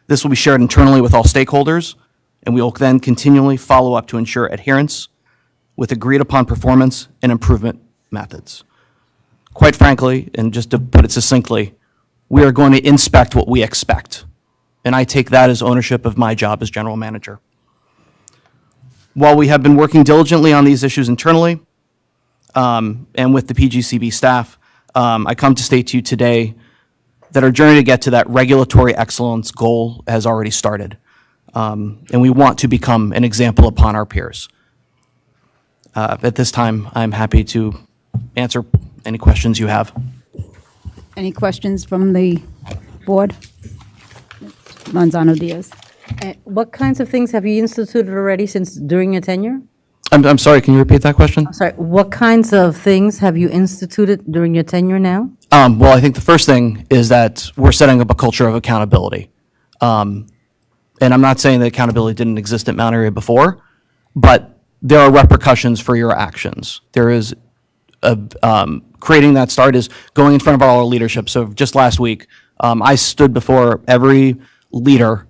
S4: This will be shared internally with all stakeholders, and we will then continually follow up to ensure adherence with agreed-upon performance and improvement methods. Quite frankly, and just to put it succinctly, we are going to inspect what we expect, and I take that as ownership of my job as general manager. While we have been working diligently on these issues internally and with the PGCB staff, I come to state to you today that our journey to get to that regulatory excellence goal has already started, and we want to become an example upon our peers. At this time, I'm happy to answer any questions you have.
S1: Any questions from the board? Manzano Diaz.
S11: What kinds of things have you instituted already since during your tenure?
S4: I'm sorry, can you repeat that question?
S11: I'm sorry, what kinds of things have you instituted during your tenure now?
S4: Well, I think the first thing is that we're setting up a culture of accountability. And I'm not saying that accountability didn't exist at Mount Airy before, but there are repercussions for your actions. There is creating that start is going in front of our leadership. So just last week, I stood before every leader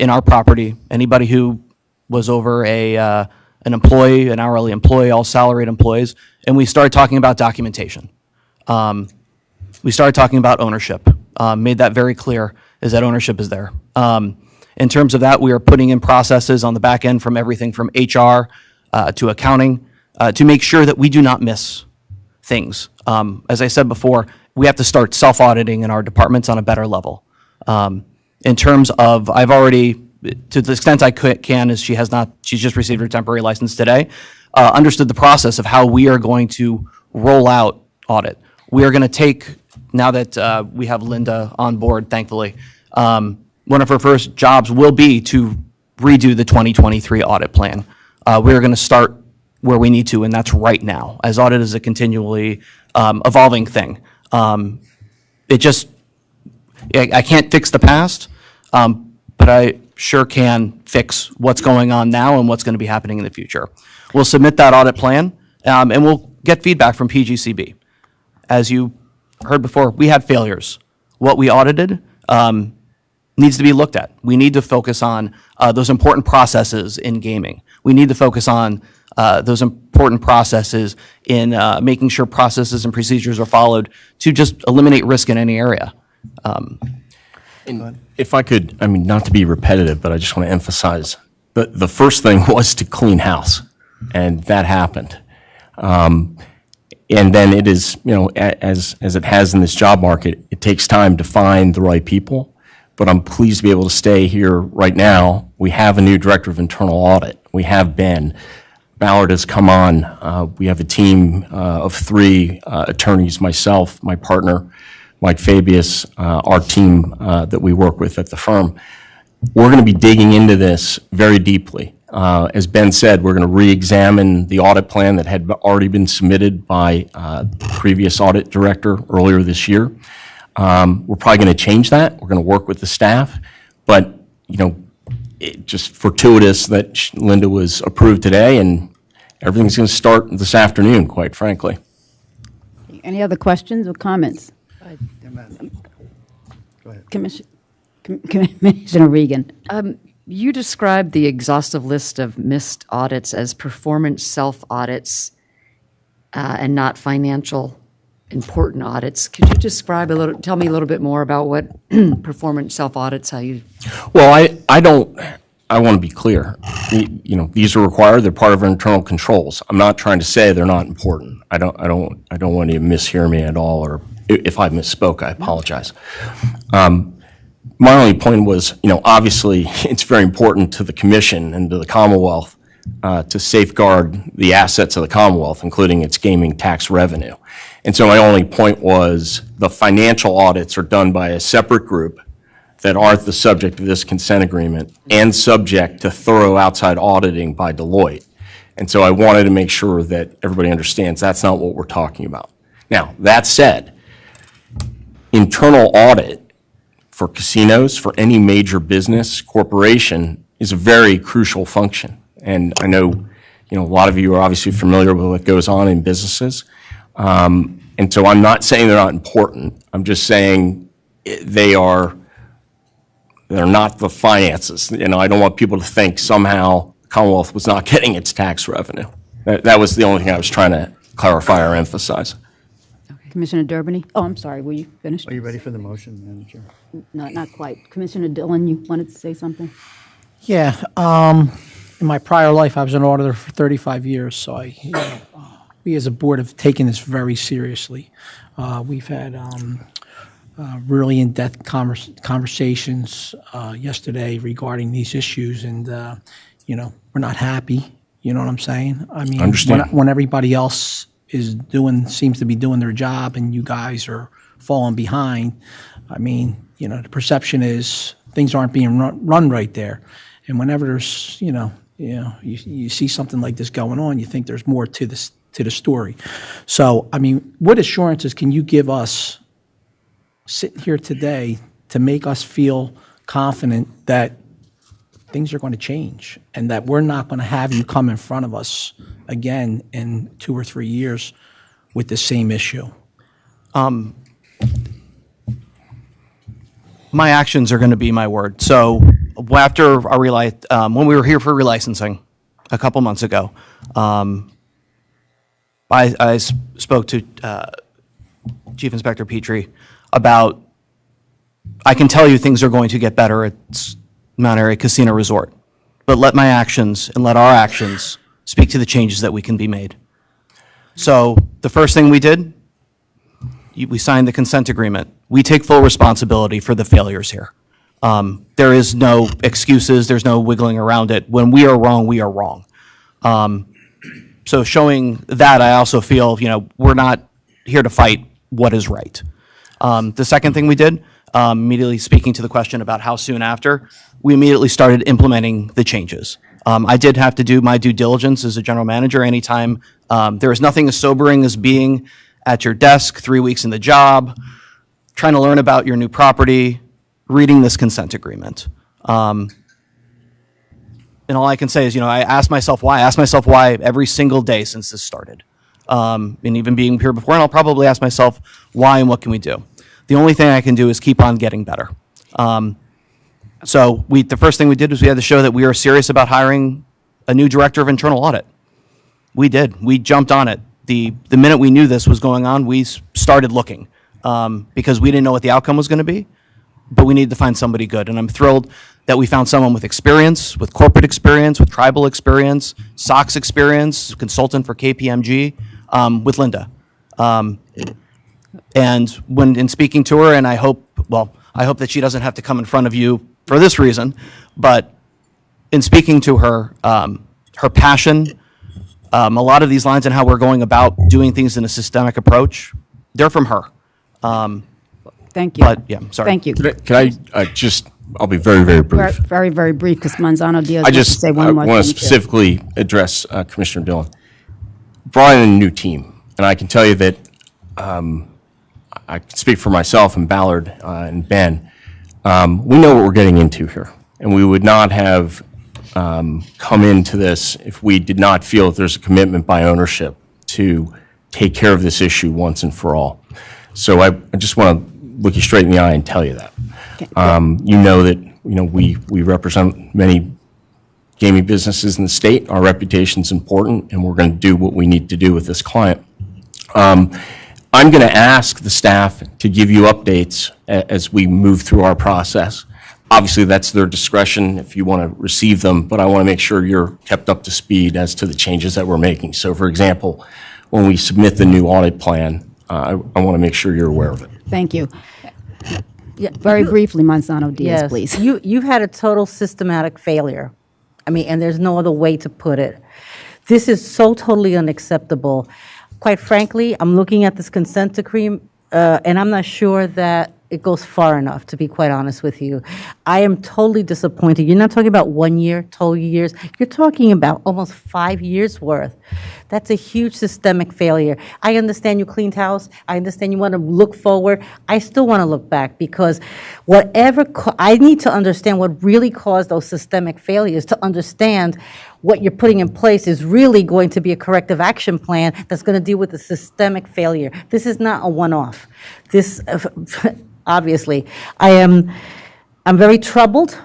S4: in our property, anybody who was over an employee, an hourly employee, all salaried employees, and we started talking about documentation. We started talking about ownership, made that very clear, is that ownership is there. In terms of that, we are putting in processes on the back end from everything from HR to accounting to make sure that we do not miss things. As I said before, we have to start self-auditing in our departments on a better level. In terms of, I've already, to the extent I can, is she's just received her temporary license today, understood the process of how we are going to roll out audit. We are going to take, now that we have Linda on board, thankfully, one of her first jobs will be to redo the 2023 audit plan. We're going to start where we need to, and that's right now, as audit is a continually evolving thing. I can't fix the past, but I sure can fix what's going on now and what's going to be happening in the future. We'll submit that audit plan, and we'll get feedback from PGCB. As you heard before, we had failures. What we audited needs to be looked at. We need to focus on those important processes in gaming. We need to focus on those important processes in making sure processes and procedures are followed to just eliminate risk in any area.
S5: If I could, I mean, not to be repetitive, but I just want to emphasize, the first thing was to clean house, and that happened. And then it is, as it has in this job market, it takes time to find the right people, but I'm pleased to be able to stay here right now. We have a new director of internal audit. We have Ben. Ballard has come on. We have a team of 3 attorneys, myself, my partner, Mike Fabius, our team that we work with at the firm. We're going to be digging into this very deeply. As Ben said, we're going to re-examine the audit plan that had already been submitted by the previous audit director earlier this year. We're probably going to change that. We're going to work with the staff, but it's just fortuitous that Linda was approved today, and everything's going to start this afternoon, quite frankly.
S1: Any other questions or comments?
S3: Go ahead.
S1: Commissioner Regan.
S2: You described the exhaustive list of missed audits as performance self-audits and not financial important audits. Could you describe tell me a little bit more about what performance self-audits, how you...
S5: Well, I want to be clear. These are required. They're part of our internal controls. I'm not trying to say they're not important. I don't want you to mishear me at all, or if I misspoke, I apologize. My only point was, obviously, it's very important to the Commission and to the Commonwealth to safeguard the assets of the Commonwealth, including its gaming tax revenue. And so my only point was the financial audits are done by a separate group that aren't the subject of this consent agreement and subject to thorough outside auditing by Deloitte. And so I wanted to make sure that everybody understands that's not what we're talking about. Now, that said, internal audit for casinos, for any major business, corporation, is a very crucial function. And I know, a lot of you are obviously familiar with what goes on in businesses. And so I'm not saying they're not important. I'm just saying they're not the finances. I don't want people to think somehow the Commonwealth was not getting its tax revenue. That was the only thing I was trying to clarify or emphasize.
S1: Commissioner Durbany? Oh, I'm sorry, were you finished?
S3: Are you ready for the motion, Madam Chair?
S1: Not quite. Commissioner Dillon, you wanted to say something?
S7: Yeah, in my prior life, I was an auditor for 35 years, so we as a board have taken this very seriously. We've had really in-depth conversations yesterday regarding these issues, and we're not happy. You know what I'm saying? I mean, when everybody else seems to be doing their job, and you guys are falling behind. I mean, the perception is things aren't being run right there, and whenever there's, you see something like this going on, you think there's more to the story. So, I mean, what assurances can you give us sitting here today to make us feel confident that things are going to change and that we're not going to have you come in front of us again in 2 or 3 years with the same issue?
S4: My actions are going to be my word. So after when we were here for relicensing a couple months ago, I spoke to Chief Inspector Petrie about, I can tell you things are going to get better at Mount Airy Casino Resort, but let my actions and let our actions speak to the changes that we can be made. So the first thing we did, we signed the consent agreement. We take full responsibility for the failures here. There is no excuses, there's no wiggling around it. When we are wrong, we are wrong. So showing that, I also feel, we're not here to fight what is right. The second thing we did, immediately speaking to the question about how soon after, we immediately started implementing the changes. I did have to do my due diligence as a general manager anytime. There is nothing as sobering as being at your desk 3 weeks in the job, trying to learn about your new property, reading this consent agreement. And all I can say is, I ask myself why. I ask myself why every single day since this started. And even being here before, and I'll probably ask myself why and what can we do. The only thing I can do is keep on getting better. So the first thing we did was we had to show that we are serious about hiring a new director of internal audit. We did. We jumped on it. The minute we knew this was going on, we started looking because we didn't know what the outcome was going to be, but we needed to find somebody good. And I'm thrilled that we found someone with experience, with corporate experience, with tribal experience, SOX experience, consultant for KPMG, with Linda. And when in speaking to her, and I hope that she doesn't have to come in front of you for this reason, but in speaking to her, her passion, a lot of these lines and how we're going about doing things in a systemic approach, they're from her.
S1: Thank you.
S4: But, yeah, sorry.
S1: Thank you.
S5: Can I just, I'll be very, very brief.
S1: Very, very brief, because Manzano Diaz
S5: I
S1: wants to
S5: just
S1: say one more thing.
S5: want to specifically address Commissioner Dillon. Brought in a new team, and I can tell you that I can speak for myself and Ballard and Ben. We know what we're getting into here, and we would not have come into this if we did not feel that there's a commitment by ownership to take care of this issue once and for all. So I just want to look you straight in the eye and tell you that. You know that we represent many gaming businesses in the state. Our reputation is important, and we're going to do what we need to do with this client. I'm going to ask the staff to give you updates as we move through our process. Obviously, that's their discretion if you want to receive them, but I want to make sure you're kept up to speed as to the changes that we're making. So, for example, when we submit the new audit plan, I want to make sure you're aware of it.
S1: Thank you. Very briefly, Manzano Diaz,
S11: Yes,
S1: please.
S11: you've had a total systematic failure. And there's no other way to put it. This is so totally unacceptable. Quite frankly, I'm looking at this consent decree, and I'm not sure that it goes far enough, to be quite honest with you. I am totally disappointed. You're not talking about 1 year, 2 years. You're talking about almost 5 years worth. That's a huge systemic failure. I understand you cleaned house. I understand you want to look forward. I still want to look back, because I need to understand what really caused those systemic failures, to understand what you're putting in place is really going to be a corrective action plan that's going to deal with the systemic failure. This is not a one-off. This, obviously, I'm very troubled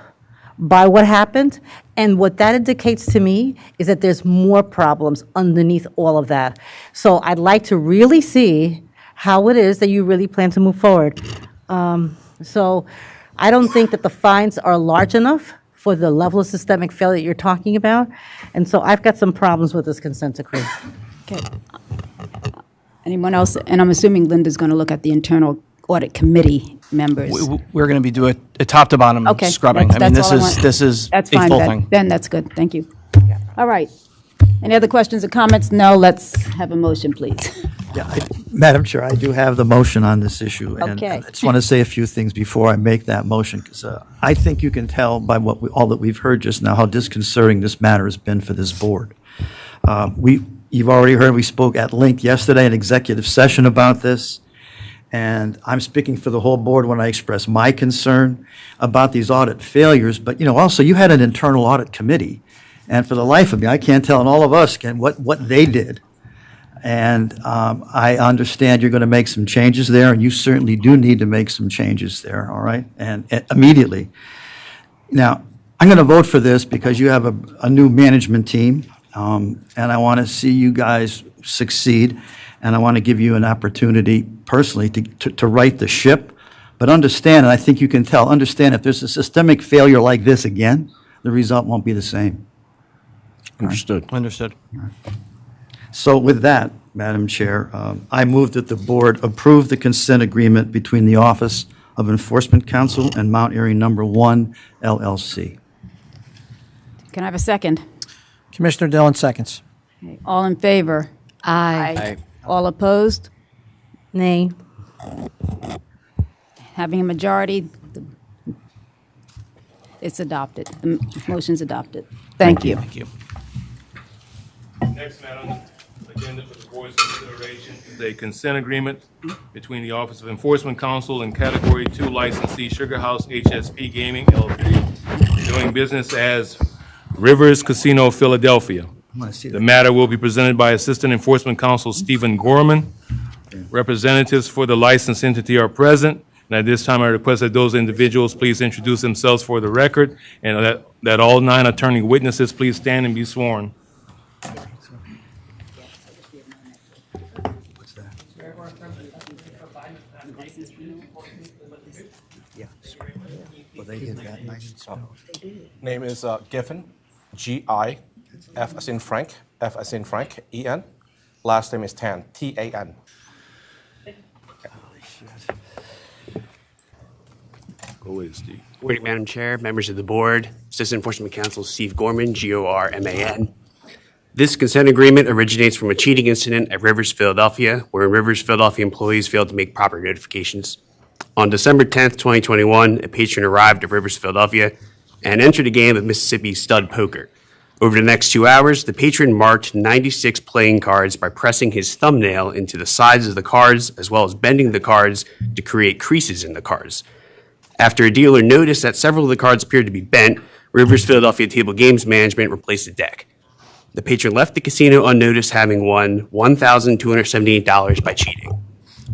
S11: by what happened, and what that indicates to me is that there's more problems underneath all of that. So I'd like to really see how it is that you really plan to move forward. So I don't think that the fines are large enough for the level of systemic failure that you're talking about, and so I've got some problems with this consent decree.
S1: Okay. Anyone else? And I'm assuming Linda's going to look at the internal audit committee members.
S4: We're going to be doing a top to bottom
S1: Okay,
S4: scrubbing.
S1: that's all I want.
S4: This is
S1: That's
S4: a
S1: fine,
S4: full
S1: Ben.
S4: thing.
S1: Ben, that's good. Thank you. All right. Any other questions or comments? No. Let's have a motion, please.
S3: Madam Chair, I do have the motion on this issue. And
S1: Okay.
S3: I just want to say a few things before I make that motion, because I think you can tell by all that we've heard just now how disconcerting this matter has been for this board. You've already heard we spoke at length yesterday in executive session about this, and I'm speaking for the whole board when I express my concern about these audit failures. But also you had an internal audit committee, and for the life of me, I can't tell, and all of us can, what they did. And I understand you're going to make some changes there, and you certainly do need to make some changes there, all right, and immediately. Now, I'm going to vote for this because you have a new management team, and I want to see you guys succeed. and I want to give you an opportunity personally to right the ship. But understand, and I think you can tell, understand if there's a systemic failure like this again, the result won't be the same.
S5: Understood.
S4: Understood.
S3: So with that, Madam Chair, I move that the board approve the consent agreement between the Office of Enforcement Counsel and Mount Airy Number 1 LLC.
S1: Can I have a second?
S7: Commissioner Dillon seconds.
S1: All in favor?
S11: Aye.
S1: All opposed?
S11: Nay.
S1: Having a majority, it's adopted. The motion's adopted. Thank you.
S4: Thank you.
S17: Next matter on the agenda for the board's consideration is a consent agreement between the Office of Enforcement Counsel and Category 2 licensee Sugar House HSP Gaming LLC, doing business as Rivers Casino Philadelphia. The matter will be presented by Assistant Enforcement Counsel Stephen Gorman. Representatives for the licensed entity are present. And at this time, I request that those individuals please introduce themselves for the record, and that all 9 attorney witnesses please stand and be sworn.
S6: Name is Giffen, G-I-F as in Frank, F as in Frank, E-N. Last name is Tan, T-A-N.
S17: Go ahead, Steve.
S10: Good morning, Madam Chair, members of the board, Assistant Enforcement Counsel Steve Gorman, G-O-R-M-A-N. This consent agreement originates from a cheating incident at Rivers, Philadelphia, where Rivers, Philadelphia employees failed to make proper notifications. On December 10th, 2021, a patron arrived at Rivers, Philadelphia, and entered a game of Mississippi stud poker. Over the next 2 hours, the patron marked 96 playing cards by pressing his thumbnail into the sides of the cards, as well as bending the cards to create creases in the cards. After a dealer noticed that several of the cards appeared to be bent, Rivers Philadelphia Table Games Management replaced the deck. The patron left the casino unnoticed, having won $1,278 by cheating.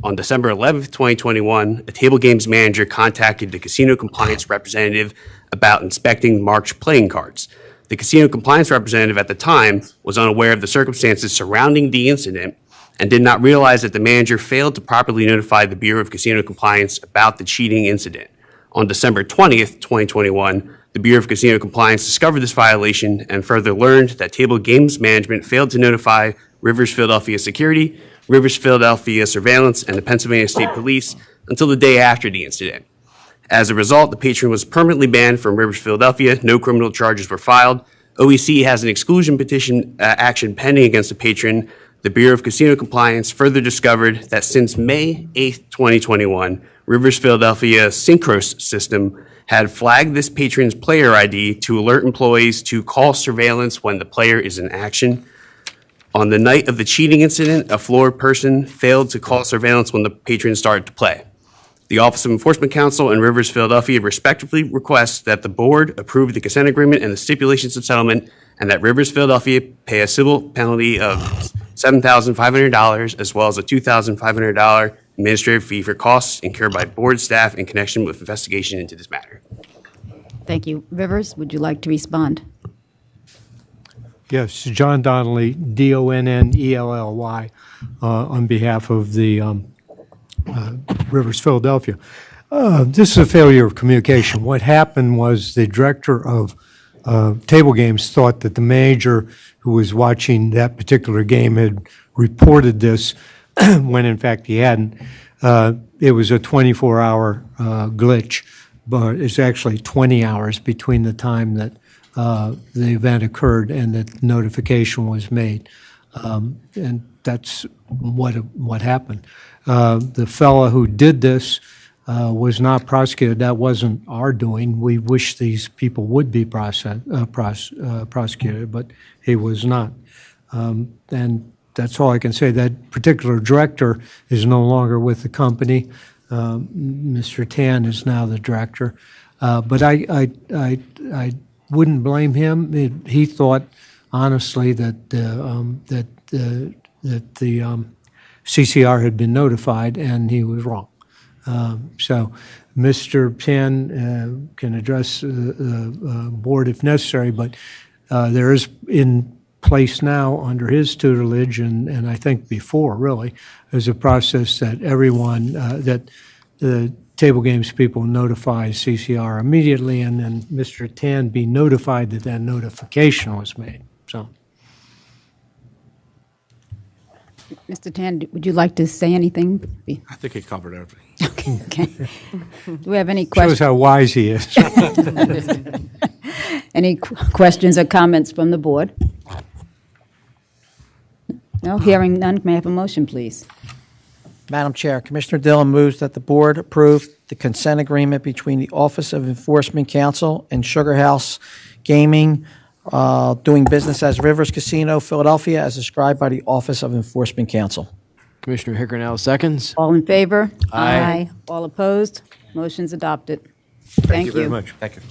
S10: On December 11th, 2021, a table games manager contacted the casino compliance representative about inspecting marked playing cards. The casino compliance representative at the time was unaware of the circumstances surrounding the incident and did not realize that the manager failed to properly notify the Bureau of Casino Compliance about the cheating incident. On December 20th, 2021, the Bureau of Casino Compliance discovered this violation and further learned that Table Games Management failed to notify Rivers Philadelphia Security, Rivers Philadelphia Surveillance, and the Pennsylvania State Police until the day after the incident. As a result, the patron was permanently banned from Rivers Philadelphia. No criminal charges were filed. OEC has an exclusion petition action pending against the patron. The Bureau of Casino Compliance further discovered that since May 8th, 2021, Rivers Philadelphia Synchros system had flagged this patron's player ID to alert employees to call surveillance when the player is in action. On the night of the cheating incident, a floor person failed to call surveillance when the patron started to play. The Office of Enforcement Counsel and Rivers Philadelphia respectively request that the board approve the consent agreement and the stipulations of settlement, and that Rivers Philadelphia pay a civil penalty of $7,500 as well as a $2,500 administrative fee for costs incurred by board staff in connection with investigation into this matter.
S1: Thank you. Rivers, would you like to respond?
S23: Yes, John Donnelly, D-O-N-N-E-L-L-Y, on behalf of the Rivers Philadelphia. This is a failure of communication. What happened was the director of table games thought that the manager who was watching that particular game had reported this when in fact he hadn't. It was a 24-hour glitch, but it's actually 20 hours between the time that the event occurred and that notification was made. And that's what happened. The fellow who did this was not prosecuted. That wasn't our doing. We wish these people would be prosecuted, but he was not. And that's all I can say. That particular director is no longer with the company. Mr. Tan is now the director. But I wouldn't blame him. He thought, honestly, that the CCR had been notified, and he was wrong. So Mr. Tan can address the board if necessary, but there is, in place now under his tutelage, and I think before, really, is a process that everyone, that the table games people notify CCR immediately, and then Mr. Tan be notified that that notification was made, so.
S1: Mr. Tan, would you like to say anything?
S6: I think he covered everything.
S1: Okay. Do we have any questions?
S23: Shows how wise he is.
S1: Any questions or comments from the board? No, hearing none, may I have a motion, please?
S7: Madam Chair, Commissioner Dillon moves that the board approve the consent agreement between the Office of Enforcement Counsel and Sugar House Gaming, doing business as Rivers Casino, Philadelphia, as described by the Office of Enforcement Counsel.
S13: Commissioner Hickernow seconds.
S1: All in favor?
S13: Aye.
S1: All opposed? Motion's adopted. Thank you.
S6: Very much. Thank you.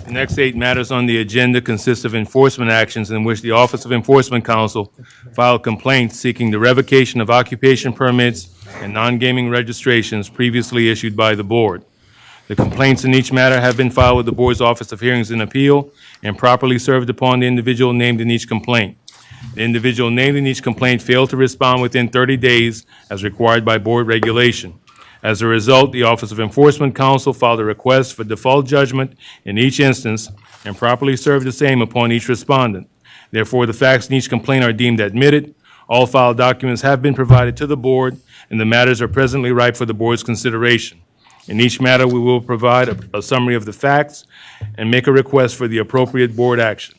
S17: The next 8 matters on the agenda consist of enforcement actions in which the Office of Enforcement Counsel filed complaints seeking the revocation of occupation permits and non-gaming registrations previously issued by the board. The complaints in each matter have been filed with the board's Office of Hearings and Appeal and properly served upon the individual named in each complaint. The individual named in each complaint failed to respond within 30 days as required by board regulation. As a result, the Office of Enforcement Counsel filed a request for default judgment in each instance and properly served the same upon each respondent. Therefore, the facts in each complaint are deemed admitted. All filed documents have been provided to the board, and the matters are presently ripe for the board's consideration. In each matter, we will provide a summary of the facts and make a request for the appropriate board action.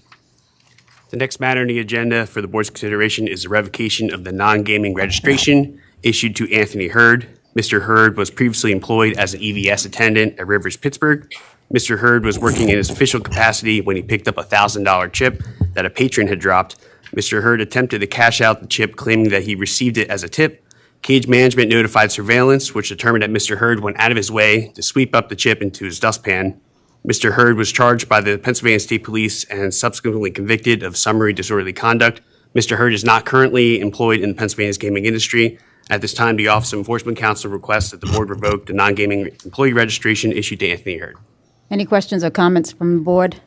S10: The next matter on the agenda for the board's consideration is the revocation of the non-gaming registration issued to Anthony Hurd. Mr. Hurd was previously employed as an EVS attendant at Rivers Pittsburgh. Mr. Hurd was working in his official capacity when he picked up a $1,000 chip that a patron had dropped. Mr. Hurd attempted to cash out the chip, claiming that he received it as a tip. Cage management notified surveillance, which determined that Mr. Hurd went out of his way to sweep up the chip into his dustpan. Mr. Hurd was charged by the Pennsylvania State Police and subsequently convicted of summary disorderly conduct. Mr. Hurd is not currently employed in the Pennsylvania's gaming industry. At this time, the Office of Enforcement Counsel requests that the board revoke the non-gaming employee registration issued to Anthony Hurd.
S1: Any questions or comments from the board?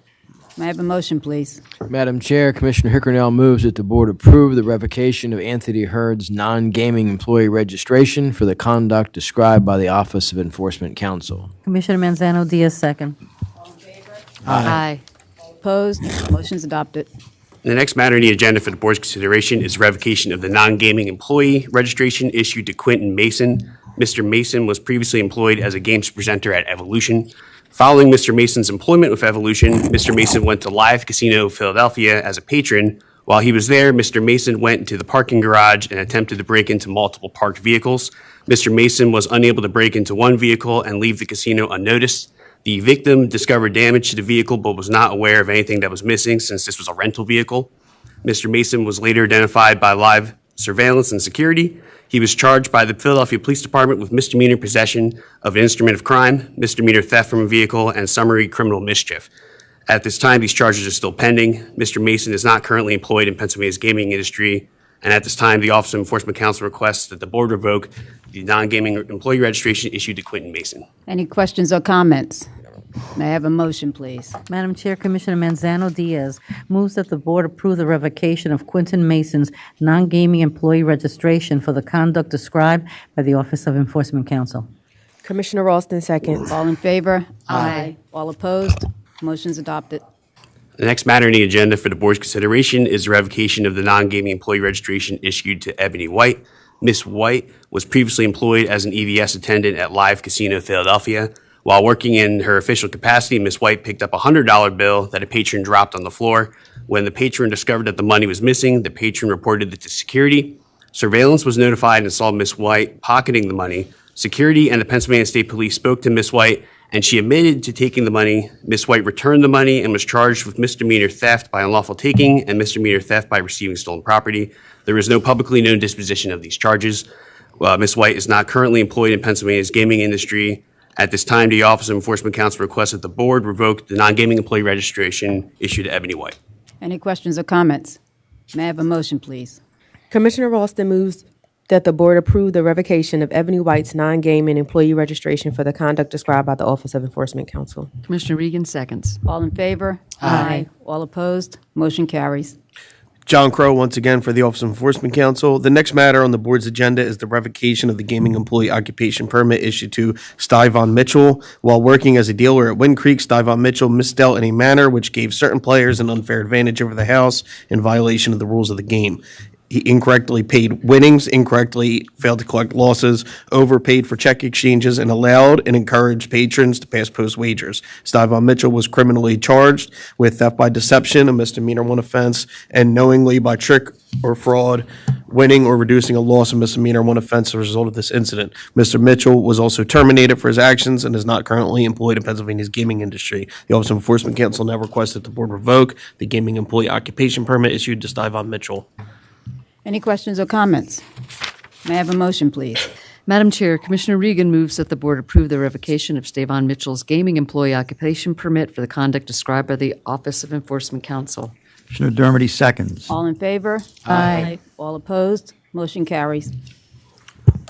S1: May I have a motion, please?
S13: Madam Chair, Commissioner Hickernow moves that the board approve the revocation of Anthony Hurd's non-gaming employee registration for the conduct described by the Office of Enforcement Counsel.
S11: Commissioner Manzano Diaz, second.
S1: Aye. Opposed? Motion's adopted.
S10: The next matter on the agenda for the board's consideration is revocation of the non-gaming employee registration issued to Quentin Mason. Mr. Mason was previously employed as a games presenter at Evolution. Following Mr. Mason's employment with Evolution, Mr. Mason went to Live Casino Philadelphia as a patron. While he was there, Mr. Mason went into the parking garage and attempted to break into multiple parked vehicles. Mr. Mason was unable to break into one vehicle and leave the casino unnoticed. The victim discovered damage to the vehicle but was not aware of anything that was missing since this was a rental vehicle. Mr. Mason was later identified by live surveillance and security. He was charged by the Philadelphia Police Department with misdemeanor possession of an instrument of crime, misdemeanor theft from a vehicle, and summary criminal mischief. At this time, these charges are still pending. Mr. Mason is not currently employed in Pennsylvania's gaming industry, and at this time, the Office of Enforcement Counsel requests that the board revoke the non-gaming employee registration issued to Quentin Mason.
S1: Any questions or comments? May I have a motion, please?
S11: Madam Chair, Commissioner Manzano Diaz moves that the board approve the revocation of Quentin Mason's non-gaming employee registration for the conduct described by the Office of Enforcement Counsel.
S8: Commissioner Ralston, seconds.
S1: All in favor? Aye. All opposed? Motion's adopted.
S10: The next matter on the agenda for the board's consideration is the revocation of the non-gaming employee registration issued to Ebony White. Ms. White was previously employed as an EVS attendant at Live Casino Philadelphia. While working in her official capacity, Ms. White picked up a $100 bill that a patron dropped on the floor. When the patron discovered that the money was missing, the patron reported it to security. Surveillance was notified and saw Ms. White pocketing the money. Security and the Pennsylvania State Police spoke to Ms. White, and she admitted to taking the money. Ms. White returned the money and was charged with misdemeanor theft by unlawful taking and misdemeanor theft by receiving stolen property. There is no publicly known disposition of these charges. Ms. White is not currently employed in Pennsylvania's gaming industry. At this time, the Office of Enforcement Counsel requests that the board revoke the non-gaming employee registration issued to Ebony White.
S1: Any questions or comments? May I have a motion, please?
S8: Commissioner Ralston moves that the board approve the revocation of Ebony White's non-gaming employee registration for the conduct described by the Office of Enforcement Counsel.
S2: Commissioner Regan seconds.
S1: All in favor? Aye. All opposed? Motion carries.
S22: John Crow, once again, for the Office of Enforcement Counsel. The next matter on the board's agenda is the revocation of the gaming employee occupation permit issued to Styvon Mitchell. While working as a dealer at Wind Creek, Styvon Mitchell misdealt in a manner which gave certain players an unfair advantage over the house in violation of the rules of the game. He incorrectly paid winnings, incorrectly failed to collect losses, overpaid for check exchanges, and allowed and encouraged patrons to pass post wagers. Styvon Mitchell was criminally charged with theft by deception, a misdemeanor 1 offense, and knowingly by trick or fraud, winning or reducing a loss, a misdemeanor 1 offense as a result of this incident. Mr. Mitchell was also terminated for his actions and is not currently employed in Pennsylvania's gaming industry. The Office of Enforcement Counsel now requests that the board revoke the gaming employee occupation permit issued to Styvon Mitchell.
S1: Any questions or comments? May I have a motion, please?
S2: Madam Chair, Commissioner Regan moves that the board approve the revocation of Styvon Mitchell's gaming employee occupation permit for the conduct described by the Office of Enforcement Counsel.
S3: Commissioner Dermody seconds.
S1: All in favor?
S11: Aye.
S1: All opposed? Motion carries.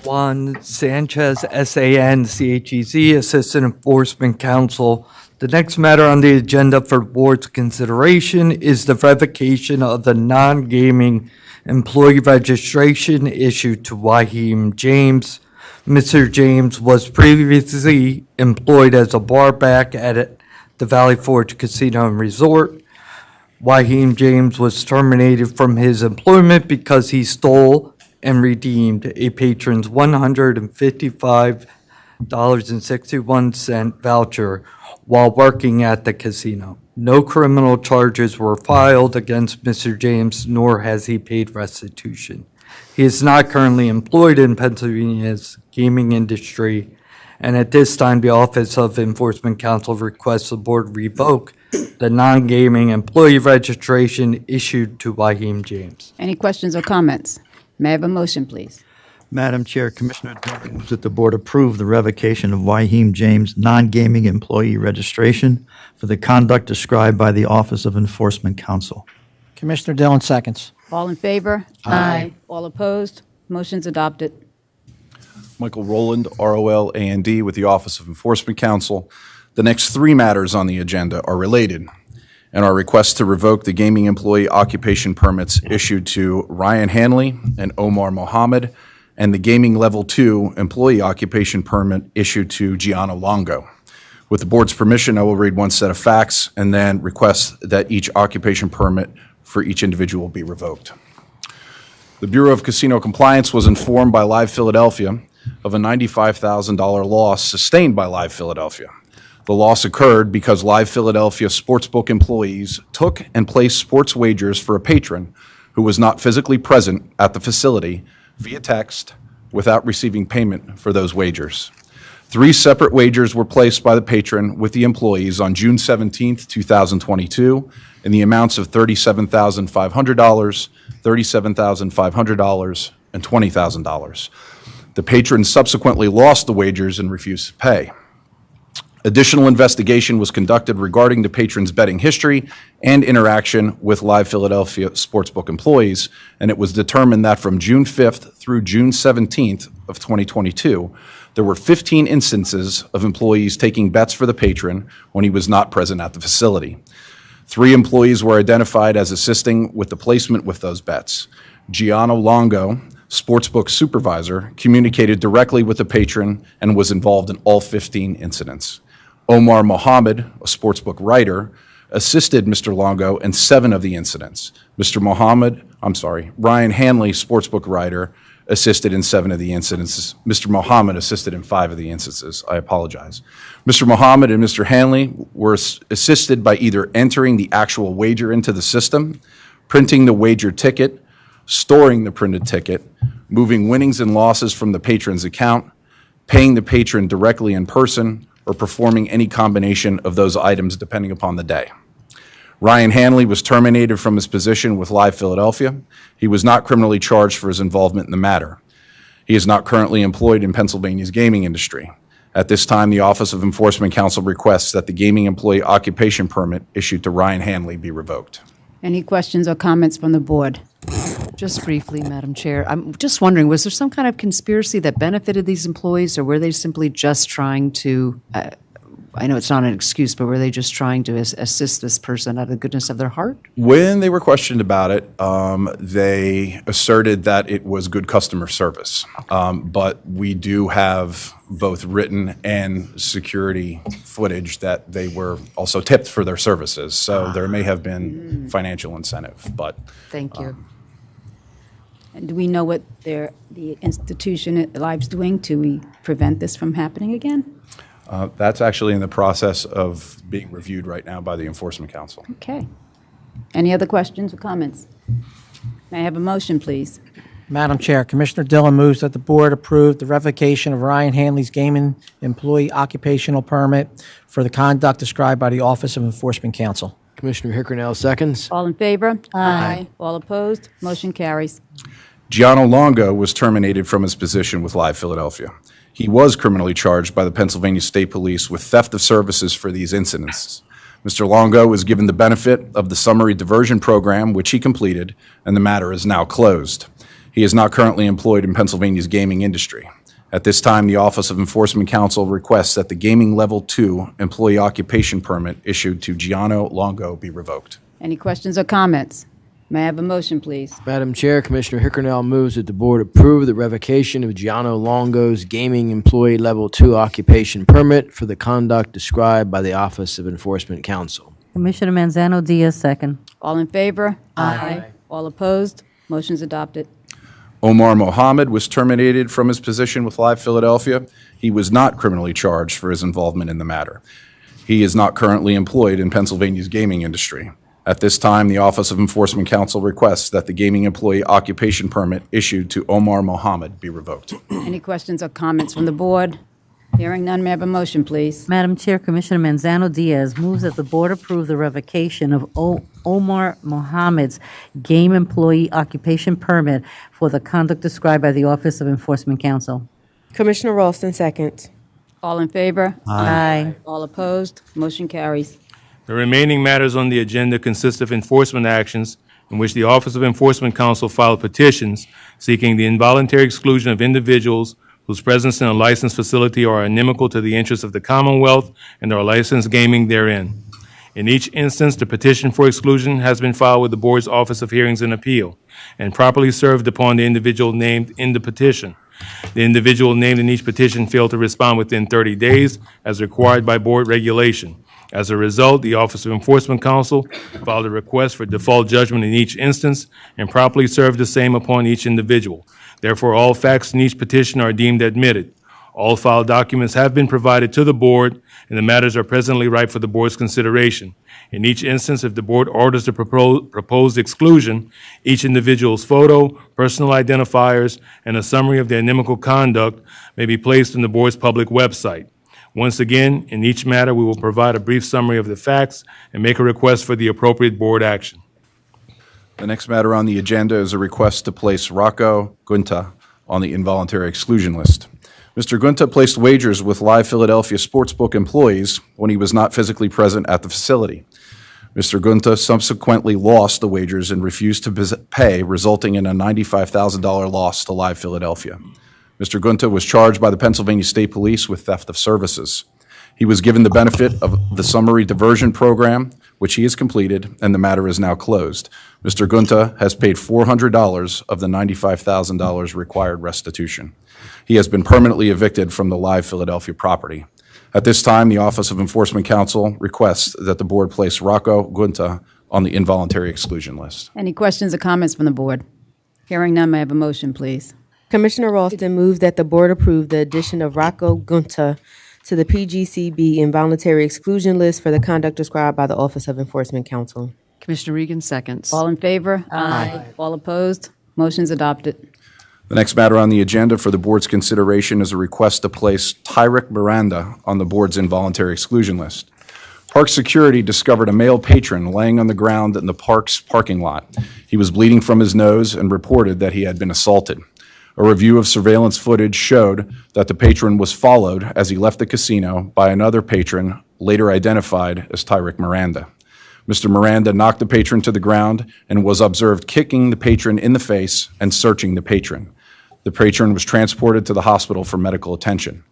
S12: Juan Sanchez, SANCHEZ, Assistant Enforcement Counsel. The next matter on the agenda for board's consideration is the revocation of the non-gaming employee registration issued to Waheem James. Mr. James was previously employed as a barback at the Valley Forge Casino and Resort. Waheem James was terminated from his employment because he stole and redeemed a patron's $155.61 voucher while working at the casino. No criminal charges were filed against Mr. James, nor has he paid restitution. He is not currently employed in Pennsylvania's gaming industry, and at this time, the Office of Enforcement Counsel requests the board revoke the non-gaming employee registration issued to Waheem James.
S1: Any questions or comments? May I have a motion, please?
S3: Madam Chair, Commissioner Dermody moves that the board approve the revocation of Waheem James' non-gaming employee registration for the conduct described by the Office of Enforcement Counsel.
S7: Commissioner Dillon seconds.
S1: All in favor? Aye. All opposed? Motion's adopted.
S14: Michael Rowland, ROL A&D with the Office of Enforcement Counsel. The next 3 matters on the agenda are related and are requests to revoke the gaming employee occupation permits issued to Ryan Hanley and Omar Mohammed, and the gaming level 2 employee occupation permit issued to Gianno Longo. With the board's permission, I will read one set of facts and then request that each occupation permit for each individual be revoked. The Bureau of Casino Compliance was informed by Live Philadelphia of a $95,000 loss sustained by Live Philadelphia. The loss occurred because Live Philadelphia sportsbook employees took and placed sports wagers for a patron who was not physically present at the facility via text without receiving payment for those wagers. 3 separate wagers were placed by the patron with the employees on June 17, 2022, in the amounts of $37,500, $37,500, and $20,000. The patron subsequently lost the wagers and refused to pay. Additional investigation was conducted regarding the patron's betting history and interaction with Live Philadelphia sportsbook employees, and it was determined that from June 5th through June 17th of 2022, there were 15 instances of employees taking bets for the patron when he was not present at the facility. 3 employees were identified as assisting with the placement with those bets. Gianno Longo, sportsbook supervisor, communicated directly with the patron and was involved in all 15 incidents. Omar Mohammed, a sportsbook writer, assisted Mr. Longo in 7 of the incidents. Ryan Hanley, sportsbook writer, assisted in 7 of the incidents. Mr. Mohammed assisted in 5 of the instances. I apologize. Mr. Mohammed and Mr. Hanley were assisted by either entering the actual wager into the system, printing the wager ticket, storing the printed ticket, moving winnings and losses from the patron's account, paying the patron directly in person, or performing any combination of those items depending upon the day. Ryan Hanley was terminated from his position with Live Philadelphia. He was not criminally charged for his involvement in the matter. He is not currently employed in Pennsylvania's gaming industry. At this time, the Office of Enforcement Counsel requests that the gaming employee occupation permit issued to Ryan Hanley be revoked.
S1: Any questions or comments from the board?
S2: Just briefly, Madam Chair, I'm just wondering, was there some kind of conspiracy that benefited these employees, or were they simply just trying to, I know it's not an excuse, but were they just trying to assist this person out of the goodness of their heart?
S14: When they were questioned about it, they asserted that it was good customer service. But we do have both written and security footage that they were also tipped for their services. So there may have been financial incentive, but.
S2: Thank you.
S1: And do we know what the institution at Live's doing to prevent this from happening again?
S14: That's actually in the process of being reviewed right now by the Enforcement Council.
S1: Okay. Any other questions or comments? May I have a motion, please?
S7: Madam Chair, Commissioner Dillon moves that the board approve the revocation of Ryan Hanley's gaming employee occupational permit for the conduct described by the Office of Enforcement Counsel.
S13: Commissioner Hickernell seconds.
S1: All in favor? Aye. All opposed? Motion carries.
S14: Gianno Longo was terminated from his position with Live Philadelphia. He was criminally charged by the Pennsylvania State Police with theft of services for these incidents. Mr. Longo was given the benefit of the summary diversion program, which he completed, and the matter is now closed. He is not currently employed in Pennsylvania's gaming industry. At this time, the Office of Enforcement Counsel requests that the Gaming Level 2 employee occupation permit issued to Gianno Longo be revoked.
S1: Any questions or comments? May I have a motion, please?
S13: Madam Chair, Commissioner Hickernell moves that the board approve the revocation of Gianno Longo's gaming employee level 2 occupation permit for the conduct described by the Office of Enforcement Counsel.
S11: Commissioner Manzano Diaz, second.
S1: All in favor? Aye. All opposed? Motion's adopted.
S14: Omar Mohammed was terminated from his position with Live Philadelphia. He was not criminally charged for his involvement in the matter. He is not currently employed in Pennsylvania's gaming industry. At this time, the Office of Enforcement Counsel requests that the gaming employee occupation permit issued to Omar Mohammed be revoked.
S1: Any questions or comments from the board? Hearing none, may I have a motion, please?
S11: Madam Chair, Commissioner Manzano Diaz moves that the board approve the revocation of Omar Mohammed's game employee occupation permit for the conduct described by the Office of Enforcement Counsel.
S8: Commissioner Ralston seconds.
S1: All in favor?
S11: Aye.
S1: All opposed? Motion carries.
S17: The remaining matters on the agenda consist of enforcement actions in which the Office of Enforcement Counsel filed petitions seeking the involuntary exclusion of individuals whose presence in a licensed facility are inimical to the interests of the Commonwealth and are licensed gaming therein. In each instance, the petition for exclusion has been filed with the Board's Office of Hearings and Appeal and properly served upon the individual named in the petition. The individual named in each petition failed to respond within 30 days as required by Board regulation. As a result, the Office of Enforcement Counsel filed a request for default judgment in each instance and properly served the same upon each individual. Therefore, all facts in each petition are deemed admitted. All filed documents have been provided to the Board, and the matters are presently ripe for the Board's consideration. In each instance, if the Board orders the proposed exclusion, each individual's photo, personal identifiers, and a summary of their inimical conduct may be placed on the Board's public website. Once again, in each matter, we will provide a brief summary of the facts and make a request for the appropriate Board action.
S14: The next matter on the agenda is a request to place Rocco Gunta on the involuntary exclusion list. Mr. Gunta placed wagers with Live Philadelphia Sportsbook employees when he was not physically present at the facility. Mr. Gunta subsequently lost the wagers and refused to pay, resulting in a $95,000 loss to Live Philadelphia. Mr. Gunta was charged by the Pennsylvania State Police with theft of services. He was given the benefit of the summary diversion program, which he has completed, and the matter is now closed. Mr. Gunta has paid $400 of the $95,000 required restitution. He has been permanently evicted from the Live Philadelphia property. At this time, the Office of Enforcement Counsel requests that the Board place Rocco Gunta on the involuntary exclusion list.
S1: Any questions or comments from the board? Hearing none, may I have a motion, please?
S8: Commissioner Ralston moves that the board approve the addition of Rocco Gunta to the PGCB involuntary exclusion list for the conduct described by the Office of Enforcement Counsel.
S2: Commissioner Regan seconds.
S1: All in favor? Aye. All opposed? Motion's adopted.
S14: The next matter on the agenda for the Board's consideration is a request to place Tyrick Miranda on the Board's involuntary exclusion list. Park security discovered a male patron laying on the ground in the park's parking lot. He was bleeding from his nose and reported that he had been assaulted. A review of surveillance footage showed that the patron was followed as he left the casino by another patron, later identified as Tyrick Miranda. Mr. Miranda knocked the patron to the ground and was observed kicking the patron in the face and searching the patron. The patron was transported to the hospital for medical attention.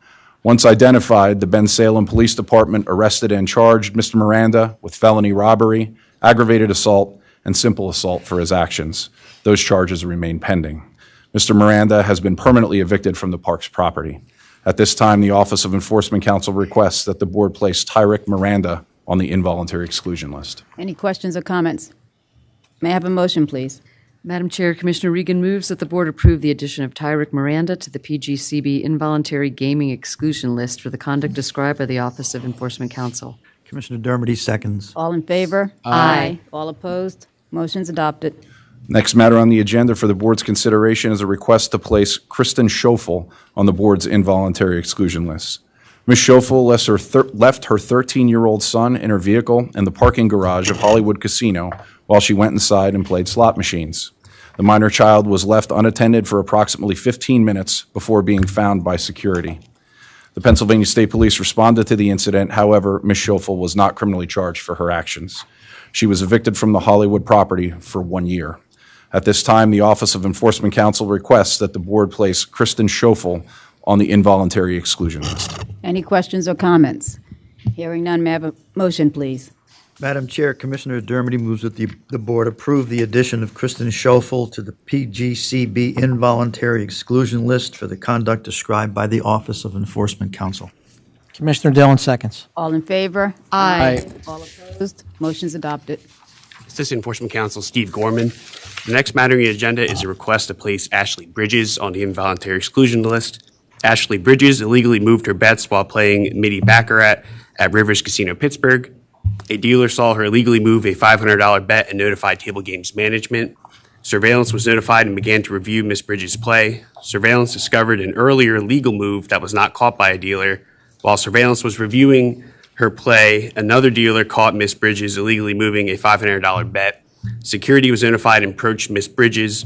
S14: Once identified, the Ben Salem Police Department arrested and charged Mr. Miranda with felony robbery, aggravated assault, and simple assault for his actions. Those charges remain pending. Mr. Miranda has been permanently evicted from the park's property. At this time, the Office of Enforcement Counsel requests that the board place Tyrick Miranda on the involuntary exclusion list.
S1: Any questions or comments? May I have a motion, please?
S2: Madam Chair, Commissioner Regan moves that the board approve the addition of Tyrick Miranda to the PGCB involuntary gaming exclusion list for the conduct described by the Office of Enforcement Counsel.
S3: Commissioner Dermody seconds.
S1: All in favor? Aye. All opposed? Motion's adopted.
S14: Next matter on the agenda for the board's consideration is a request to place Kristen Schoeffel on the board's involuntary exclusion list. Ms. Schoeffel left her 13-year-old son in her vehicle in the parking garage of Hollywood Casino while she went inside and played slot machines. The minor child was left unattended for approximately 15 minutes before being found by security. The Pennsylvania State Police responded to the incident. However, Ms. Schoeffel was not criminally charged for her actions. She was evicted from the Hollywood property for 1 year. At this time, the Office of Enforcement Counsel requests that the board place Kristen Schoeffel on the involuntary exclusion list.
S1: Any questions or comments? Hearing none, may I have a motion, please?
S3: Madam Chair, Commissioner Dermody moves that the board approve the addition of Kristen Schoeffel to the PGCB involuntary exclusion list for the conduct described by the Office of Enforcement Counsel.
S7: Commissioner Dillon seconds.
S1: All in favor?
S11: Aye.
S1: All opposed? Motion's adopted.
S10: Assistant Enforcement Counsel Steve Gorman. The next matter on the agenda is a request to place Ashley Bridges on the involuntary exclusion list. Ashley Bridges illegally moved her bets while playing Midi Baccarat at Rivers Casino Pittsburgh. A dealer saw her illegally move a $500 bet and notified Table Games Management. Surveillance was notified and began to review Ms. Bridges' play. Surveillance discovered an earlier legal move that was not caught by a dealer. While surveillance was reviewing her play, another dealer caught Ms. Bridges illegally moving a $500 bet. Security was notified and approached Ms. Bridges.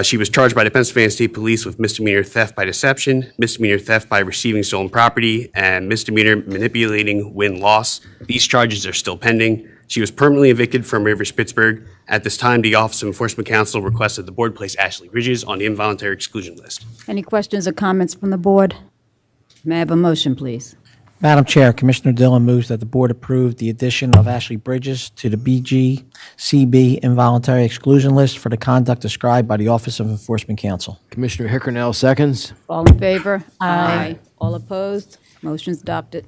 S10: She was charged by the Pennsylvania State Police with misdemeanor theft by deception, misdemeanor theft by receiving stolen property, and misdemeanor manipulating win-loss. These charges are still pending. She was permanently evicted from Rivers Pittsburgh. At this time, the Office of Enforcement Counsel requested the board place Ashley Bridges on the involuntary exclusion list.
S1: Any questions or comments from the board? May I have a motion, please?
S7: Madam Chair, Commissioner Dillon moves that the board approve the addition of Ashley Bridges to the BGCB involuntary exclusion list for the conduct described by the Office of Enforcement Counsel.
S13: Commissioner Hickernell seconds.
S1: All in favor? Aye. All opposed? Motion's adopted.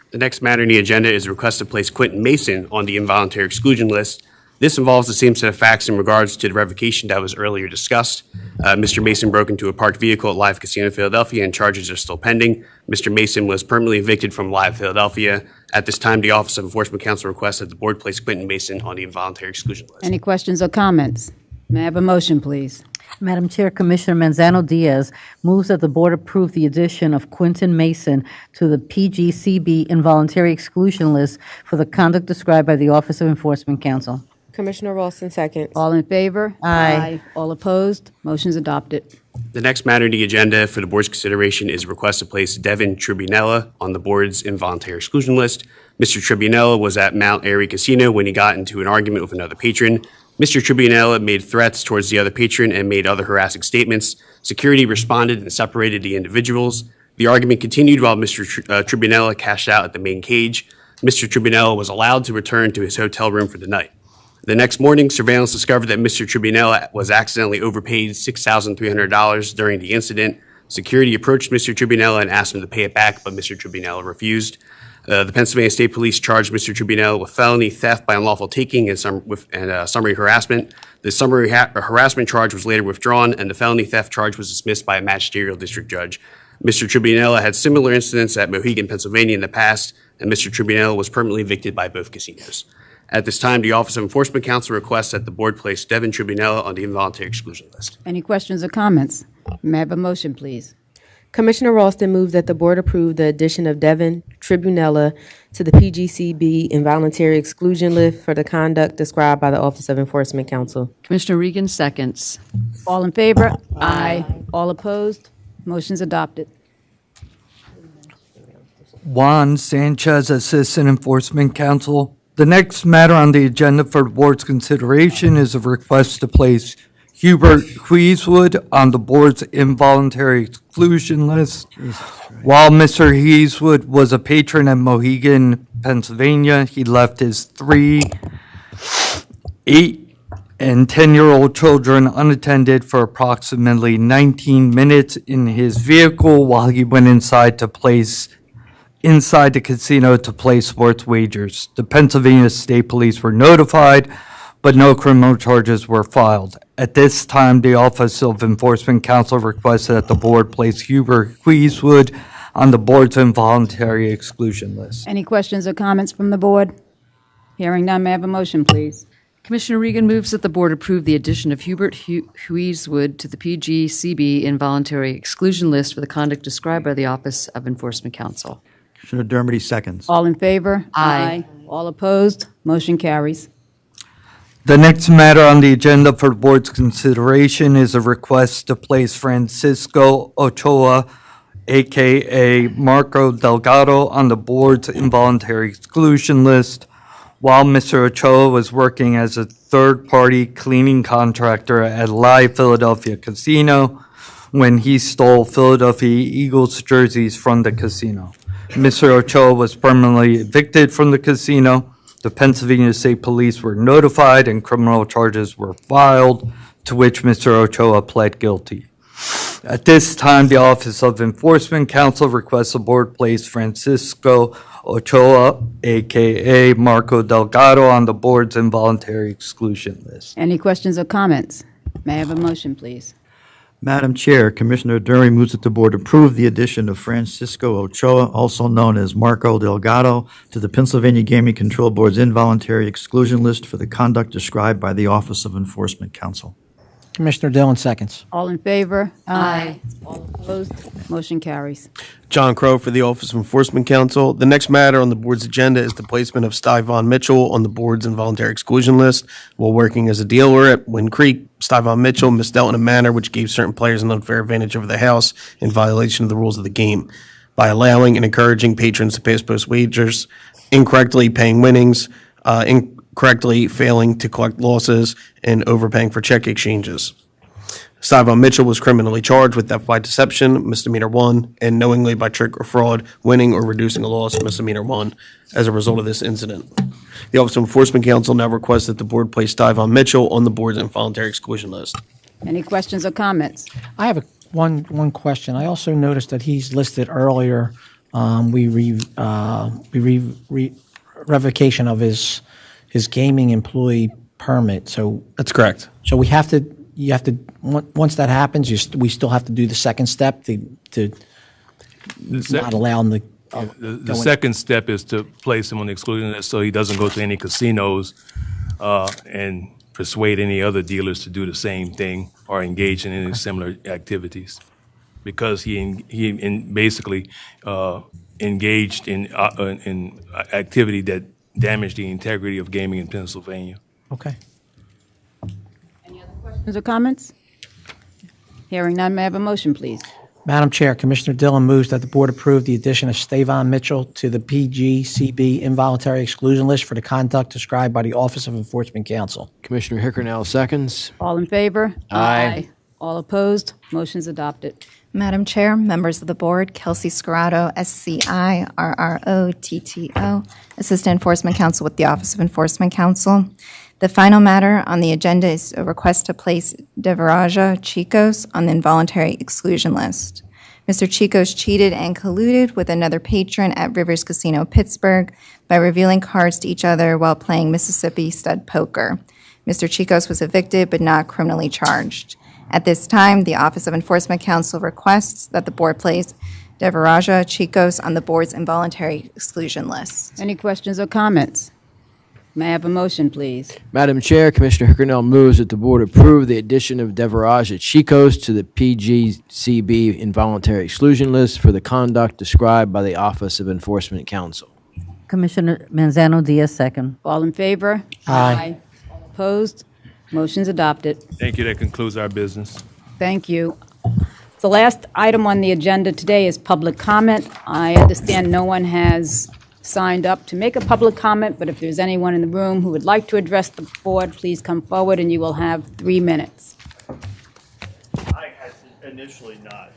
S10: The next matter on the agenda is a request to place Quentin Mason on the involuntary exclusion list. This involves the same set of facts in regards to the revocation that was earlier discussed. Mr. Mason broke into a parked vehicle at Live Casino Philadelphia, and charges are still pending. Mr. Mason was permanently evicted from Live Philadelphia. At this time, the Office of Enforcement Counsel requests that the board place Quentin Mason on the involuntary exclusion list.
S1: Any questions or comments? May I have a motion, please?
S11: Madam Chair, Commissioner Manzano-Diaz moves that the board approve the addition of Quentin Mason to the PGCB involuntary exclusion list for the conduct described by the Office of Enforcement Counsel.
S8: Commissioner Ralston seconds.
S1: All in favor?
S11: Aye.
S1: All opposed? Motion's adopted.
S10: The next matter on the agenda for the board's consideration is a request to place Devin Tribunella on the board's involuntary exclusion list. Mr. Tribunella was at Mount Airy Casino when he got into an argument with another patron. Mr. Tribunella made threats towards the other patron and made other harassing statements. Security responded and separated the individuals. The argument continued while Mr. Tribunella cashed out at the main cage. Mr. Tribunella was allowed to return to his hotel room for the night. The next morning, surveillance discovered that Mr. Tribunella was accidentally overpaid $6,300 during the incident. Security approached Mr. Tribunella and asked him to pay it back, but Mr. Tribunella refused. The Pennsylvania State Police charged Mr. Tribunella with felony theft by unlawful taking and summary harassment. The summary harassment charge was later withdrawn, and the felony theft charge was dismissed by a magisterial district judge. Mr. Tribunella had similar incidents at Mohegan, Pennsylvania in the past, and Mr. Tribunella was permanently evicted by both casinos. At this time, the Office of Enforcement Counsel requests that the board place Devin Tribunella on the involuntary exclusion list.
S1: Any questions or comments? May I have a motion, please?
S8: Commissioner Ralston moves that the board approve the addition of Devin Tribunella to the PGCB involuntary exclusion list for the conduct described by the Office of Enforcement Counsel.
S2: Commissioner Regan seconds.
S1: All in favor? Aye. All opposed? Motion's adopted.
S12: Juan Sanchez, Assistant Enforcement Counsel. The next matter on the agenda for the board's consideration is a request to place Hubert Huiswood on the board's involuntary exclusion list. While Mr. Huiswood was a patron at Mohegan, Pennsylvania, he left his 3, 8, and 10-year-old children unattended for approximately 19 minutes in his vehicle while he went inside the casino to place sports wagers. The Pennsylvania State Police were notified, but no criminal charges were filed. At this time, the Office of Enforcement Counsel requested that the board place Hubert Huiswood on the board's involuntary exclusion list.
S1: Any questions or comments from the board? Hearing none, may I have a motion, please?
S2: Commissioner Regan moves that the board approve the addition of Hubert Huiswood to the PGCB involuntary exclusion list for the conduct described by the Office of Enforcement Counsel.
S3: Commissioner Dermody seconds.
S1: All in favor?
S2: Aye.
S1: All opposed? Motion carries.
S12: The next matter on the agenda for the board's consideration is a request to place Francisco Ochoa, a.k.a. Marco Delgado, on the board's involuntary exclusion list. While Mr. Ochoa was working as a third-party cleaning contractor at Live Philadelphia Casino when he stole Philadelphia Eagles jerseys from the casino. Mr. Ochoa was permanently evicted from the casino. The Pennsylvania State Police were notified and criminal charges were filed, to which Mr. Ochoa pled guilty. At this time, the Office of Enforcement Counsel requests the board place Francisco Ochoa, a.k.a. Marco Delgado, on the board's involuntary exclusion list.
S1: Any questions or comments? May I have a motion, please?
S3: Madam Chair, Commissioner Dury moves that the board approve the addition of Francisco Ochoa, also known as Marco Delgado, to the Pennsylvania Gaming Control Board's involuntary exclusion list for the conduct described by the Office of Enforcement Counsel.
S7: Commissioner Dillon seconds.
S1: All in favor? Aye. All opposed? Motion carries.
S22: John Crow for the Office of Enforcement Counsel. The next matter on the board's agenda is the placement of Styvon Mitchell on the board's involuntary exclusion list. While working as a dealer at Wind Creek, Styvon Mitchell misdealt in a manner which gave certain players an unfair advantage over the house in violation of the rules of the game by allowing and encouraging patrons to pass post wagers, incorrectly paying winnings, incorrectly failing to collect losses, and overpaying for check exchanges. Styvon Mitchell was criminally charged with theft by deception, misdemeanor 1, and knowingly by trick or fraud, winning or reducing a loss, misdemeanor 1, as a result of this incident. The Office of Enforcement Counsel now requests that the board place Styvon Mitchell on the board's involuntary exclusion list.
S1: Any questions or comments?
S7: I have one question. I also noticed that he's listed earlier, revocation of his gaming employee permit. So
S22: that's correct.
S7: So you have to once that happens, we still have to do the second step to not allow him to.
S17: The second step is to place him on the exclusion list so he doesn't go to any casinos and persuade any other dealers to do the same thing or engage in any similar activities, because he basically engaged in activity that damaged the integrity of gaming in Pennsylvania.
S7: Okay.
S1: Questions or comments? Hearing none, may I have a motion, please?
S7: Madam Chair, Commissioner Dillon moves that the board approve the addition of Styvon Mitchell to the PGCB involuntary exclusion list for the conduct described by the Office of Enforcement Counsel.
S13: Commissioner Hickernell seconds.
S1: All in favor?
S13: Aye.
S1: All opposed? Motion's adopted.
S9: Madam Chair, members of the board, Kelsey Scorado, SCI-RROTTO, Assistant Enforcement Counsel with the Office of Enforcement Counsel. The final matter on the agenda is a request to place Devaraja Chicos on the involuntary exclusion list. Mr. Chicos cheated and colluded with another patron at Rivers Casino Pittsburgh by revealing cards to each other while playing Mississippi stud poker. Mr. Chicos was evicted but not criminally charged. At this time, the Office of Enforcement Counsel requests that the board place Devaraja Chicos on the board's involuntary exclusion list.
S1: Any questions or comments? May I have a motion, please?
S13: Madam Chair, Commissioner Hickernell moves that the board approve the addition of Devaraja Chicos to the PGCB involuntary exclusion list for the conduct described by the Office of Enforcement Counsel.
S11: Commissioner Manzano-Diaz, second.
S1: All in favor?
S7: Aye.
S1: All opposed? Motion's adopted.
S17: Thank you. That concludes our business.
S1: Thank you. The last item on the agenda today is public comment. I understand no one has signed up to make a public comment, but if there's anyone in the room who would like to address the board, please come forward and you will have 3 minutes.
S15: I had initially not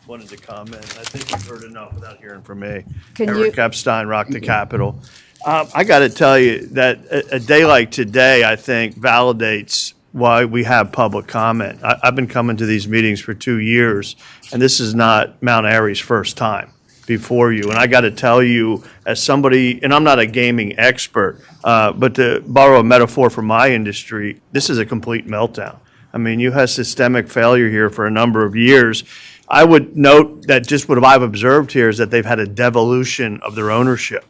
S15: wanted to comment. I think you've heard enough without hearing from me. Eric Epstein, Rock the Capitol. I got to tell you that a day like today, I think, validates why we have public comment. I've been coming to these meetings for 2 years, and this is not Mount Airy's first time before you. And I got to tell you, as somebody, and I'm not a gaming expert, but to borrow a metaphor from my industry, this is a complete meltdown. I mean, you have systemic failure here for a number of years. I would note that just what I've observed here is that they've had a devolution of their ownership,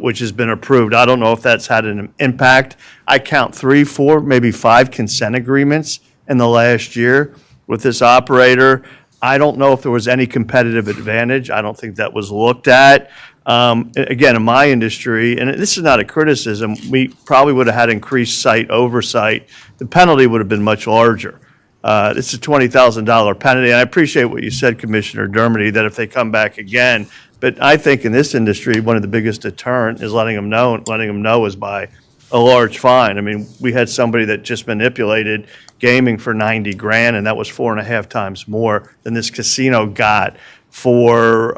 S15: which has been approved. I don't know if that's had an impact. I count 3, 4, maybe 5 consent agreements in the last year with this operator. I don't know if there was any competitive advantage. I don't think that was looked at. Again, in my industry, and this is not a criticism, we probably would have had increased site oversight. The penalty would have been much larger. It's a $20,000 penalty, and I appreciate what you said, Commissioner Dermody, that if they come back again, but I think in this industry, one of the biggest deterrent is letting them know is by a large fine. I mean, we had somebody that just manipulated gaming for 90 grand, and that was 4.5 times more than this casino got for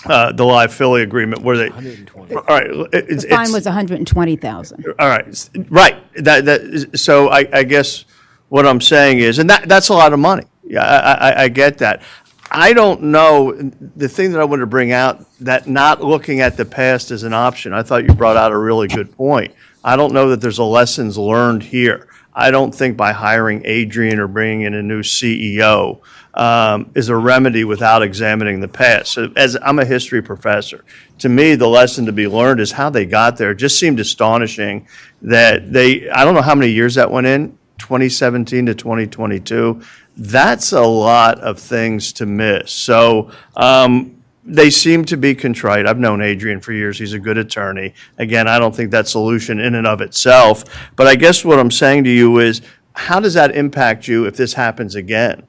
S15: the live Philly agreement, where they. 120. All right,
S1: The fine was $120,000.
S15: All right, right. So I guess what I'm saying is, and that's a lot of money. Yeah, I get that. I don't know, the thing that I wanted to bring out, that not looking at the past is an option. I thought you brought out a really good point. I don't know that there's a lessons learned here. I don't think by hiring Adrian or bringing in a new CEO is a remedy without examining the past. So as I'm a history professor, to me, the lesson to be learned is how they got there. It just seemed astonishing that I don't know how many years that went in, 2017 to 2022. That's a lot of things to miss. So they seem to be contrite. I've known Adrian for years. He's a good attorney. Again, I don't think that's solution in and of itself. But I guess what I'm saying to you is, how does that impact you if this happens again?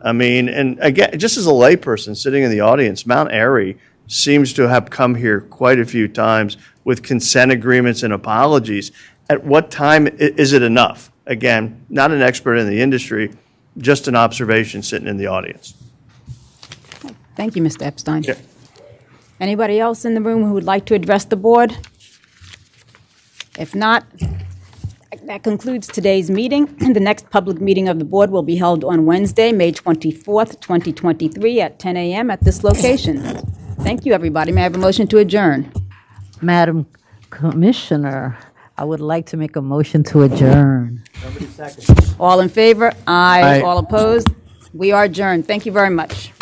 S15: I mean, and again, just as a layperson sitting in the audience, Mount Airy seems to have come here quite a few times with consent agreements and apologies. At what time is it enough? Again, not an expert in the industry, just an observation sitting in the audience.
S1: Thank you, Mr. Epstein.
S15: Yeah.
S1: Anybody else in the room who would like to address the board? If not, that concludes today's meeting. The next public meeting of the board will be held on Wednesday, May 24th, 2023 at 10 a.m. at this location. Thank you, everybody. May I have a motion to adjourn?
S11: Madam Commissioner, I would like to make a motion to adjourn.
S1: All in favor? Aye.
S11: Aye.
S1: All opposed? We are adjourned. Thank you very much.